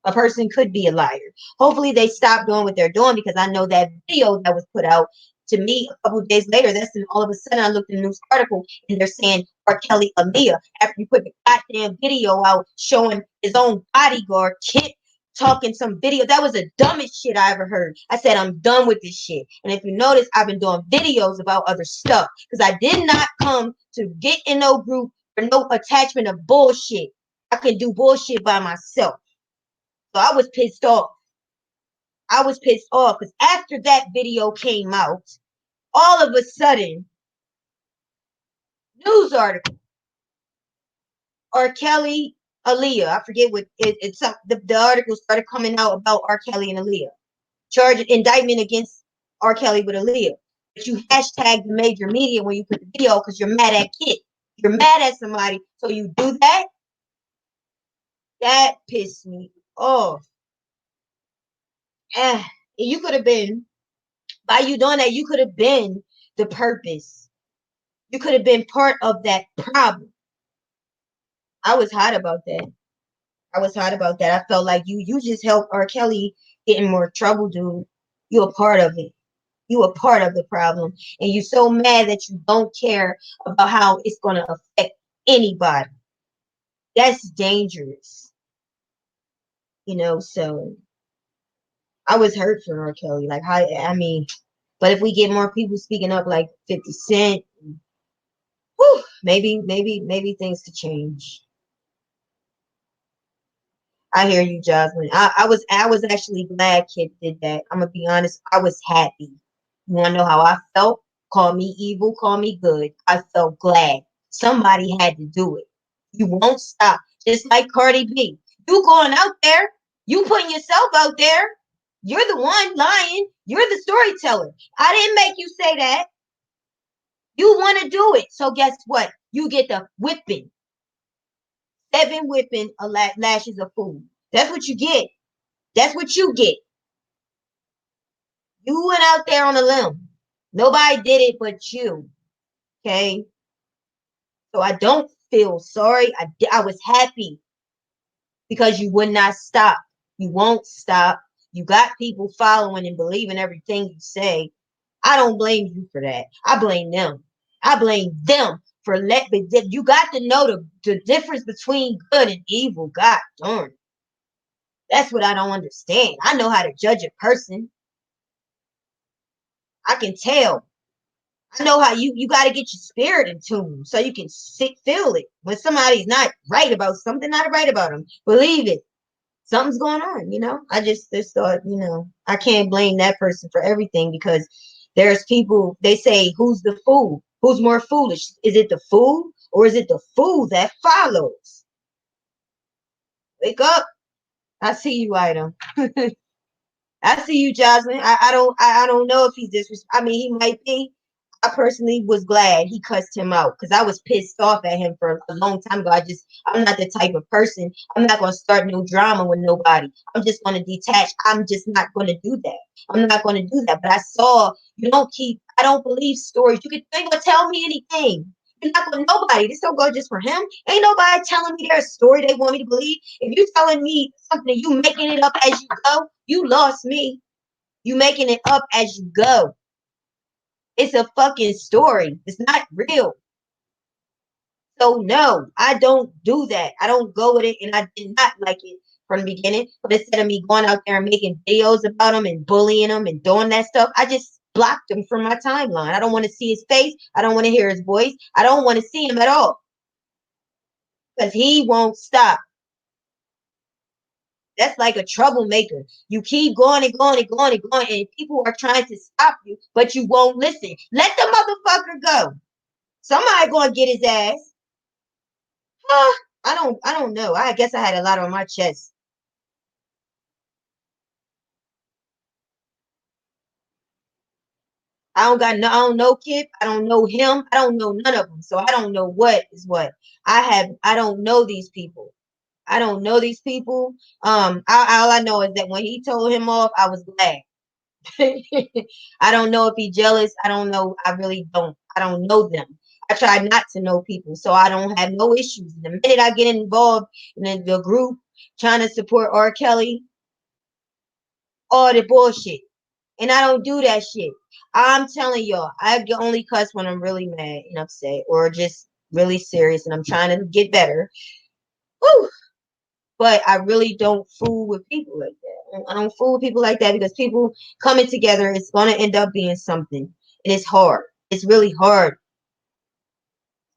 A person could be a liar. Hopefully they stop doing what they're doing because I know that video that was put out to me a couple of days later, that's when all of a sudden I looked in the news article and they're saying R. Kelly Aaliyah after you put the goddamn video out showing his own bodyguard Kit talking some video. That was the dumbest shit I ever heard. I said, I'm done with this shit. And if you notice, I've been doing videos about other stuff because I did not come to get in no group or no attachment of bullshit. I can do bullshit by myself. So I was pissed off. I was pissed off because after that video came out, all of a sudden, news article, R. Kelly, Aaliyah. I forget what it's. The article started coming out about R. Kelly and Aaliyah. Charge indictment against R. Kelly with Aaliyah. But you hashtag the major media when you put the video because you're mad at Kit. You're mad at somebody, so you do that. That pissed me off. You could have been, by you doing that, you could have been the purpose. You could have been part of that problem. I was hot about that. I felt like you just helped R. Kelly get in more trouble, dude. You a part of it. You a part of the problem. And you're so mad that you don't care about how it's going to affect anybody. That's dangerous. So I was hurt for R. Kelly. Like, but if we get more people speaking up like 50 Cent, whew, maybe things could change. I hear you, Jocelyn. I was actually glad Kid did that. I'm gonna be honest. I was happy. You wanna know how I felt? Call me evil, call me good. I felt glad. Somebody had to do it. You won't stop. Just like Cardi B. You going out there, you putting yourself out there. You're the one lying. You're the storyteller. I didn't make you say that. You want to do it. So guess what? You get the whipping. 7 whipping lashes of food. That's what you get. That's what you get. You went out there on a limb. Nobody did it but you. Okay? So I don't feel sorry. I was happy because you would not stop. You won't stop. You got people following and believing everything you say. I don't blame you for that. I blame them. I blame them for you got to know the difference between good and evil. God darn. That's what I don't understand. I know how to judge a person. I can tell. I know how you got to get your spirit in tune so you can feel it. When somebody's not right about something, not right about them. Believe it. Something's going on, I just thought, I can't blame that person for everything because there's people, they say, who's the fool? Who's more foolish? Is it the fool or is it the fool that follows? Wake up. I see you, Ida. I see you, Jocelyn. I don't know if he's disrespectful. I mean, he might be. I personally was glad he cussed him out because I was pissed off at him for a long time ago. I'm not the type of person. I'm not going to start no drama with nobody. I'm just going to detach. I'm just not going to do that. I'm not going to do that. But I saw I don't believe stories. You ain't going to tell me anything. You're not going to nobody. This don't go just for him. Ain't nobody telling me their story they want me to believe. If you telling me something, you making it up as you go, you lost me. You making it up as you go. It's a fucking story. It's not real. So no, I don't do that. I don't go with it, and I did not like it from the beginning. But instead of me going out there and making videos about him and bullying him and doing that stuff, I just blocked him from my timeline. I don't want to see his face. I don't want to hear his voice. I don't want to see him at all because he won't stop. That's like a troublemaker. You keep going and going and going and going, and people are trying to stop you, but you won't listen. Let the motherfucker go. Somebody gonna get his ass. I don't know. I guess I had a lot on my chest. I don't know Kip. I don't know him. I don't know none of them. So I don't know what is what. I don't know these people. I don't know these people. All I know is that when he told him off, I was glad. I don't know if he's jealous. I don't know. I really don't. I don't know them. I try not to know people, so I don't have no issues. The minute I get involved in the group trying to support R. Kelly, all the bullshit. And I don't do that shit. I'm telling y'all, I only cuss when I'm really mad and upset or just really serious and I'm trying to get better. Woo! But I really don't fool with people like that. I don't fool with people like that because people coming together, it's going to end up being something. And it's hard. It's really hard.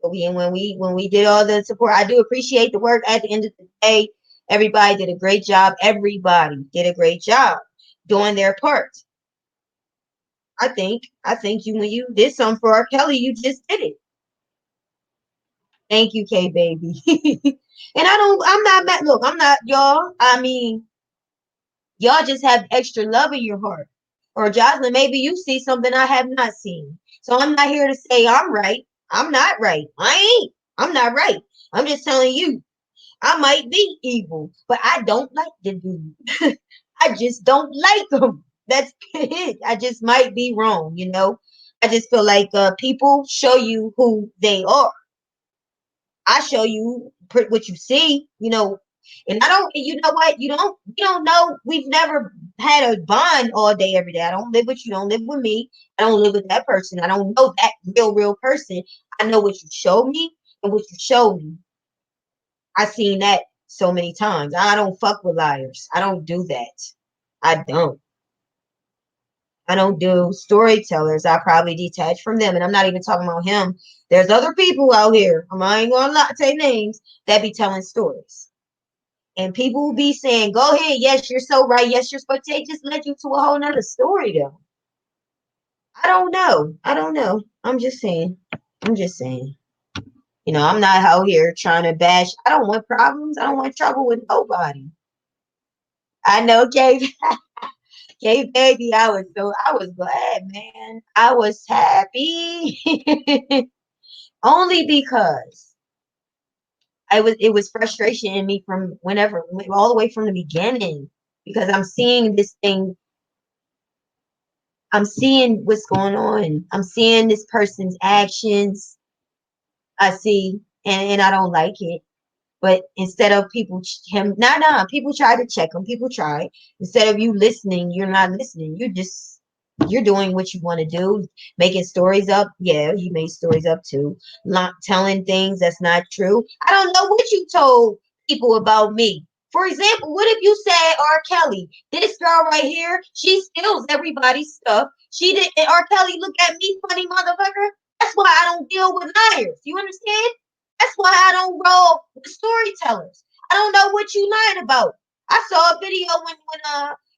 But when we did all the support, I do appreciate the work. At the end of the day, everybody did a great job. Everybody did a great job doing their part. I think you when you did something for R. Kelly, you just did it. Thank you, K baby. And I'm not mad. Look, I'm not y'all. I mean, y'all just have extra love in your heart. Or Jocelyn, maybe you see something I have not seen. So I'm not here to say I'm right. I'm not right. I ain't. I'm not right. I'm just telling you, I might be evil, but I don't like the dude. I just don't like him. That's it. I just might be wrong, you know. I just feel like people show you who they are. I show you what you see, you know. And I don't. You know what? You don't know. We've never had a bond all day, every day. I don't live with you. Don't live with me. I don't live with that person. I don't know that real person. I know what you show me and what you show me. I've seen that so many times. I don't fuck with liars. I don't do that. I don't. I don't do storytellers. I probably detach from them. And I'm not even talking about him. There's other people out here, I ain't gonna say names, that be telling stories. And people will be saying, go ahead, yes, you're so right, yes, you're but they just led you to a whole nother story though. I don't know. I don't know. I'm just saying. I'm just saying. You know, I'm not out here trying to bash. I don't want problems. I don't want trouble with nobody. I know, Kay. Kay, baby, I was glad, man. I was happy. Only because it was frustration in me from whenever, all the way from the beginning, because I'm seeing this thing. I'm seeing what's going on. I'm seeing this person's actions. I see, and I don't like it. But instead of people people try to check him. People try. Instead of you listening, you're not listening. You're doing what you want to do, making stories up. Yeah, you made stories up too. Not telling things that's not true. I don't know what you told people about me. For example, what if you said R. Kelly, this girl right here, she steals everybody's stuff. She did, and R. Kelly look at me funny motherfucker. That's why I don't deal with liars. You understand? That's why I don't roll with storytellers. I don't know what you lying about. I saw a video when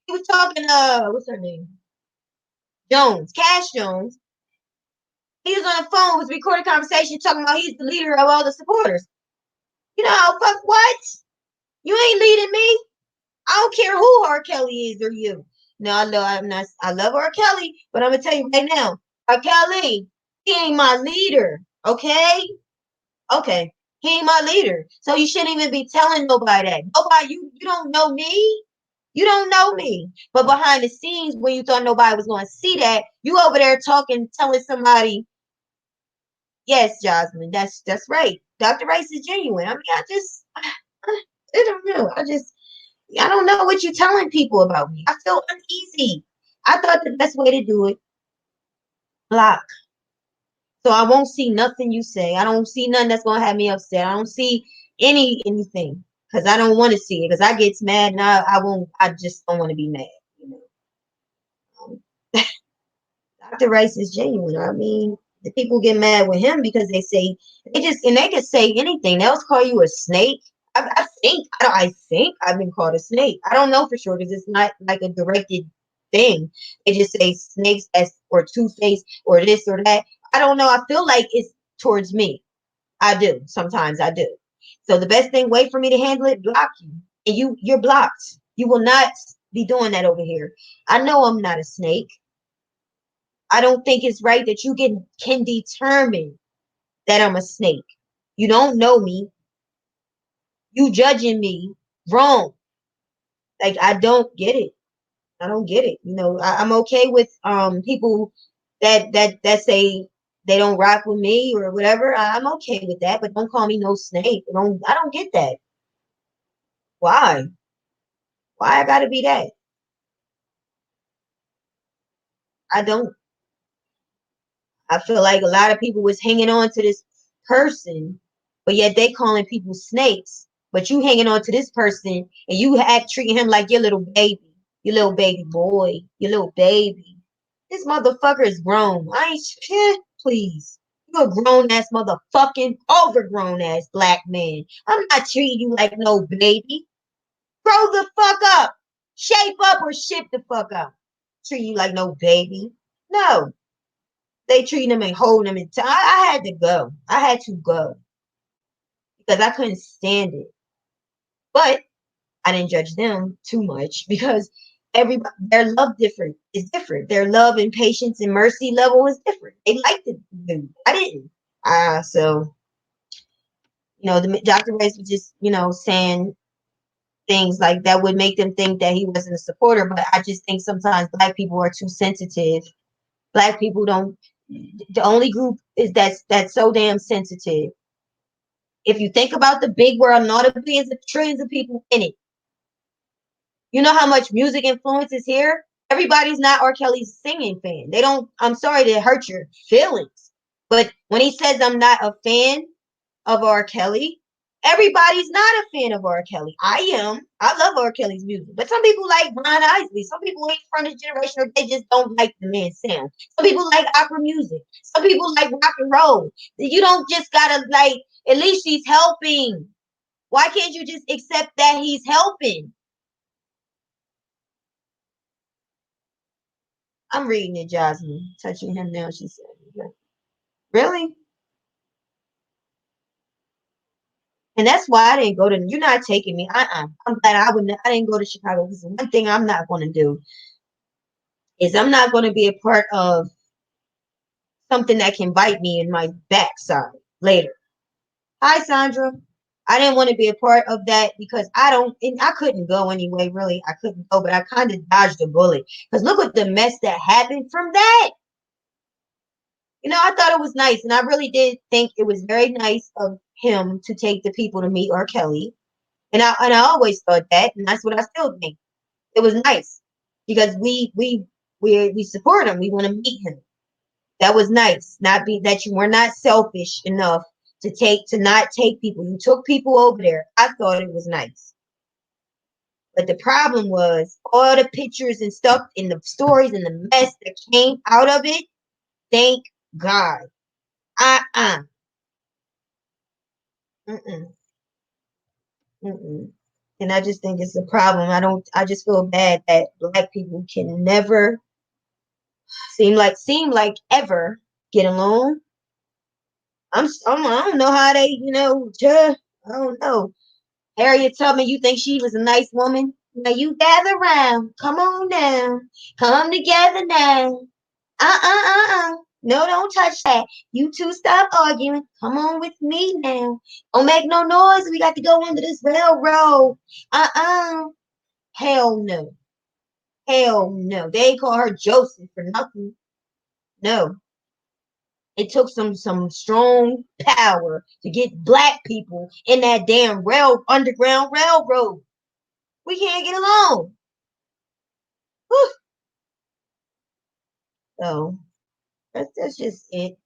he was talking what's her name? Jones, Cash Jones. He was on the phone, was recording conversation talking about he's the leader of all the supporters. You know, fuck what? You ain't leading me. I don't care who R. Kelly is or you. No, I love R. Kelly, but I'm gonna tell you right now, R. Kelly, he ain't my leader. Okay? Okay. He ain't my leader. So you shouldn't even be telling nobody that. Nobody, you don't know me. You don't know me. But behind the scenes, when you thought nobody was going to see that, you over there talking, telling somebody, yes, Jasmine, that's right. Dr. Rice is genuine. I mean, I don't know. I don't know what you're telling people about me. I feel uneasy. I thought the best way to do it, block. So I won't see nothing you say. I don't see nothing that's gonna have me upset. I don't see anything. because I don't want to see it. Because I get mad and I won't. I just don't want to be mad. You know, Dr. Rice is genuine. I mean, the people get mad with him because they say they can say anything. They'll call you a snake. I think I've been called a snake. I don't know for sure because it's not like a directed thing. They just say snakes as or two-faced or this or that. I don't know. I feel like it's towards me. I do. Sometimes I do. So the best thing, way for me to handle it, block you. And you're blocked. You will not be doing that over here. I know I'm not a snake. I don't think it's right that you can determine that I'm a snake. You don't know me. You judging me wrong. Like I don't get it. I don't get it. You know, I'm okay with people that say they don't rock with me or whatever. I'm okay with that, but don't call me no snake. I don't get that. Why? Why I gotta be that? I don't. I feel like a lot of people was hanging on to this person, but yet they calling people snakes. But you hanging on to this person and you act treating him like your little baby boy, your little baby. This motherfucker is grown. I ain't shit, please. You a grown ass motherfucking overgrown ass black man. I'm not treating you like no baby. Grow the fuck up. Shape up or ship the fuck up. Treat you like no baby. No. They treating him and holding him in time. I had to go. I had to go because I couldn't stand it. But I didn't judge them too much because everybody their love is different. Their love and patience and mercy level is different. They liked it. I didn't. So the Dr. Rice was just saying things like that would make them think that he wasn't a supporter. But I just think sometimes black people are too sensitive. Black people don't. The only group is that's so damn sensitive. If you think about the big world and all the billions of trillions of people in it, you know how much music influence is here? Everybody's not R. Kelly's singing fan. They don't, I'm sorry to hurt your feelings. But when he says I'm not a fan of R. Kelly, everybody's not a fan of R. Kelly. I am. I love R. Kelly's music. But some people like Brian Isley. Some people ain't from this generation or they just don't like the man's sound. Some people like opera music. Some people like rock and roll. You don't just gotta like, at least he's helping. Why can't you just accept that he's helping? I'm reading it, Jasmine. Touching him now, she said. Really? And that's why I didn't go to, you're not taking me. I'm glad I didn't go to Chicago because one thing I'm not going to do is I'm not going to be a part of something that can bite me in my backside later. Hi, Sandra. I didn't want to be a part of that because I couldn't go anyway, really. I couldn't go, but I kind of dodged a bullet. Because look at the mess that happened from that. I thought it was nice, and I really did think it was very nice of him to take the people to meet R. Kelly. And I always thought that, and that's what I still think. It was nice because we support him. We want to meet him. That was nice. Not be that you were not selfish enough to not take people. You took people over there. I thought it was nice. But the problem was all the pictures and stuff in the stories and the mess that came out of it. Thank God. Mm-mm. Mm-mm. And I just think it's a problem. I just feel bad that black people can never seem like ever get along. I don't know how they, I don't know. Harriet Tubman, you think she was a nice woman? Now you gather around. Come on now. Come together now. No, don't touch that. You two stop arguing. Come on with me now. Don't make no noise. We got to go under this railroad. Hell no. Hell no. They ain't call her Joseph for nothing. No. It took some strong power to get black people in that damn underground railroad. We can't get along. Whew. So that's just it.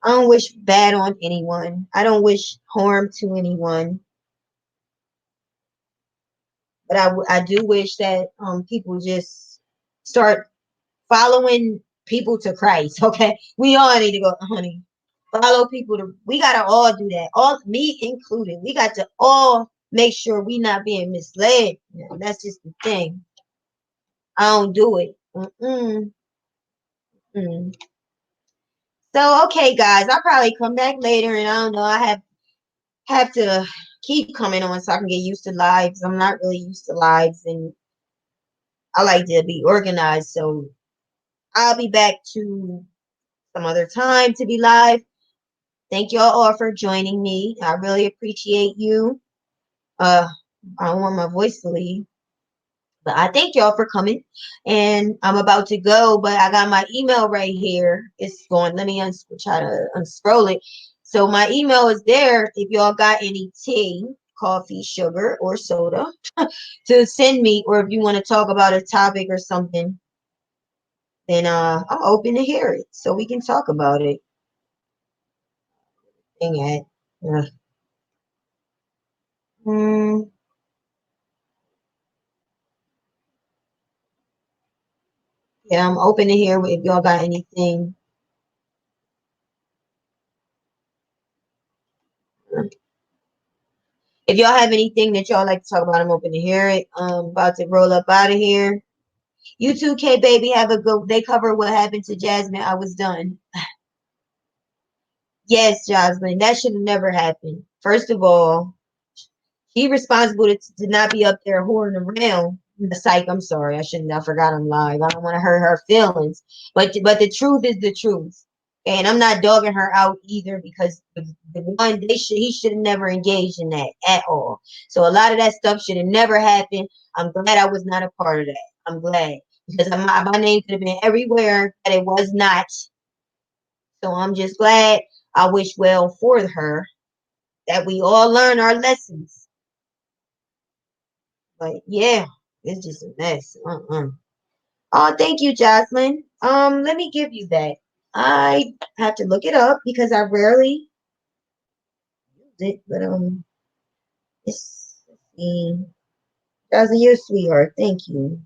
I don't wish bad on anyone. I don't wish harm to anyone. But I do wish that people just start following people to Christ. Okay, we all need to go, honey. Follow people to. We gotta all do that. All me included. We got to all make sure we not being misled. That's just the thing. I don't do it. Mm. So okay, guys, I'll probably come back later, and I don't know. I have to keep coming on so I can get used to lives. I'm not really used to lives, and I like to be organized. So I'll be back to some other time to be live. Thank y'all all for joining me. I really appreciate you. I don't want my voice to leave. But I thank y'all for coming. And I'm about to go, but I got my email right here. It's going, let me try to unscroll it. So my email is there if y'all got any tea, coffee, sugar, or soda to send me, or if you want to talk about a topic or something, then I'm open to hear it so we can talk about it. Dang it. Yeah, I'm open to hear if y'all got anything. If y'all have anything that y'all like to talk about, I'm open to hear it. About to roll up out of here. You too, K baby. Have a good. They cover what happened to Jasmine. I was done. Yes, Jasmine. That should have never happened. First of all, she responsible to not be up there whoring around. The psych. I'm sorry. I shouldn't. I forgot I'm live. I don't want to hurt her feelings. But the truth is the truth. And I'm not dogging her out either because the one he should have never engaged in that at all. So a lot of that stuff should have never happened. I'm glad I was not a part of that. I'm glad because my name could have been everywhere that it was not. So I'm just glad. I wish well for her that we all learn our lessons. But yeah, it's just a mess. Oh, thank you, Jocelyn. Let me give you that. I have to look it up because I rarely use it, but let's see. Jocelyn, you're a sweetheart. Thank you.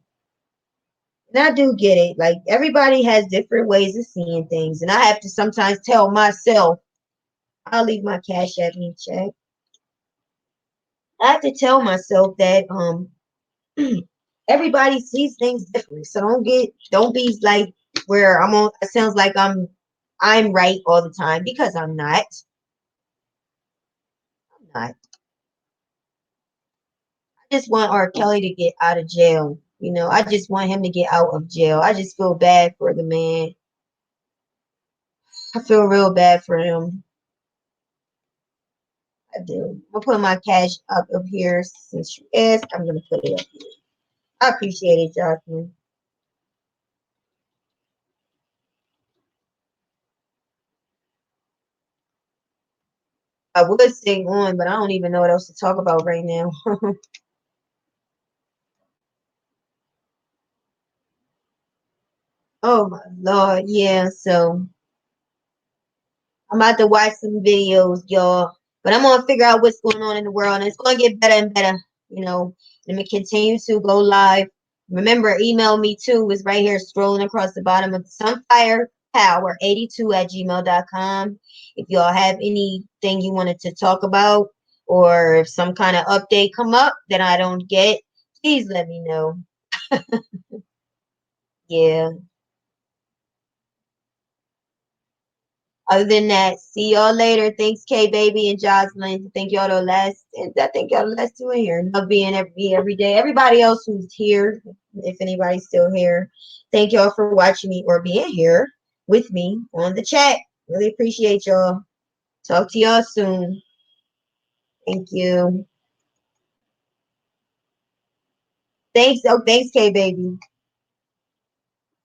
And I do get it. Like everybody has different ways of seeing things, and I have to sometimes tell myself, I'll leave my cash app in check. I have to tell myself that everybody sees things differently. So don't be like where I'm on. It sounds like I'm right all the time because I'm not. I'm not. I just want R. Kelly to get out of jail. You know, I just want him to get out of jail. I just feel bad for the man. I feel real bad for him. I do. I'll put my cash up here since you asked. I'm gonna put it up here. I appreciate it, Jocelyn. I would stay on, but I don't even know what else to talk about right now. Oh my Lord, yeah. So I'm about to watch some videos, y'all. But I'm gonna figure out what's going on in the world, and it's gonna get better and better. You know, let me continue to go live. Remember, email me too. It's right here, scrolling across the bottom of sunfirepower82@gmail.com. If y'all have anything you wanted to talk about, or if some kind of update come up that I don't get, please let me know. Yeah. Other than that, see y'all later. Thanks, K Baby and Jocelyn. Thank y'all the last, and I think y'all the last two in here. Love being every day. Everybody else who's here, if anybody's still here, thank y'all for watching me or being here with me on the chat. Really appreciate y'all. Talk to y'all soon. Thank you. Thanks. Oh, thanks, K Baby.